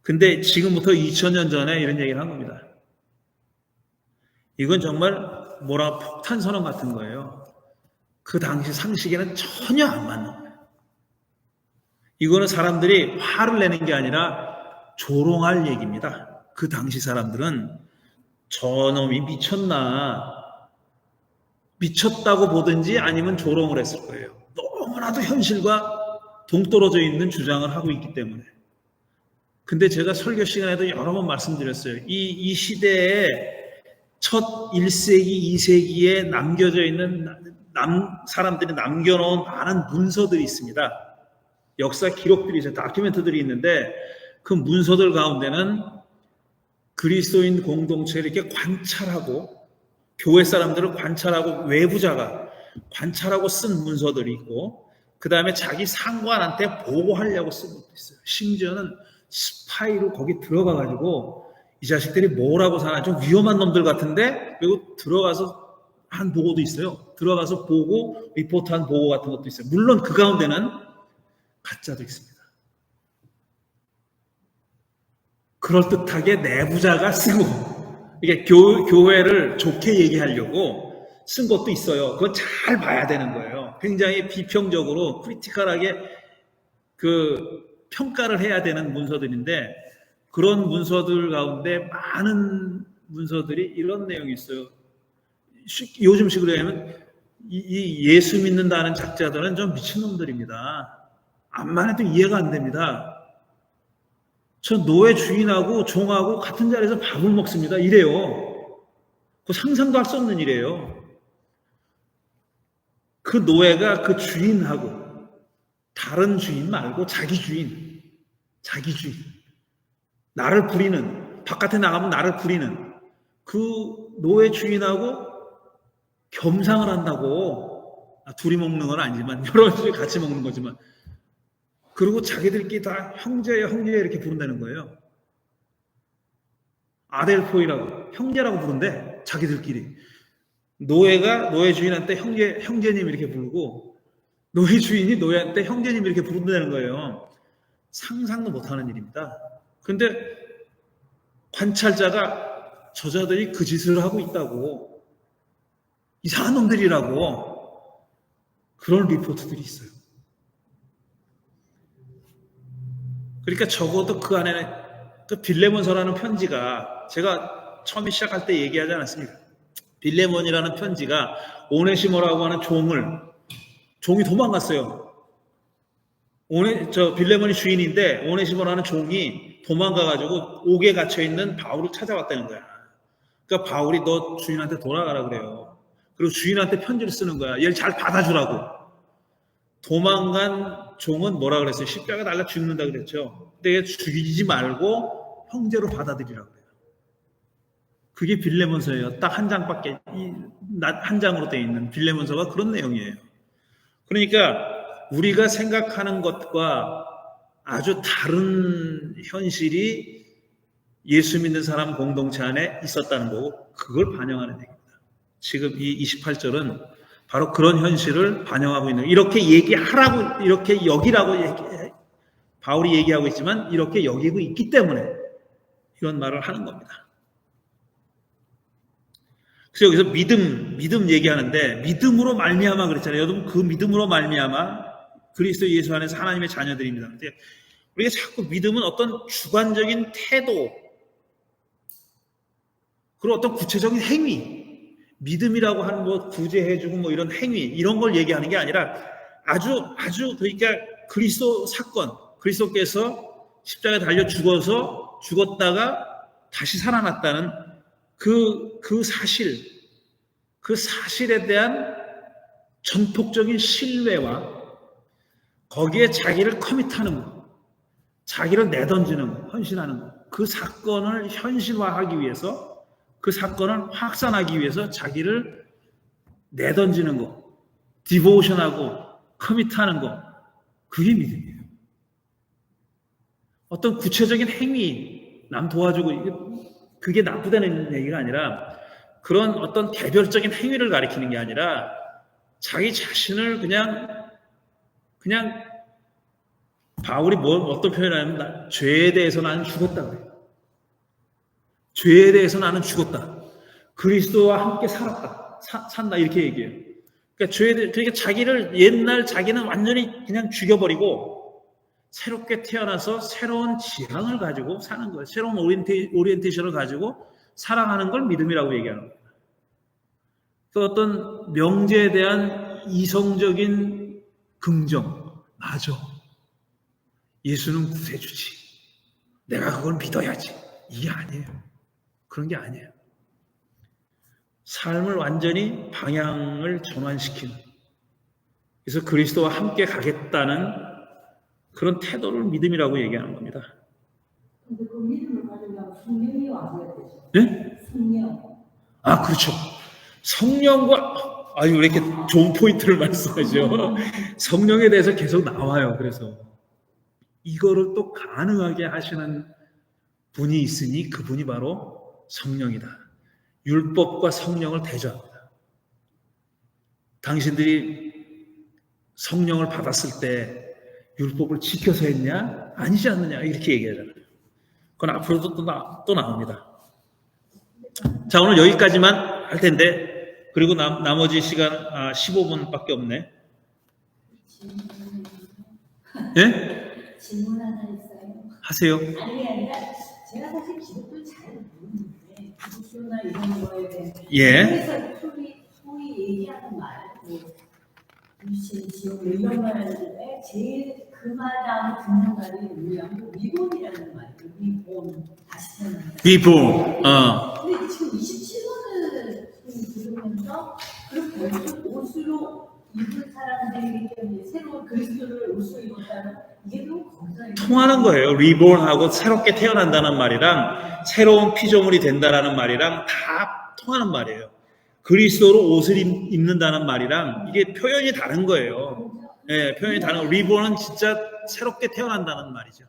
근데 지금부터 2000년 전에 이런 얘기를 한 겁니다. 이건 정말 폭탄 선언 같은 거예요. 그 당시 상식에는 전혀 안 맞는 거예요. 이거는 사람들이 화를 내는 게 아니라 조롱할 얘기입니다. 그 당시 사람들은 저놈이 미쳤다고 보든지 아니면 조롱을 했을 거예요. 너무나도 현실과 동떨어져 있는 주장을 하고 있기 때문에. 근데 제가 설교 시간에도 여러 번 말씀드렸어요. 이 시대에 첫 1세기, 2세기에 남겨져 있는 사람들이 남겨놓은 많은 문서들이 있습니다. 역사 기록들이 있어요. 다큐멘터들이 있는데 그 문서들 가운데는 그리스도인 공동체를 이렇게 관찰하고 교회 사람들을 관찰하고 외부자가 관찰하고 쓴 문서들이 있고 그 다음에 자기 상관한테 보고하려고 쓴 것도 있어요. 심지어는 스파이로 거기 들어가가지고 이 자식들이 뭐라고 사나 좀 위험한 놈들 같은데 그리고 들어가서 한 보고도 있어요. 들어가서 보고 리포트한 보고 같은 것도 있어요. 물론 그 가운데는 가짜도 있습니다. 그럴듯하게 내부자가 쓰고 이게 교회를 좋게 얘기하려고 쓴 것도 있어요. 그건 잘 봐야 되는 거예요. 굉장히 비평적으로 크리티컬하게 평가를 해야 되는 문서들인데 그런 문서들 가운데 많은 문서들이 이런 내용이 있어요. 요즘식으로 하면 이 예수 믿는다는 작자들은 좀 미친놈들입니다. 암만 해도 이해가 안 됩니다. 저 노예 주인하고 종하고 같은 자리에서 밥을 먹습니다. 이래요. 그 상상도 할 수 없는 일이에요. 그 노예가 그 주인하고 다른 주인 말고 자기 주인 나를 부리는 바깥에 나가면 나를 부리는 그 노예 주인하고 겸상을 한다고 둘이 먹는 건 아니지만 여러 가지 같이 먹는 거지만 그리고 자기들끼리 다 형제 이렇게 부른다는 거예요. 아델포이라고 형제라고 부른대 자기들끼리. 노예가 노예 주인한테 형제님 이렇게 부르고 노예 주인이 노예한테 형제님 이렇게 부른다는 거예요. 상상도 못하는 일입니다. 근데 관찰자가 저자들이 그 짓을 하고 있다고 이상한 놈들이라고 그런 리포트들이 있어요. 그러니까 적어도 그 안에는 그 빌레몬서라는 편지가 제가 처음에 시작할 때 얘기하지 않았습니까? 빌레몬이라는 편지가 오네시모라고 하는 종이 도망갔어요. 빌레몬이 주인인데 오네시모라는 종이 도망가가지고 옥에 갇혀있는 바울을 찾아왔다는 거야. 그러니까 바울이 너 주인한테 돌아가라 그래요. 그리고 주인한테 편지를 쓰는 거야. 얘를 잘 받아주라고. 도망간 종은 뭐라 그랬어요? 십자가 달라 죽는다 그랬죠. 근데 죽이지 말고 형제로 받아들이라고 그래요. 그게 빌레몬서예요. 딱 한 장밖에 한 장으로 되어 있는 빌레몬서가 그런 내용이에요. 그러니까 우리가 생각하는 것과 아주 다른 현실이 예수 믿는 사람 공동체 안에 있었다는 거고 그걸 반영하는 얘기입니다. 지금 이 28절은 바로 그런 현실을 반영하고 있는 이렇게 얘기하라고 이렇게 여기라고 바울이 얘기하고 있지만 이렇게 여기고 있기 때문에 이런 말을 하는 겁니다. 그래서 여기서 믿음 얘기하는데 믿음으로 말미암아 그랬잖아요. 여러분 그 믿음으로 말미암아 그리스도 예수 안에서 하나님의 자녀들입니다. 근데 우리가 자꾸 믿음은 어떤 주관적인 태도, 그리고 어떤 구체적인 행위, 믿음이라고 하는 뭐 구제해주고 뭐 이런 행위, 이런 걸 얘기하는 게 아니라 아주 그러니까 그리스도 사건, 그리스도께서 십자가에 달려 죽었다가 다시 살아났다는 그 사실에 대한 전폭적인 신뢰와 거기에 자기를 커밋하는 것, 자기를 내던지는 것, 헌신하는 것, 그 사건을 현실화하기 위해서, 그 사건을 확산하기 위해서 자기를 내던지는 것, 디보션하고 커밋하는 것, 그게 믿음이에요. 어떤 구체적인 행위, 남 도와주고 그게 나쁘다는 얘기가 아니라 그런 어떤 개별적인 행위를 가리키는 게 아니라 자기 자신을 그냥 바울이 어떤 표현을 하냐면 죄에 대해서 나는 죽었다 그래요. 죄에 대해서 나는 죽었다. 그리스도와 함께 살았다. 산다 이렇게 얘기해요. 그러니까 자기를 옛날 자기는 완전히 그냥 죽여버리고 새롭게 태어나서 새로운 지향을 가지고 사는 거예요. 새로운 오리엔테이션을 가지고 살아가는 걸 믿음이라고 얘기하는 거예요. 그 어떤 명제에 대한 이성적인 긍정, 맞아. 예수는 구세주지. 내가 그걸 믿어야지. 이게 아니에요. 그런 게 아니에요. 삶을 완전히 방향을 전환시키는, 그래서 그리스도와 함께 가겠다는 그런 태도를 믿음이라고 얘기하는 겁니다. 근데 그 믿음을 가지려면 성령이 와줘야 되죠. 네? 성령. 아, 그렇죠. 성령과, 왜 이렇게 좋은 포인트를 말씀하죠. 성령에 대해서 계속 나와요. 그래서 이거를 또 가능하게 하시는 분이 있으니 그분이 바로 성령이다. 율법과 성령을 대조합니다. 당신들이 성령을 받았을 때 율법을 지켜서 했냐? 아니지 않느냐? 이렇게 얘기하잖아요. 그건 앞으로도 또 나옵니다. 자, 오늘 여기까지만 할 텐데, 그리고 나머지 시간 15분밖에 없네. 예? 질문 하나 있어요. 하세요. 아니 아니라 제가 사실 기독교 잘 모르는데 기독교나 이런 거에 대해 예. 그래서 소위 얘기하는 말, 뭐 유신, 지옥 이런 말에 제일 그 말 다음에 듣는 말이 뭐냐면 리본이라는 말이에요. 리본, 다시 태어난다. 리본. 근데 지금 27번을 들으면서 그 벌써 옷으로 입은 사람들이기 때문에 새로운 그리스도를 옷으로 입었다는 이게 또 거기서 통하는 거예요. 리본하고 새롭게 태어난다는 말이랑 새로운 피조물이 된다라는 말이랑 다 통하는 말이에요. 그리스도로 옷을 입는다는 말이랑 이게 표현이 다른 거예요. 네, 표현이 다른 거. 리본은 진짜 새롭게 태어난다는 말이죠.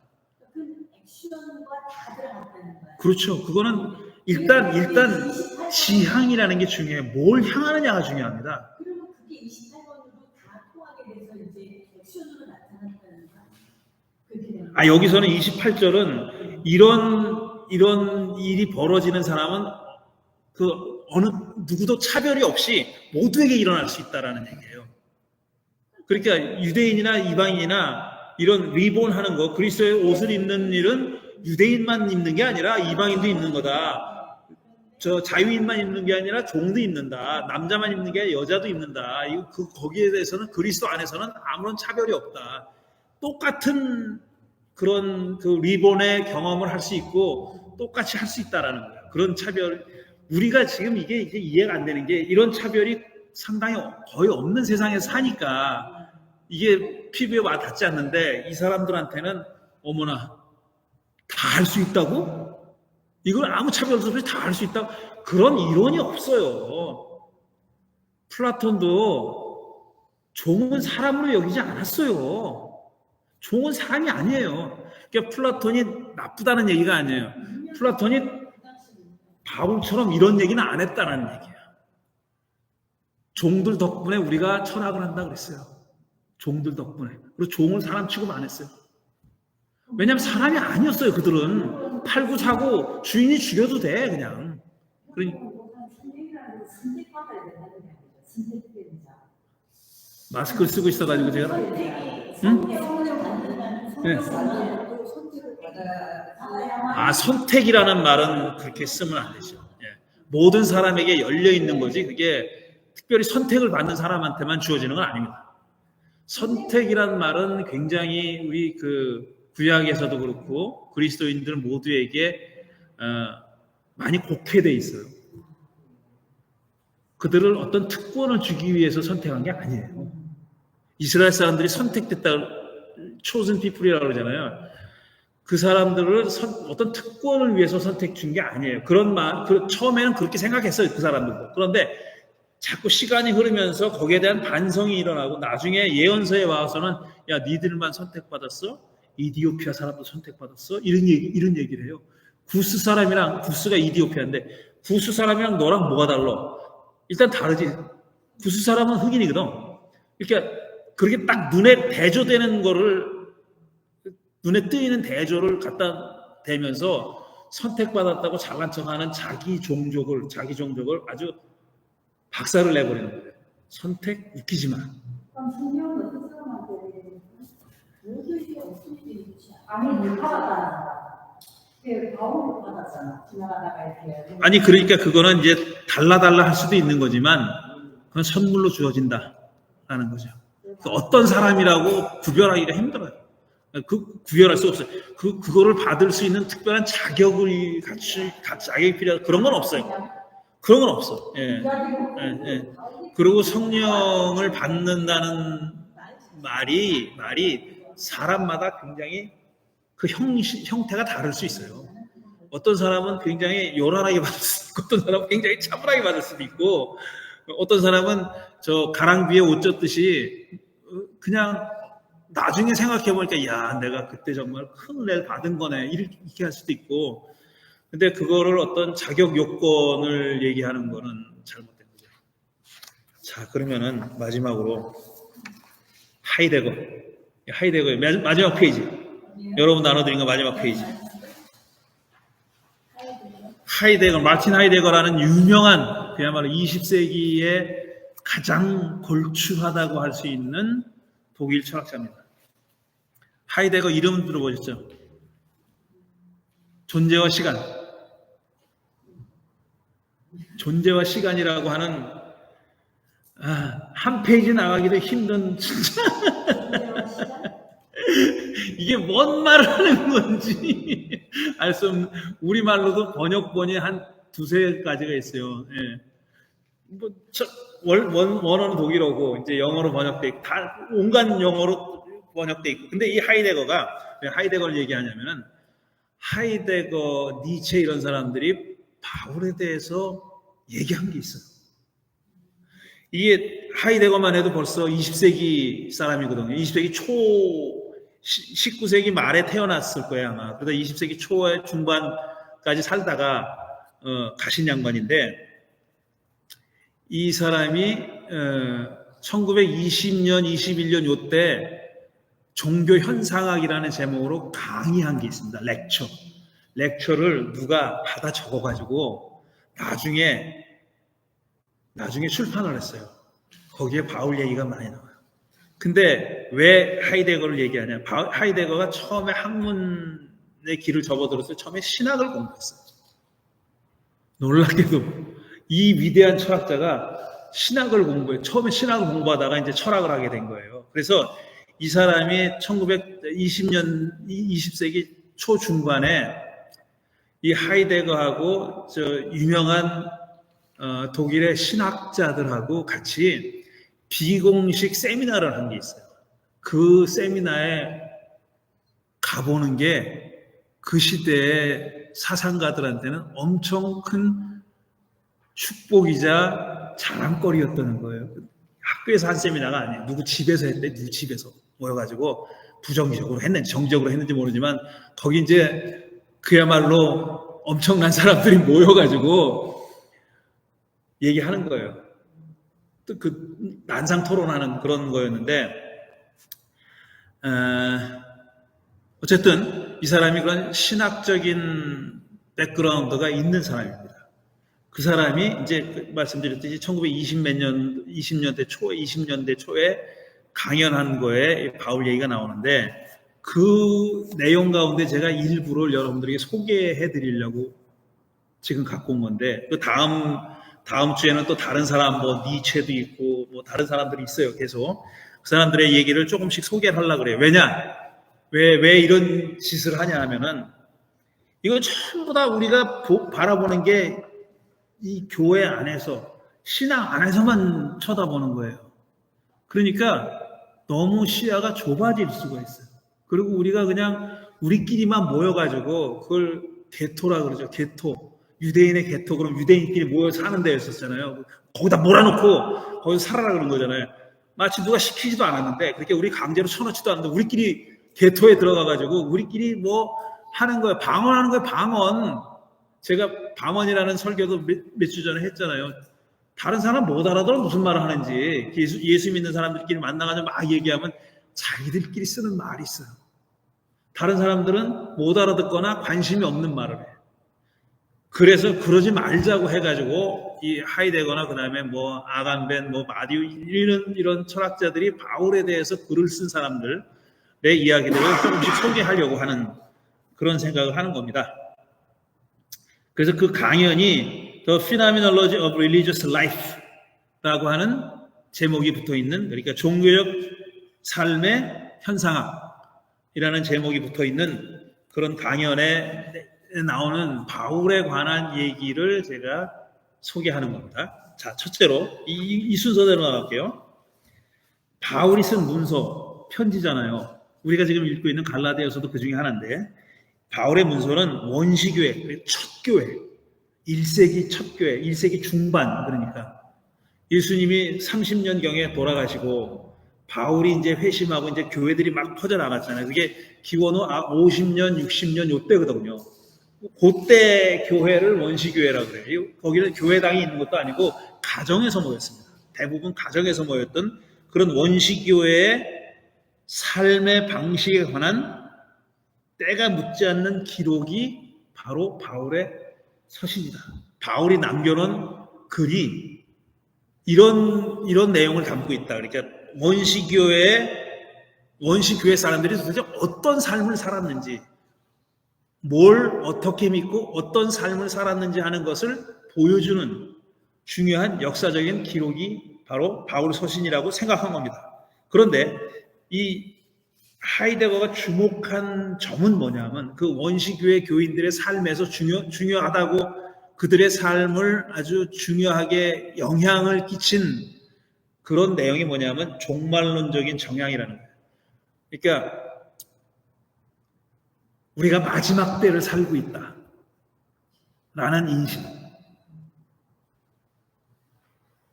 그 액션과 다 들어갔다는 거예요. 그렇죠. 그거는 일단 지향이라는 게 중요해요. 뭘 향하느냐가 중요합니다. 그러면 그게 28번으로 다 통하게 돼서 이제 액션으로 나타났다는 거. 그렇게 되는 거예요. 여기서는 28절은 이런 일이 벌어지는 사람은 그 어느 누구도 차별이 없이 모두에게 일어날 수 있다라는 얘기예요. 그러니까 유대인이나 이방인이나 이런 리본하는 거, 그리스도의 옷을 입는 일은 유대인만 입는 게 아니라 이방인도 입는 거다. 저 자유인만 입는 게 아니라 종도 입는다. 남자만 입는 게 아니라 여자도 입는다. 거기에 대해서는 그리스도 안에서는 아무런 차별이 없다. 똑같은 그런 그 리본의 경험을 할 수 있고 똑같이 할 수 있다라는 거예요. 그런 차별. 우리가 지금 이게 이해가 안 되는 게 이런 차별이 상당히 거의 없는 세상에서 사니까 이게 피부에 와 닿지 않는데 이 사람들한테는 어머나 다 할 수 있다고? 이걸 아무 차별 없이 다 할 수 있다고? 그런 이론이 없어요. 플라톤도 종은 사람으로 여기지 않았어요. 종은 사람이 아니에요. 그러니까 플라톤이 나쁘다는 얘기가 아니에요. 플라톤이 바울처럼 이런 얘기는 안 했다는 얘기예요. 종들 덕분에 우리가 철학을 한다 그랬어요. 종들 덕분에. 그리고 종을 사람 취급 안 했어요. 왜냐하면 사람이 아니었어요. 그들은 팔고 사고 주인이 죽여도 돼 그냥. 선택받아야 된다는 거죠. 선택된 자. 마스크를 쓰고 있어가지고 제가 성령을 받는다는 네. 반대로 선택을 받아야 아, 선택이라는 말은 그렇게 쓰면 안 되죠. 예. 모든 사람에게 열려 있는 거지 그게 특별히 선택을 받는 사람한테만 주어지는 건 아닙니다. 선택이란 말은 굉장히 우리 그 구약에서도 그렇고 그리스도인들 모두에게 많이 곡해돼 있어요. 그들을 어떤 특권을 주기 위해서 선택한 게 아니에요. 이스라엘 사람들이 선택됐다, chosen people이라고 그러잖아요. 그 사람들을 어떤 특권을 위해서 선택 준 게 아니에요. 처음에는 그렇게 생각했어요, 그 사람들도. 그런데 자꾸 시간이 흐르면서 거기에 대한 반성이 일어나고 나중에 예언서에 와서는 야, 니들만 선택받았어? 이디오피아 사람도 선택받았어? 이런 얘기를 해요. 구스가 이디오피아인데 구스 사람이랑 너랑 뭐가 달라? 일단 다르지. 구스 사람은 흑인이거든. 그러니까 그렇게 딱 눈에 대조되는 거를, 눈에 뜨이는 대조를 갖다 대면서 선택받았다고 잘난 척하는 자기 종족을 아주 박살을 내버리는 거예요. 선택 웃기지 마. 그럼 성령은 어떤 사람한테 모두에게 어떤 일이 있지? 아니 못 받았다는 사람. 그 바울을 받았잖아. 지나가다가 이렇게. 아니 그러니까 그거는 이제 달라 할 수도 있는 거지만 그건 선물로 주어진다라는 거죠. 어떤 사람이라고 구별하기가 힘들어요. 구별할 수 없어요. 그거를 받을 수 있는 특별한 자격이 필요한 그런 건 없어요. 그런 건 없어. 예. 예. 그리고 성령을 받는다는 말이 사람마다 굉장히 그 형태가 다를 수 있어요. 어떤 사람은 굉장히 요란하게 받을 수도 있고, 어떤 사람은 굉장히 차분하게 받을 수도 있고, 어떤 사람은 저 가랑비에 옷 젖듯이 그냥 나중에 생각해보니까 야, 내가 그때 정말 큰 은혜를 받은 거네 이렇게 할 수도 있고, 근데 그거를 어떤 자격 요건을 얘기하는 거는 잘못된 거죠. 자, 그러면은 마지막으로 하이데거의 마지막 페이지. 여러분 나눠드린 거 마지막 페이지. 마틴 하이데거라는 유명한 그야말로 20세기에 가장 골추하다고 할 수 있는 독일 철학자입니다. 하이데거 이름 들어보셨죠? 존재와 시간이라고 하는 한 페이지 나가기도 힘든 진짜 이게 뭔 말을 하는 건지 알 수 없는, 우리말로도 번역본이 한 두세 가지가 있어요. 예. 원어는 독일어고 이제 영어로 번역돼 있고 다 온갖 영어로 번역돼 있고, 근데 이 하이데거가 왜 하이데거를 얘기하냐면은 하이데거, 니체 이런 사람들이 바울에 대해서 얘기한 게 있어요. 이게 하이데거만 해도 벌써 20세기 사람이거든요. 20세기 초 19세기 말에 태어났을 거예요 아마. 그러다 20세기 초의 중반까지 살다가 가신 양반인데, 이 사람이 1920년, 21년 요때 종교 현상학이라는 제목으로 강의한 게 있습니다. 렉처를 누가 받아 적어가지고 나중에 출판을 했어요. 거기에 바울 얘기가 많이 나와요. 근데 왜 하이데거를 얘기하냐? 하이데거가 처음에 학문의 길을 접어들었을 때 처음에 신학을 공부했어요. 놀랍게도 이 위대한 철학자가 신학을 공부해. 처음에 신학을 공부하다가 이제 철학을 하게 된 거예요. 그래서 이 사람이 20세기 초중반에 이 하이데거하고 저 유명한 독일의 신학자들하고 같이 비공식 세미나를 한 게 있어요. 그 세미나에 가보는 게 그 시대의 사상가들한테는 엄청 큰 축복이자 자랑거리였다는 거예요. 학교에서 한 세미나가 아니에요. 누구 집에서 했대. 누구 집에서 모여가지고 부정적으로 했는지 정적으로 했는지 모르지만 거기 이제 그야말로 엄청난 사람들이 모여가지고 얘기하는 거예요. 또 그 난상 토론하는 그런 거였는데, 어쨌든 이 사람이 그런 신학적인 백그라운드가 있는 사람입니다. 그 사람이 이제 말씀드렸듯이 2020년대 초에 강연한 거에 바울 얘기가 나오는데 그 내용 가운데 제가 일부를 여러분들에게 소개해 드리려고 지금 갖고 온 건데 그 다음 주에는 또 다른 사람 뭐 니체도 있고 뭐 다른 사람들이 있어요. 계속 그 사람들의 얘기를 조금씩 소개를 하려고 그래요. 왜 이런 짓을 하냐 하면은 이거 전부 다 우리가 바라보는 게 이 교회 안에서 신앙 안에서만 쳐다보는 거예요. 그러니까 너무 시야가 좁아질 수가 있어요. 그리고 우리가 그냥 우리끼리만 모여가지고 그걸 게토라 그러죠. 게토. 유대인의 게토. 그럼 유대인끼리 모여 사는 데였었잖아요. 거기다 몰아놓고 거기서 살아라 그런 거잖아요. 마치 누가 시키지도 않았는데 그렇게 우리 강제로 쳐넣지도 않는데 우리끼리 게토에 들어가가지고 우리끼리 뭐 하는 거예요. 방언하는 거예요. 방언. 제가 방언이라는 설교도 몇 주 전에 했잖아요. 다른 사람 못 알아들어 무슨 말을 하는지 예수 믿는 사람들끼리 만나가지고 막 얘기하면 자기들끼리 쓰는 말이 있어요. 다른 사람들은 못 알아듣거나 관심이 없는 말을 해. 그래서 그러지 말자고 해가지고 이 하이데거나 그 다음에 뭐 아간벤, 뭐 마디우 이런 철학자들이 바울에 대해서 글을 쓴 사람들의 이야기들을 조금씩 소개하려고 하는 그런 생각을 하는 겁니다. 그래서 그 강연이 The Phenomenology of Religious Life라고 하는 제목이 붙어 있는 그러니까 종교적 삶의 현상학이라는 제목이 붙어 있는 그런 강연에 나오는 바울에 관한 얘기를 제가 소개하는 겁니다. 자, 첫째로 이 순서대로 나갈게요. 바울이 쓴 문서, 편지잖아요. 우리가 지금 읽고 있는 갈라디아서도 그 중에 하나인데 바울의 문서는 원시교회, 첫 교회, 1세기 첫 교회, 1세기 중반 그러니까 예수님이 30년경에 돌아가시고 바울이 이제 회심하고 이제 교회들이 막 퍼져나갔잖아요. 그게 기원 후 50년, 60년 요때거든요. 그때 교회를 원시교회라고 그래요. 거기는 교회당이 있는 것도 아니고 가정에서 모였습니다. 대부분 가정에서 모였던 그런 원시교회의 삶의 방식에 관한 때가 묻지 않는 기록이 바로 바울의 서신이다. 바울이 남겨놓은 글이 이런 내용을 담고 있다. 그러니까 원시교회 사람들이 도대체 어떤 삶을 살았는지, 뭘 어떻게 믿고 어떤 삶을 살았는지 하는 것을 보여주는 중요한 역사적인 기록이 바로 바울 서신이라고 생각한 겁니다. 그런데 이 하이데거가 주목한 점은 뭐냐면 그 원시교회 교인들의 삶에서 중요하다고 그들의 삶을 아주 중요하게 영향을 끼친 그런 내용이 뭐냐면 종말론적인 정향이라는 거예요. 그러니까 우리가 마지막 때를 살고 있다 라는 인식.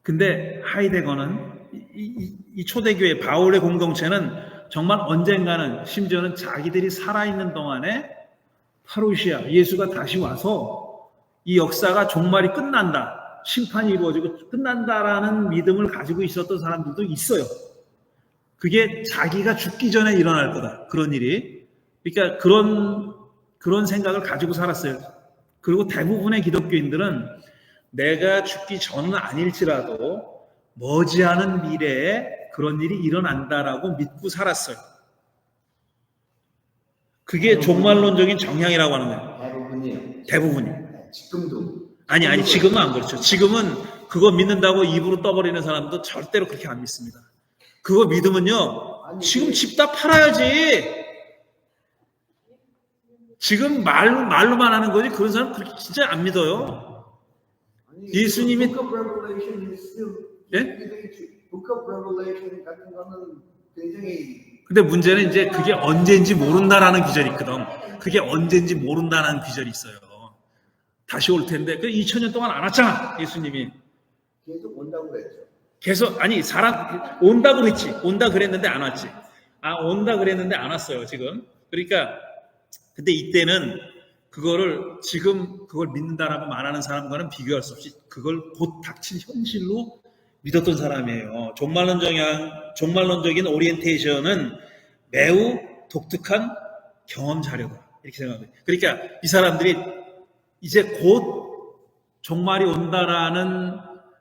근데 하이데거는 이 초대교회 바울의 공동체는 정말 언젠가는 심지어는 자기들이 살아있는 동안에 파루시아 예수가 다시 와서 이 역사가 종말이 끝난다, 심판이 이루어지고 끝난다라는 믿음을 가지고 있었던 사람들도 있어요. 그게 자기가 죽기 전에 일어날 거다, 그런 일이. 그러니까 그런 생각을 가지고 살았어요. 그리고 대부분의 기독교인들은 내가 죽기 전은 아닐지라도 머지않은 미래에 그런 일이 일어난다라고 믿고 살았어요. 그게 종말론적인 정향이라고 하는 거예요. 대부분이. 지금도. 아니, 지금은 안 그렇죠. 지금은 그거 믿는다고 입으로 떠버리는 사람도 절대로 그렇게 안 믿습니다. 그거 믿으면요, 지금 집 다 팔아야지. 지금 말로만 하는 거지, 그런 사람 그렇게 진짜 안 믿어요. 예수님이, 예? Book of Revelation 같은 거는 굉장히. 근데 문제는 이제 그게 언제인지 모른다라는 귀절이 있거든. 그게 언제인지 모른다는 귀절이 있어요. 다시 올 텐데. 그 2000년 동안 안 왔잖아, 예수님이. 계속 온다고 그랬죠. 계속, 아니, 온다고 그랬지. 온다 그랬는데 안 왔지. 온다 그랬는데 안 왔어요, 지금. 그러니까, 근데 이때는 지금 그걸 믿는다라고 말하는 사람과는 비교할 수 없이 그걸 곧 닥칠 현실로 믿었던 사람이에요. 종말론적인 오리엔테이션은 매우 독특한 경험 자료다, 이렇게 생각해요. 그러니까 이 사람들이 이제 곧 종말이 온다라는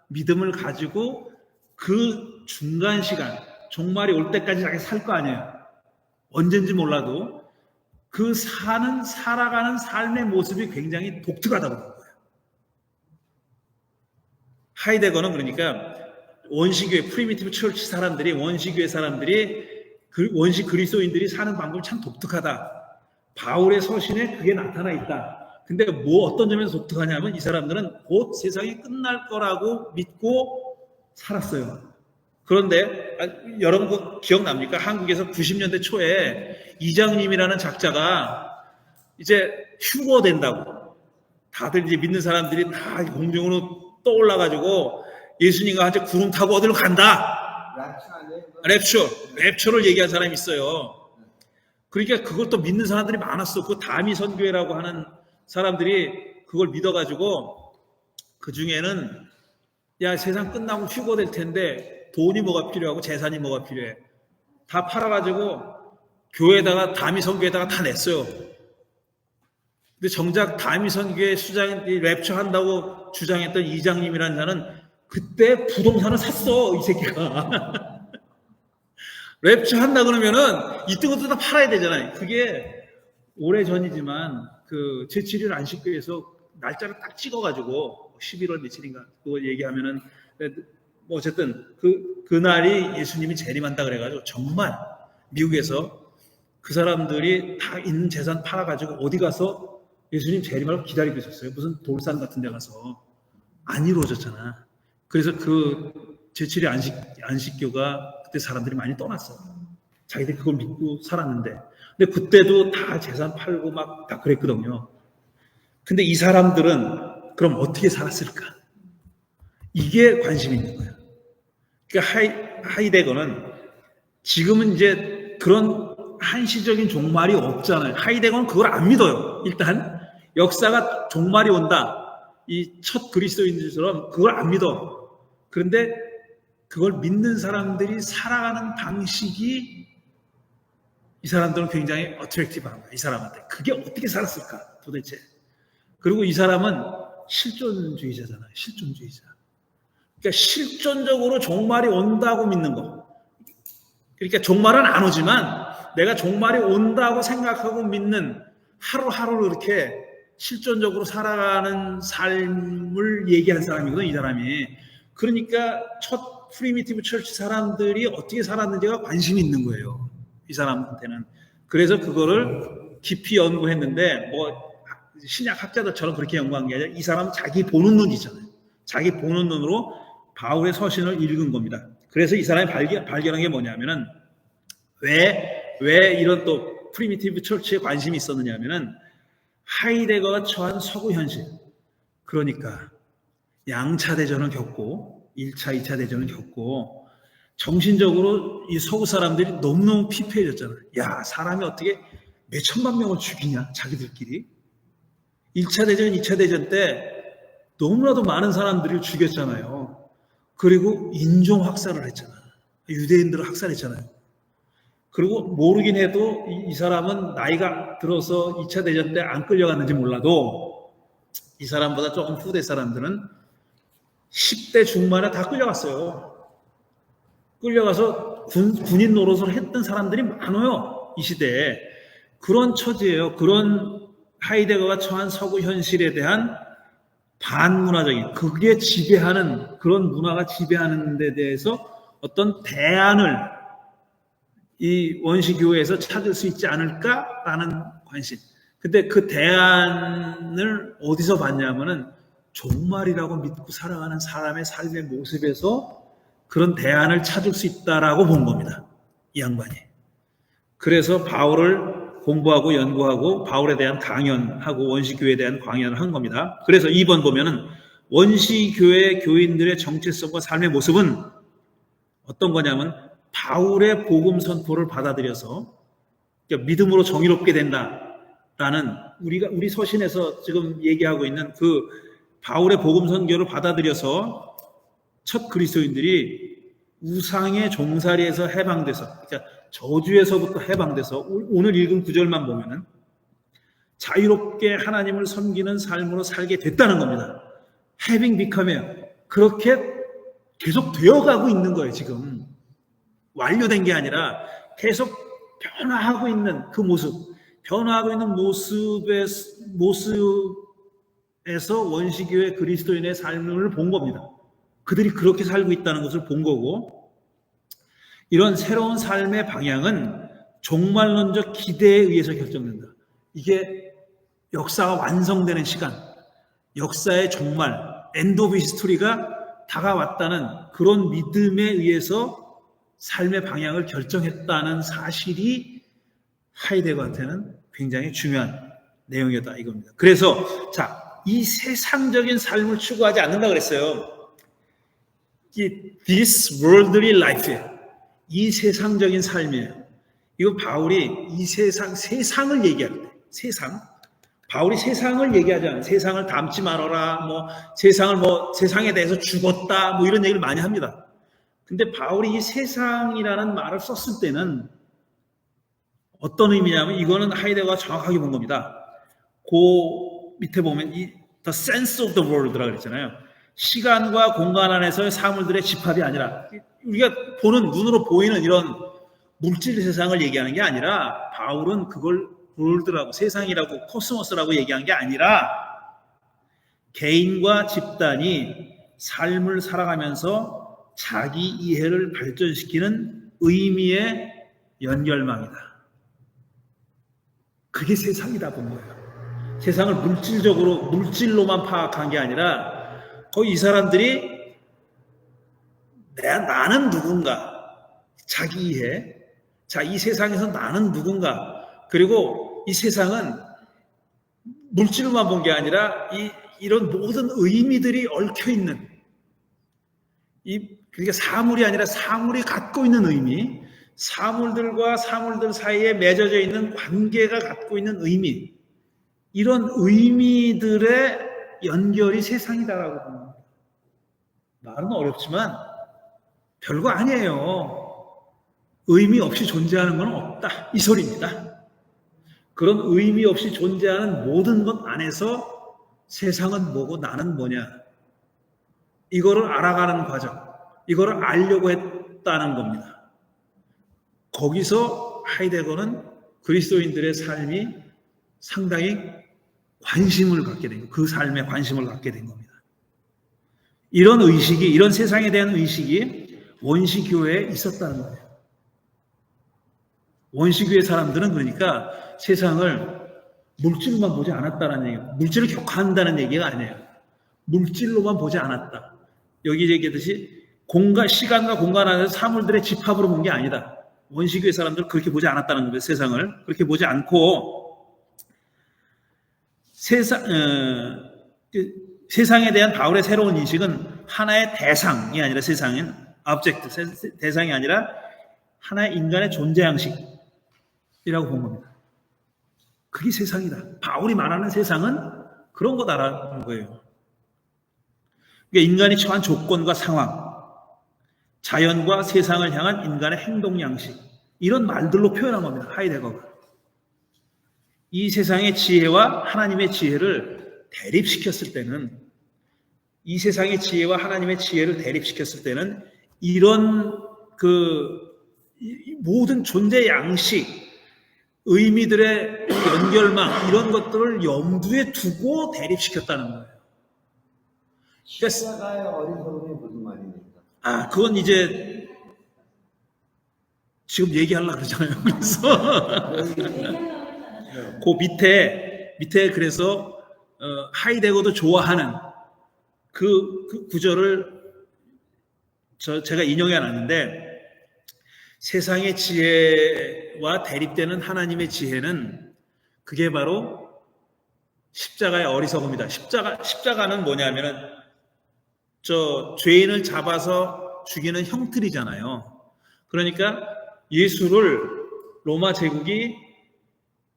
믿음을 가지고 그 중간 시간, 종말이 올 때까지 자기 살 거 아니에요. 언젠지 몰라도 그 살아가는 삶의 모습이 굉장히 독특하다고 보는 거예요. 하이데거는 그러니까 원시교회 프리미티브 처치 사람들이 원시교회 사람들이 원시 그리스도인들이 사는 방법이 참 독특하다. 바울의 서신에 그게 나타나 있다. 근데 어떤 점에서 독특하냐면 이 사람들은 곧 세상이 끝날 거라고 믿고 살았어요. 그런데 여러분 그 기억납니까? 한국에서 90년대 초에 이장님이라는 작자가 이제 휴거된다고 다들 이제 믿는 사람들이 다 공중으로 떠올라가지고 예수님과 함께 구름 타고 어디로 간다. 랩처를 얘기한 사람이 있어요. 그러니까 그걸 또 믿는 사람들이 많았어. 그 다미 선교회라고 하는 사람들이 그걸 믿어가지고 그 중에는 야 세상 끝나고 휴거될 텐데 돈이 뭐가 필요하고 재산이 뭐가 필요해. 다 팔아가지고 교회에다가 다미 선교회에다가 다 냈어요. 근데 정작 다미 선교회 수장이 랩처 한다고 주장했던 이장님이라는 자는 그때 부동산을 샀어 이 새끼가. 랩처 한다 그러면은 이딴 것도 다 팔아야 되잖아요. 그게 오래전이지만 그 제7일 안식교에서 날짜를 딱 찍어가지고 11월 며칠인가 그거 얘기하면은 뭐 어쨌든 그날이 예수님이 재림한다 그래가지고 정말 미국에서 그 사람들이 다 있는 재산 팔아가지고 어디 가서 예수님 재림을 기다리고 있었어요. 무슨 돌산 같은 데 가서 안 이루어졌잖아. 그래서 그 제7일 안식교가 그때 사람들이 많이 떠났어. 자기들이 그걸 믿고 살았는데. 근데 그때도 다 재산 팔고 막 다 그랬거든요. 근데 이 사람들은 그럼 어떻게 살았을까? 이게 관심이 있는 거예요. 그러니까 하이데거는 지금은 이제 그런 한시적인 종말이 없잖아요. 하이데거는 그걸 안 믿어요. 일단 역사가 종말이 온다. 이 첫 그리스도인들처럼 그걸 안 믿어. 그런데 그걸 믿는 사람들이 살아가는 방식이 이 사람들은 굉장히 어트랙티브한 거야. 이 사람한테. 그게 어떻게 살았을까 도대체. 그리고 이 사람은 실존주의자잖아요. 실존주의자. 그러니까 실존적으로 종말이 온다고 믿는 거. 그러니까 종말은 안 오지만 내가 종말이 온다고 생각하고 믿는 하루하루를 이렇게 실존적으로 살아가는 삶을 얘기한 사람이거든, 이 사람이. 그러니까 첫 프리미티브 처치 사람들이 어떻게 살았는지가 관심이 있는 거예요. 이 사람한테는. 그래서 그거를 깊이 연구했는데 뭐 신약 학자들처럼 그렇게 연구한 게 아니라 이 사람은 자기 보는 눈이잖아요. 자기 보는 눈으로 바울의 서신을 읽은 겁니다. 그래서 이 사람이 발견한 게 뭐냐면은 왜 이런 또 프리미티브 처치에 관심이 있었느냐면은 하이데거가 처한 서구 현실. 그러니까 양차 대전을 겪고 1차, 2차 대전을 겪고 정신적으로 이 서구 사람들이 너무너무 피폐해졌잖아요. 야, 사람이 어떻게 몇 천만 명을 죽이냐, 자기들끼리. 1차 대전, 2차 대전 때 너무나도 많은 사람들을 죽였잖아요. 그리고 인종 학살을 했잖아요. 유대인들을 학살했잖아요. 그리고 모르긴 해도 이 사람은 나이가 들어서 2차 대전 때 안 끌려갔는지 몰라도 이 사람보다 조금 후대 사람들은 10대 중반에 다 끌려갔어요. 끌려가서 군인 노릇을 했던 사람들이 많아요. 이 시대에. 그런 처지예요. 그런 하이데거가 처한 서구 현실에 대한 반문화적인, 그게 지배하는, 그런 문화가 지배하는 데 대해서 어떤 대안을 이 원시교회에서 찾을 수 있지 않을까라는 관심. 근데 그 대안을 어디서 봤냐면은 종말이라고 믿고 살아가는 사람의 삶의 모습에서 그런 대안을 찾을 수 있다라고 본 겁니다. 이 양반이. 그래서 바울을 공부하고 연구하고 바울에 대한 강연하고 원시교회에 대한 강연을 한 겁니다. 그래서 2번 보면은 원시교회 교인들의 정체성과 삶의 모습은 어떤 거냐면 바울의 복음 선포를 받아들여서 믿음으로 정의롭게 된다라는 우리 서신에서 지금 얘기하고 있는 그 바울의 복음 선교를 받아들여서 첫 그리스도인들이 우상의 종살이에서 해방돼서, 그러니까 저주에서부터 해방돼서 오늘 읽은 구절만 보면은 자유롭게 하나님을 섬기는 삶으로 살게 됐다는 겁니다. having become, 그렇게 계속 되어가고 있는 거예요, 지금. 완료된 게 아니라 계속 변화하고 있는 그 모습, 변화하고 있는 모습에서 원시교회 그리스도인의 삶을 본 겁니다. 그들이 그렇게 살고 있다는 것을 본 거고, 이런 새로운 삶의 방향은 종말론적 기대에 의해서 결정된다. 이게 역사가 완성되는 시간, 역사의 종말, 엔드 오브 히스토리가 다가왔다는 그런 믿음에 의해서 삶의 방향을 결정했다는 사실이 하이데거한테는 굉장히 중요한 내용이었다 이겁니다. 그래서 이 세상적인 삶을 추구하지 않는다 그랬어요. This worldly life예요. 이 세상적인 삶이에요. 이거 바울이 이 세상을 얘기할 때, 바울이 세상을 얘기하지 않아요. 세상을 닮지 말아라, 세상에 대해서 죽었다, 이런 얘기를 많이 합니다. 근데 바울이 이 세상이라는 말을 썼을 때는 어떤 의미냐면, 이거는 하이데거가 정확하게 본 겁니다. 그 밑에 보면 the sense of the world라고 그랬잖아요. 시간과 공간 안에서의 사물들의 집합이 아니라, 우리가 보는, 눈으로 보이는 이런 물질 세상을 얘기하는 게 아니라, 바울은 그걸 월드라고, 세상이라고, 코스모스라고 얘기한 게 아니라, 개인과 집단이 삶을 살아가면서 자기 이해를 발전시키는 의미의 연결망이다. 그게 세상이다 본 거예요. 세상을 물질로만 파악한 게 아니라, 거의 이 사람들이 나는 누군가, 자기 이해, 이 세상에서 나는 누군가, 그리고 이 세상은 물질로만 본 게 아니라 이런 모든 의미들이 얽혀 있는, 그러니까 사물이 아니라 사물이 갖고 있는 의미, 사물들과 사물들 사이에 맺어져 있는 관계가 갖고 있는 의미, 이런 의미들의 연결이 세상이다라고 봅니다. 말은 어렵지만 별거 아니에요. 의미 없이 존재하는 건 없다, 이 소리입니다. 그런 의미 없이 존재하는 모든 것 안에서 세상은 뭐고 나는 뭐냐, 이거를 알아가는 과정, 이거를 알려고 했다는 겁니다. 거기서 하이데거는 그리스도인들의 삶이 상당히 관심을 갖게 된 거예요. 그 삶에 관심을 갖게 된 겁니다. 이런 의식이, 이런 세상에 대한 의식이 원시교회에 있었다는 거예요. 원시교회 사람들은 그러니까 세상을 물질로만 보지 않았다는 얘기예요. 물질을 격화한다는 얘기가 아니에요. 물질로만 보지 않았다. 여기 얘기했듯이 시간과 공간 안에서 사물들의 집합으로 본 게 아니다. 원시교회 사람들은 그렇게 보지 않았다는 겁니다. 세상을 그렇게 보지 않고 세상에 대한 바울의 새로운 인식은 하나의 대상이 아니라, 세상은 object, 대상이 아니라 하나의 인간의 존재 양식이라고 본 겁니다. 그게 세상이다. 바울이 말하는 세상은 그런 거다라는 거예요. 그러니까 인간이 처한 조건과 상황, 자연과 세상을 향한 인간의 행동 양식, 이런 말들로 표현한 겁니다. 하이데거가. 이 세상의 지혜와 하나님의 지혜를 대립시켰을 때는, 이 세상의 지혜와 하나님의 지혜를 대립시켰을 때는 이런 모든 존재 양식, 의미들의 연결망, 이런 것들을 염두에 두고 대립시켰다는 거예요. 십자가의 어리석음이 무슨 말입니까? 그건 이제 지금 얘기하려고 그러잖아요. 그래서 그 밑에 그래서 하이데거도 좋아하는 그 구절을 제가 인용해 놨는데, 세상의 지혜와 대립되는 하나님의 지혜는 그게 바로 십자가의 어리석음이다. 십자가는 뭐냐면은 죄인을 잡아서 죽이는 형틀이잖아요. 그러니까 예수를 로마 제국이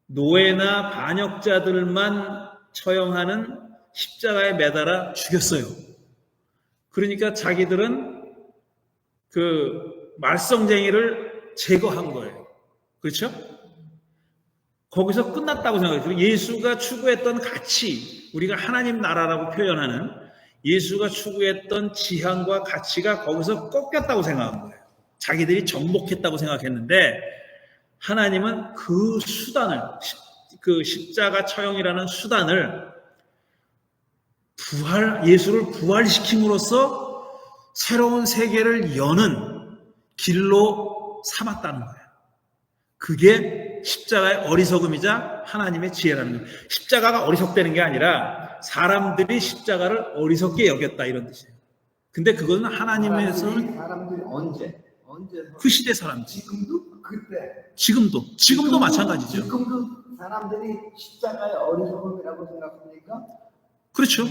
노예나 반역자들만 처형하는 십자가에 매달아 죽였어요. 그러니까 자기들은 말썽쟁이를 제거한 거예요. 그렇죠? 거기서 끝났다고 생각해요. 그리고 예수가 추구했던 가치, 우리가 하나님 나라라고 표현하는 예수가 추구했던 지향과 가치가 거기서 꺾였다고 생각한 거예요. 자기들이 정복했다고 생각했는데 하나님은 그 수단을, 그 십자가 처형이라는 수단을 예수를 부활시킴으로써 새로운 세계를 여는 길로 삼았다는 거예요. 그게 십자가의 어리석음이자 하나님의 지혜라는 거예요. 십자가가 어리석다는 게 아니라 사람들이 십자가를 어리석게 여겼다 이런 뜻이에요. 근데 그거는 하나님에서는 사람들이 언제 그 시대 사람들, 지금도 그때 지금도 마찬가지죠. 지금도 사람들이 십자가의 어리석음이라고 생각합니까? 그렇죠.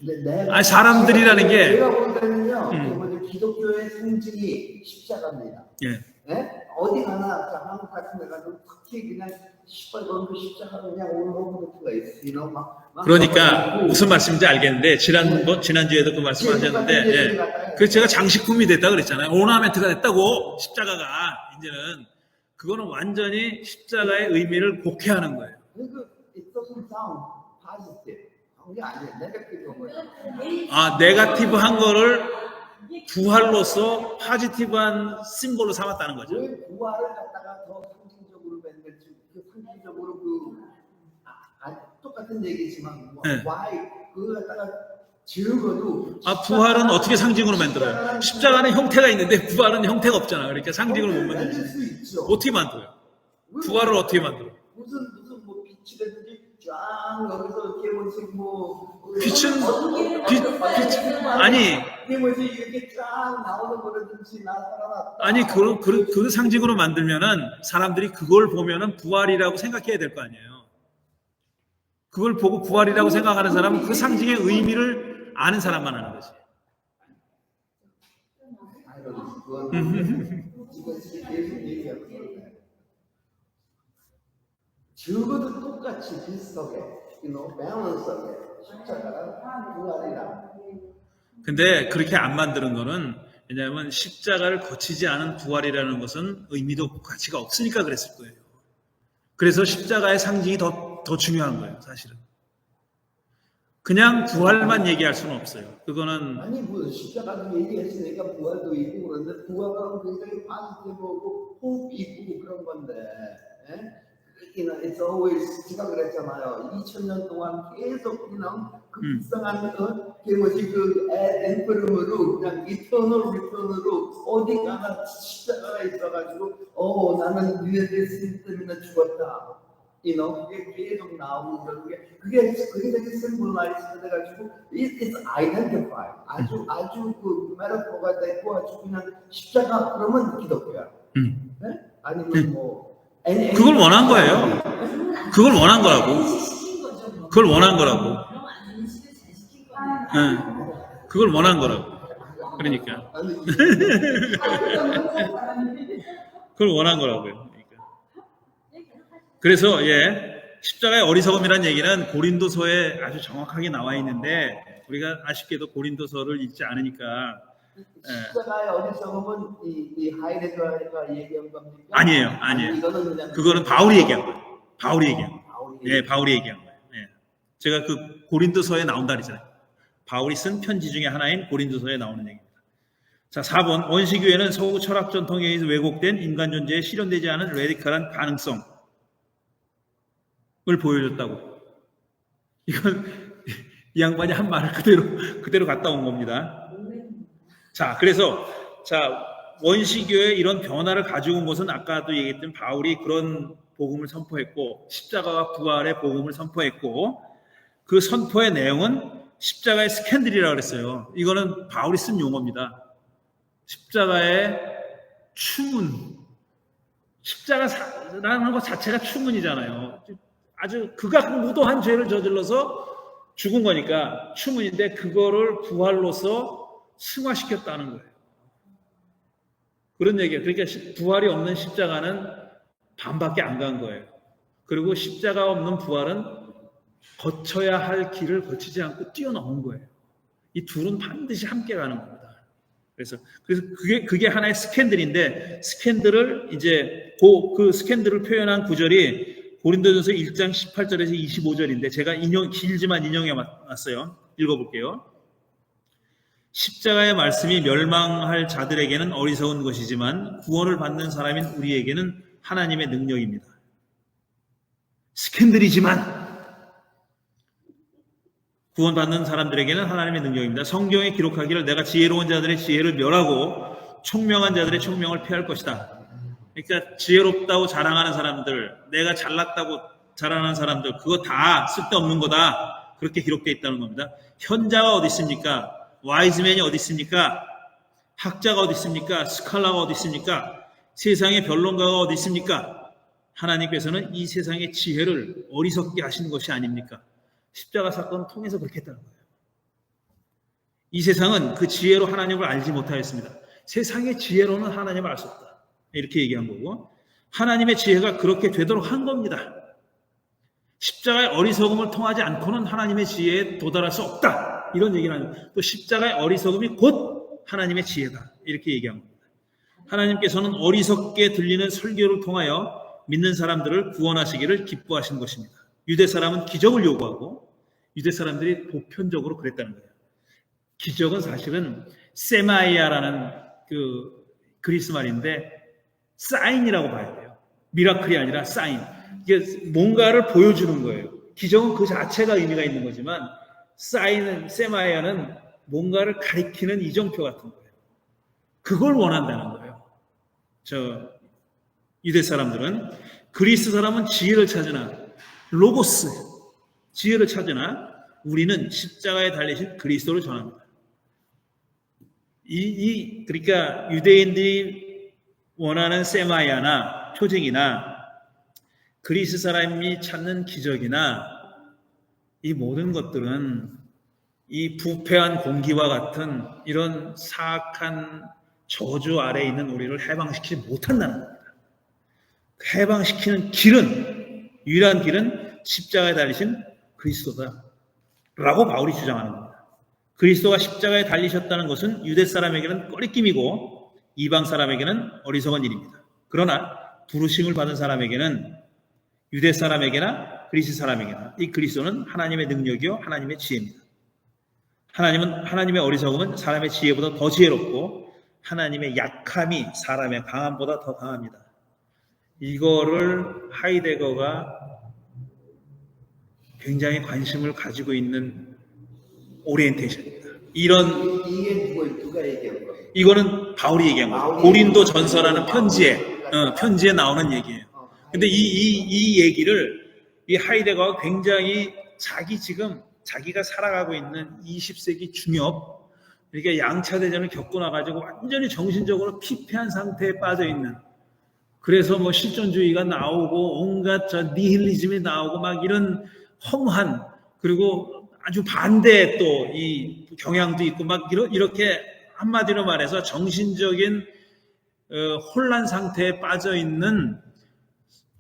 근데 아니, 사람들이라는 게 제가 볼 때는요, 기독교의 상징이 십자가입니다. 예. 네? 어디 가나 한국 같은 데 가도 특히 그냥 시뻘건 그 십자가 그냥 올라오는 데가 있어요. 막 그러니까 무슨 말씀인지 알겠는데 지난주에도 그 말씀하셨는데 예. 그래서 제가 장식품이 됐다 그랬잖아요. 오너멘트가 됐다고 십자가가 이제는 그거는 완전히 십자가의 의미를 곡해하는 거예요. 그 it doesn't sound positive. 그게 아니에요. 네거티브한 거예요. 아, 네거티브한 거를 부활로서 포지티브한 심볼로 삼았다는 거죠. 왜 부활을 갖다가 더 상징적으로 만들지? 그 상징적으로 똑같은 얘기지만 네. why 그거 갖다가 지우고도 부활은 어떻게 상징으로 만들어요? 십자가는 형태가 있는데 부활은 형태가 없잖아. 그러니까 상징으로 못 만들 만들지. 수 있죠. 어떻게 만들어요? 부활을 어떻게 만들어? 무슨 뭐 빛이든지 쫙 여기서 이렇게 빛은 아니 이게 뭐지 이렇게 쫙 나오는 거라든지 나 살아났다. 아니 그 상징으로 만들면은 사람들이 그걸 보면은 부활이라고 생각해야 될 거 아니에요. 그걸 보고 부활이라고 생각하는 사람은 그 상징의 의미를 아는 사람만 하는 거지. 지금 계속 얘기하고 있는데 적어도 똑같이 비슷하게, 밸런스하게 십자가랑 부활이랑. 근데 그렇게 안 만드는 거는 왜냐하면 십자가를 거치지 않은 부활이라는 것은 의미도 없고 가치가 없으니까 그랬을 거예요. 그래서 십자가의 상징이 더 중요한 거예요, 사실은. 그냥 부활만 얘기할 수는 없어요. 그거는 아니 뭐 십자가도 얘기했으니까 부활도 있고 그런데 부활은 굉장히 파지티브하고 호흡이 있고 그런 건데, it's always 제가 그랬잖아요. 2000년 동안 계속 그 불쌍한 그 엠프름으로 그냥 리턴으로 어디 가나 십자가가 있어가지고 나는 유해의 신 때문에 죽었다. 그게 계속 나오는 거 그게 되게 심볼라이즈 돼가지고 it's identified 아주 그 메타포가 되고 아주 그냥 십자가 그러면 기독교야. 네? 아니면 뭐 그걸 원한 거예요. 그걸 원한 거라고. 그걸 원한 거라고. 그걸 원한 거라고. 그러니까 그걸 원한 거라고요. 그래서 십자가의 어리석음이라는 얘기는 고린도서에 아주 정확하게 나와 있는데 우리가 아쉽게도 고린도서를 읽지 않으니까. 십자가의 어리석음은 이 하이데거가 얘기한 겁니까? 아니에요. 그거는 바울이 얘기한 거예요. 바울이 얘기한 거예요. 제가 그 고린도서에 나온다 그랬잖아요. 바울이 쓴 편지 중에 하나인 고린도서에 나오는 얘기입니다. 자, 4번 원시교회는 서구 철학 전통에 의해서 왜곡된 인간 존재에 실현되지 않은 레디컬한 가능성을 보여줬다고. 이건 이 양반이 한 말을 그대로 갖다 온 겁니다. 자, 그래서 원시교회의 이런 변화를 가지고 온 것은 아까도 얘기했던 바울이 그런 복음을 선포했고 십자가와 부활의 복음을 선포했고 그 선포의 내용은 십자가의 스캔들이라고 그랬어요. 이거는 바울이 쓴 용어입니다. 십자가의 추문. 십자가라는 것 자체가 추문이잖아요. 아주 극악무도한 죄를 저질러서 죽은 거니까 추문인데 그거를 부활로서 승화시켰다는 거예요. 그런 얘기예요. 그러니까 부활이 없는 십자가는 반밖에 안 간 거예요. 그리고 십자가 없는 부활은 거쳐야 할 길을 거치지 않고 뛰어넘은 거예요. 이 둘은 반드시 함께 가는 겁니다. 그래서 그게 하나의 스캔들인데 스캔들을 이제 그 스캔들을 표현한 구절이 고린도전서 1장 18절에서 25절인데 제가 길지만 인용해 왔어요. 읽어볼게요. 십자가의 말씀이 멸망할 자들에게는 어리석은 것이지만 구원을 받는 사람인 우리에게는 하나님의 능력입니다. 스캔들이지만 구원받는 사람들에게는 하나님의 능력입니다. 성경에 기록하기를 내가 지혜로운 자들의 지혜를 멸하고 총명한 자들의 총명을 피할 것이다. 그러니까 지혜롭다고 자랑하는 사람들, 내가 잘났다고 자랑하는 사람들, 그거 다 쓸데없는 거다. 그렇게 기록되어 있다는 겁니다. 현자가 어디 있습니까? 와이즈맨이 어디 있습니까? 학자가 어디 있습니까? 스칼라가 어디 있습니까? 세상의 변론가가 어디 있습니까? 하나님께서는 이 세상의 지혜를 어리석게 하신 것이 아닙니까? 십자가 사건을 통해서 그렇게 했다는 거예요. 이 세상은 그 지혜로 하나님을 알지 못하였습니다. 세상의 지혜로는 하나님을 알 수 없다. 이렇게 얘기한 거고, 하나님의 지혜가 그렇게 되도록 한 겁니다. 십자가의 어리석음을 통하지 않고는 하나님의 지혜에 도달할 수 없다. 이런 얘기는 아니고, 또 십자가의 어리석음이 곧 하나님의 지혜다. 이렇게 얘기한 겁니다. 하나님께서는 어리석게 들리는 설교를 통하여 믿는 사람들을 구원하시기를 기뻐하신 것입니다. 유대 사람은 기적을 요구하고 유대 사람들이 보편적으로 그랬다는 거예요. 기적은 사실은 세마이아라는 그 그리스 말인데 사인이라고 봐야 돼요. 미라클이 아니라 사인. 이게 뭔가를 보여주는 거예요. 기적은 그 자체가 의미가 있는 거지만 사인은, 세마이아는 뭔가를 가리키는 이정표 같은 거예요. 그걸 원한다는 거예요. 유대 사람들은. 그리스 사람은 지혜를 찾으나, 로고스, 지혜를 찾으나 우리는 십자가에 달리신 그리스도를 전합니다. 그러니까 유대인들이 원하는 세마이아나 표징이나 그리스 사람이 찾는 기적이나 이 모든 것들은 이 부패한 공기와 같은 이런 사악한 저주 아래에 있는 우리를 해방시키지 못한다는 겁니다. 해방시키는 길은, 유일한 길은 십자가에 달리신 그리스도다 라고 바울이 주장하는 겁니다. 그리스도가 십자가에 달리셨다는 것은 유대 사람에게는 꺼리낌이고 이방 사람에게는 어리석은 일입니다. 그러나 부르심을 받은 사람에게는, 유대 사람에게나 그리스 사람에게나 이 그리스도는 하나님의 능력이요 하나님의 지혜입니다. 하나님의 어리석음은 사람의 지혜보다 더 지혜롭고 하나님의 약함이 사람의 강함보다 더 강합니다. 이거를 하이데거가 굉장히 관심을 가지고 있는 오리엔테이션입니다. 이게 누가 얘기한 거예요? 이거는 바울이 얘기한 거예요. 고린도 전서라는 편지에 나오는 얘기예요. 근데 이 얘기를 이 하이데거가 굉장히 자기가 살아가고 있는 20세기 중엽, 그러니까 양차 대전을 겪고 나가지고 완전히 정신적으로 피폐한 상태에 빠져 있는, 그래서 뭐 실존주의가 나오고 온갖 니힐리즘이 나오고 막 이런 험한, 그리고 아주 반대의 또 이 경향도 있고 막 이렇게 한마디로 말해서 정신적인 혼란 상태에 빠져 있는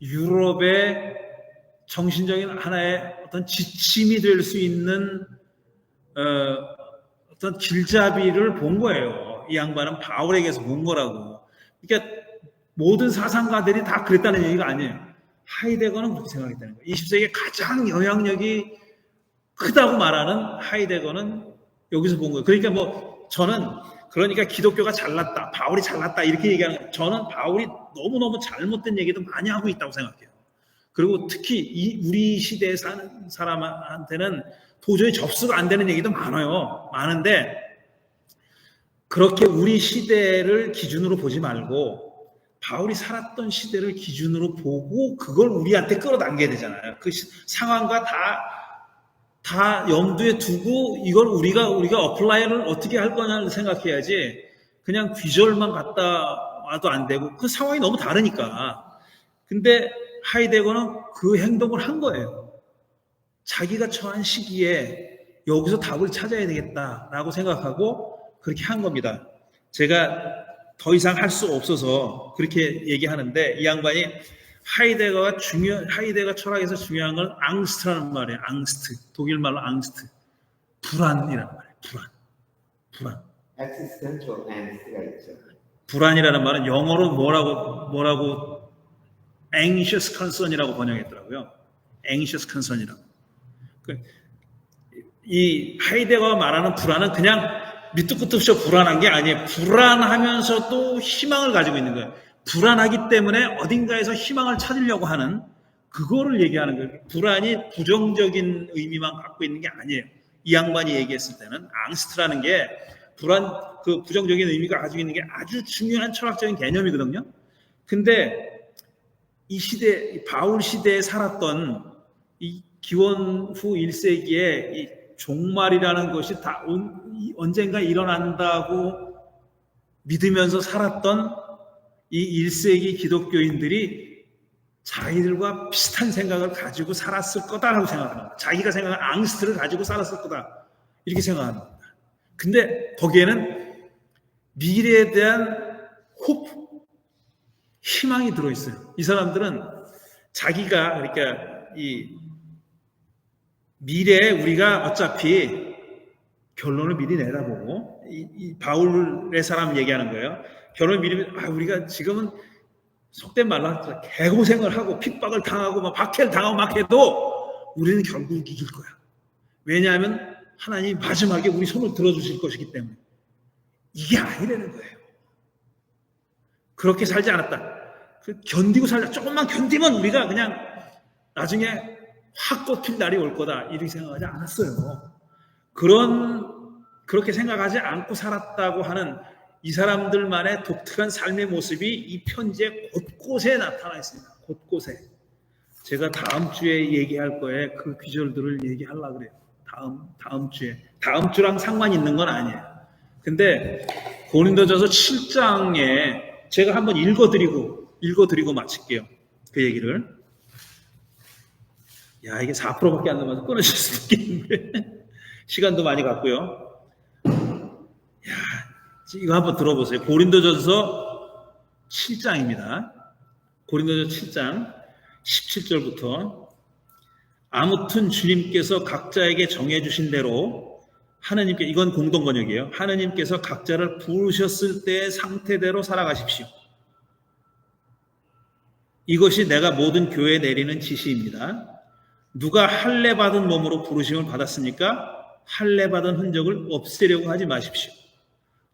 유럽의 정신적인 하나의 어떤 지침이 될 수 있는 어떤 길잡이를 본 거예요. 이 양반은 바울에게서 본 거라고. 그러니까 모든 사상가들이 다 그랬다는 얘기가 아니에요. 하이데거는 그렇게 생각했다는 거예요. 20세기에 가장 영향력이 크다고 말하는 하이데거는 여기서 본 거예요. 그러니까 저는 기독교가 잘났다, 바울이 잘났다 이렇게 얘기하는 거예요. 저는 바울이 너무너무 잘못된 얘기도 많이 하고 있다고 생각해요. 그리고 특히 우리 시대에 사는 사람한테는 도저히 접수가 안 되는 얘기도 많은데 그렇게 우리 시대를 기준으로 보지 말고 바울이 살았던 시대를 기준으로 보고 그걸 우리한테 끌어당겨야 되잖아요. 그 상황과 다 염두에 두고 이걸 우리가 어플라이를 어떻게 할 거냐를 생각해야지 그냥 귀절만 갖다 와도 안 되고 그 상황이 너무 다르니까. 근데 하이데거는 그 행동을 한 거예요. 자기가 처한 시기에 여기서 답을 찾아야 되겠다라고 생각하고 그렇게 한 겁니다. 제가 더 이상 할 수 없어서 그렇게 얘기하는데 이 양반이 하이데거 철학에서 중요한 건 앙스트라는 말이에요. 앙스트. 독일 말로 앙스트. 불안이라는 말이에요. 불안. existential angst가 있죠. 불안이라는 말은 영어로 뭐라고 anxious concern이라고 번역했더라고요. anxious concern이라고. 이 하이데거가 말하는 불안은 그냥 밑도 끝도 없이 불안한 게 아니에요. 불안하면서도 희망을 가지고 있는 거예요. 불안하기 때문에 어딘가에서 희망을 찾으려고 하는 그거를 얘기하는 거예요. 불안이 부정적인 의미만 갖고 있는 게 아니에요. 이 양반이 얘기했을 때는 앙스트라는 게 불안, 그 부정적인 의미가 가지고 있는 게 아주 중요한 철학적인 개념이거든요. 근데 이 시대, 이 바울 시대에 살았던 이 기원 후 1세기에 이 종말이라는 것이 다 언젠가 일어난다고 믿으면서 살았던 이 1세기 기독교인들이 자기들과 비슷한 생각을 가지고 살았을 거다라고 생각합니다. 자기가 생각한 앙스트를 가지고 살았을 거다. 이렇게 생각합니다. 근데 거기에는 미래에 대한 희망이 들어있어요. 이 사람들은 자기가, 그러니까 이 미래에 우리가 어차피 결론을 미리 내다보고, 이 바울의 사람 얘기하는 거예요. 결론을 미리, 우리가 지금은 속된 말로 개고생을 하고 핍박을 당하고 막 박해를 당하고 막 해도 우리는 결국 이길 거야. 왜냐하면 하나님이 마지막에 우리 손을 들어주실 것이기 때문에. 이게 아니라는 거예요. 그렇게 살지 않았다. 견디고 살자. 조금만 견디면 우리가 그냥 나중에 확 꺾일 날이 올 거다. 이렇게 생각하지 않았어요. 그렇게 생각하지 않고 살았다고 하는 이 사람들만의 독특한 삶의 모습이 이 편지에 곳곳에 나타나 있습니다. 곳곳에. 제가 다음 주에 얘기할 거에 그 귀절들을 얘기하려고 그래요. 다음 주에. 다음 주랑 상관 있는 건 아니에요. 근데 고린도전서 7장에 제가 한번 읽어드리고 마칠게요. 그 얘기를. 야, 이게 4%밖에 안 남아서 끊어질 수도 있겠는데. 시간도 많이 갔고요. 야, 이거 한번 들어보세요. 고린도전서 7장입니다. 고린도전서 7장 17절부터 아무튼 주님께서 각자에게 정해주신 대로 하느님께, 이건 공동번역이에요. 하느님께서 각자를 부르셨을 때의 상태대로 살아가십시오. 이것이 내가 모든 교회에 내리는 지시입니다. 누가 할례 받은 몸으로 부르심을 받았습니까? 할례 받은 흔적을 없애려고 하지 마십시오.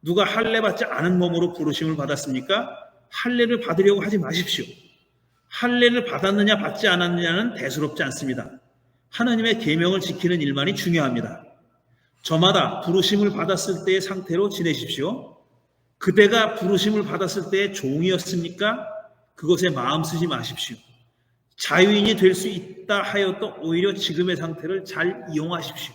누가 할례 받지 않은 몸으로 부르심을 받았습니까? 할례를 받으려고 하지 마십시오. 할례를 받았느냐 받지 않았느냐는 대수롭지 않습니다. 하나님의 계명을 지키는 일만이 중요합니다. 저마다 부르심을 받았을 때의 상태로 지내십시오. 그대가 부르심을 받았을 때의 종이었습니까? 그것에 마음 쓰지 마십시오. 자유인이 될 수 있다 하여도 오히려 지금의 상태를 잘 이용하십시오.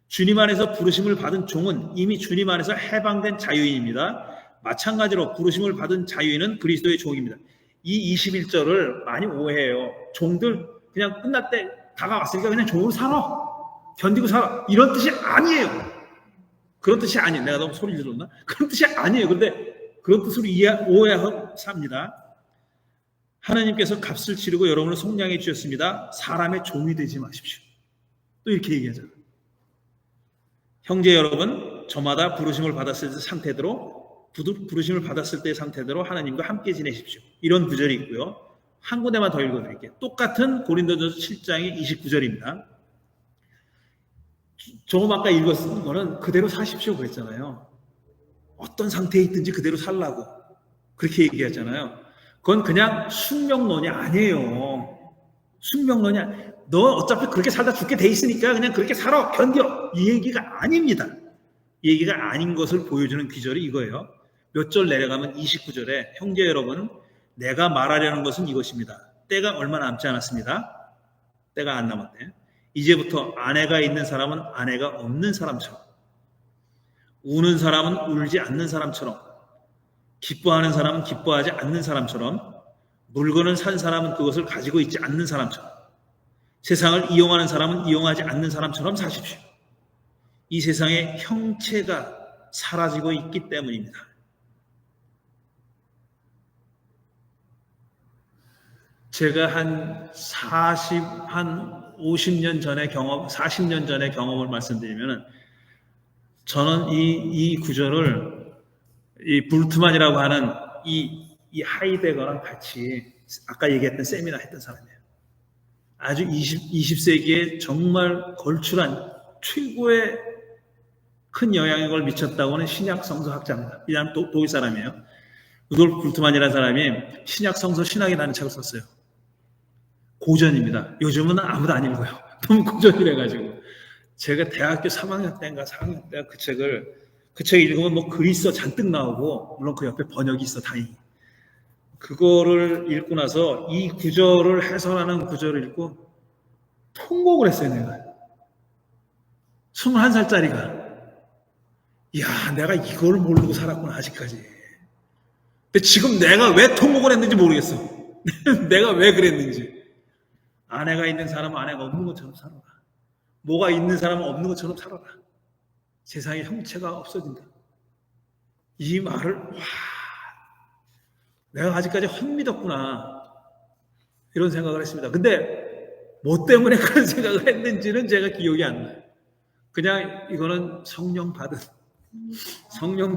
주님 안에서 부르심을 받은 종은 이미 주님 안에서 해방된 자유인입니다. 마찬가지로 부르심을 받은 자유인은 그리스도의 종입니다. 이 21절을 많이 오해해요. 종들 그냥 끝날 때 다가왔으니까 그냥 종으로 살아. 견디고 살아. 이런 뜻이 아니에요. 그런 뜻이 아니에요. 내가 너무 소리 질렀나? 그런 뜻이 아니에요. 그런데 그런 뜻으로 오해하고 삽니다. 하나님께서 값을 치르고 여러분을 속량해 주셨습니다. 사람의 종이 되지 마십시오. 또 이렇게 얘기하잖아요. 형제 여러분, 저마다 부르심을 받았을 때 상태대로, 부르심을 받았을 때의 상태대로 하나님과 함께 지내십시오. 이런 구절이 있고요. 한 군데만 더 읽어드릴게요. 똑같은 고린도전서 7장의 29절입니다. 조금 아까 읽었던 거는 그대로 사십시오 그랬잖아요. 어떤 상태에 있든지 그대로 살라고 그렇게 얘기했잖아요. 그건 그냥 숙명론이 아니에요. 숙명론이 너 어차피 그렇게 살다 죽게 돼 있으니까 그냥 그렇게 살아, 견뎌. 이 얘기가 아닙니다. 이 얘기가 아닌 것을 보여주는 귀절이 이거예요. 몇 절 내려가면 29절에 형제 여러분, 내가 말하려는 것은 이것입니다. 때가 얼마 남지 않았습니다. 때가 안 남았대. 이제부터 아내가 있는 사람은 아내가 없는 사람처럼, 우는 사람은 울지 않는 사람처럼, 기뻐하는 사람은 기뻐하지 않는 사람처럼, 물건을 산 사람은 그것을 가지고 있지 않는 사람처럼, 세상을 이용하는 사람은 이용하지 않는 사람처럼 사십시오. 이 세상의 형체가 사라지고 있기 때문입니다. 제가 한 50년 전의 경험, 40년 전의 경험을 말씀드리면, 저는 이 구절을 이 불트만이라고 하는 이 하이데거랑 같이 아까 얘기했던 세미나 했던 사람이에요. 아주 20세기에 정말 걸출한 최고의 큰 영향력을 미쳤다고는 신약 성서 학자입니다. 이 사람 독일 사람이에요. 루돌프 불트만이라는 사람이 신약 성서 신학이라는 책을 썼어요. 고전입니다. 요즘은 아무도 안 읽어요. 너무 고전이래가지고. 제가 대학교 3학년 때인가 4학년 때 그 책 읽으면 뭐 글이 있어 잔뜩 나오고, 물론 그 옆에 번역이 있어, 다행히. 그거를 읽고 나서 이 구절을 해설하는 구절을 읽고 통곡을 했어요, 내가. 21살짜리가. 야, 내가 이걸 모르고 살았구나, 아직까지. 근데 지금 내가 왜 통곡을 했는지 모르겠어. 내가 왜 그랬는지. 아내가 있는 사람은 아내가 없는 것처럼 살아라. 뭐가 있는 사람은 없는 것처럼 살아라. 세상에 형체가 없어진다. 이 말을, 와, 내가 아직까지 헛믿었구나. 이런 생각을 했습니다. 근데 뭐 때문에 그런 생각을 했는지는 제가 기억이 안 나요. 그냥 이거는 성령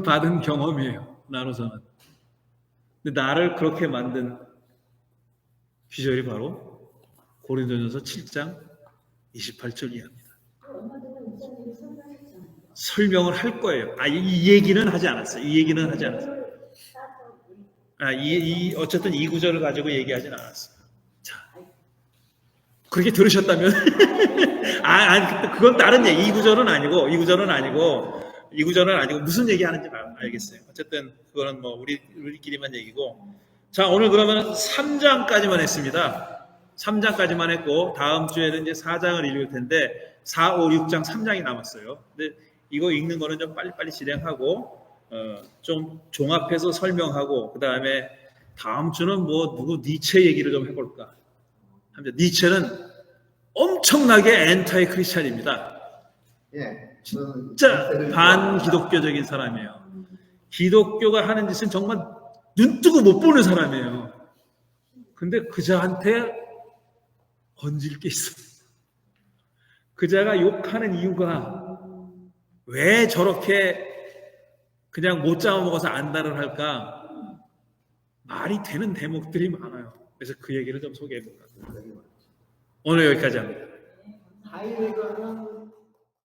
받은 경험이에요. 나로서는. 근데 나를 그렇게 만든 비절이 바로 고린도전서 7장 28절 이하입니다. 얼마 전에 목사님이 설명했잖아요. 설명을 할 거예요. 이 얘기는 하지 않았어요. 이 얘기는 하지 않았어요. 어쨌든 이 구절을 가지고 얘기하진 않았어요. 자, 그렇게 들으셨다면, 그건 다른 얘기. 이 구절은 아니고, 무슨 얘기 하는지 알겠어요. 어쨌든, 그거는 뭐, 우리끼리만 얘기고. 자, 오늘 그러면 3장까지만 했습니다. 3장까지만 했고, 다음 주에는 이제 4장을 읽을 텐데, 4, 5, 6장 3장이 남았어요. 근데 이거 읽는 거는 좀 빨리빨리 진행하고, 좀 종합해서 설명하고, 그 다음에 다음 주는 뭐, 니체 얘기를 좀 해볼까. 니체는 엄청나게 엔타이 크리스찬입니다. 예. 진짜 반기독교적인 사람이에요. 기독교가 하는 짓은 정말 눈 뜨고 못 보는 사람이에요. 근데 그자한테 건질 게 있어. 그자가 욕하는 이유가 왜 저렇게 그냥 못 잡아먹어서 안달을 할까? 말이 되는 대목들이 많아요. 그래서 그 얘기를 좀 소개해 볼까. 오늘 여기까지 합니다. 하이데거는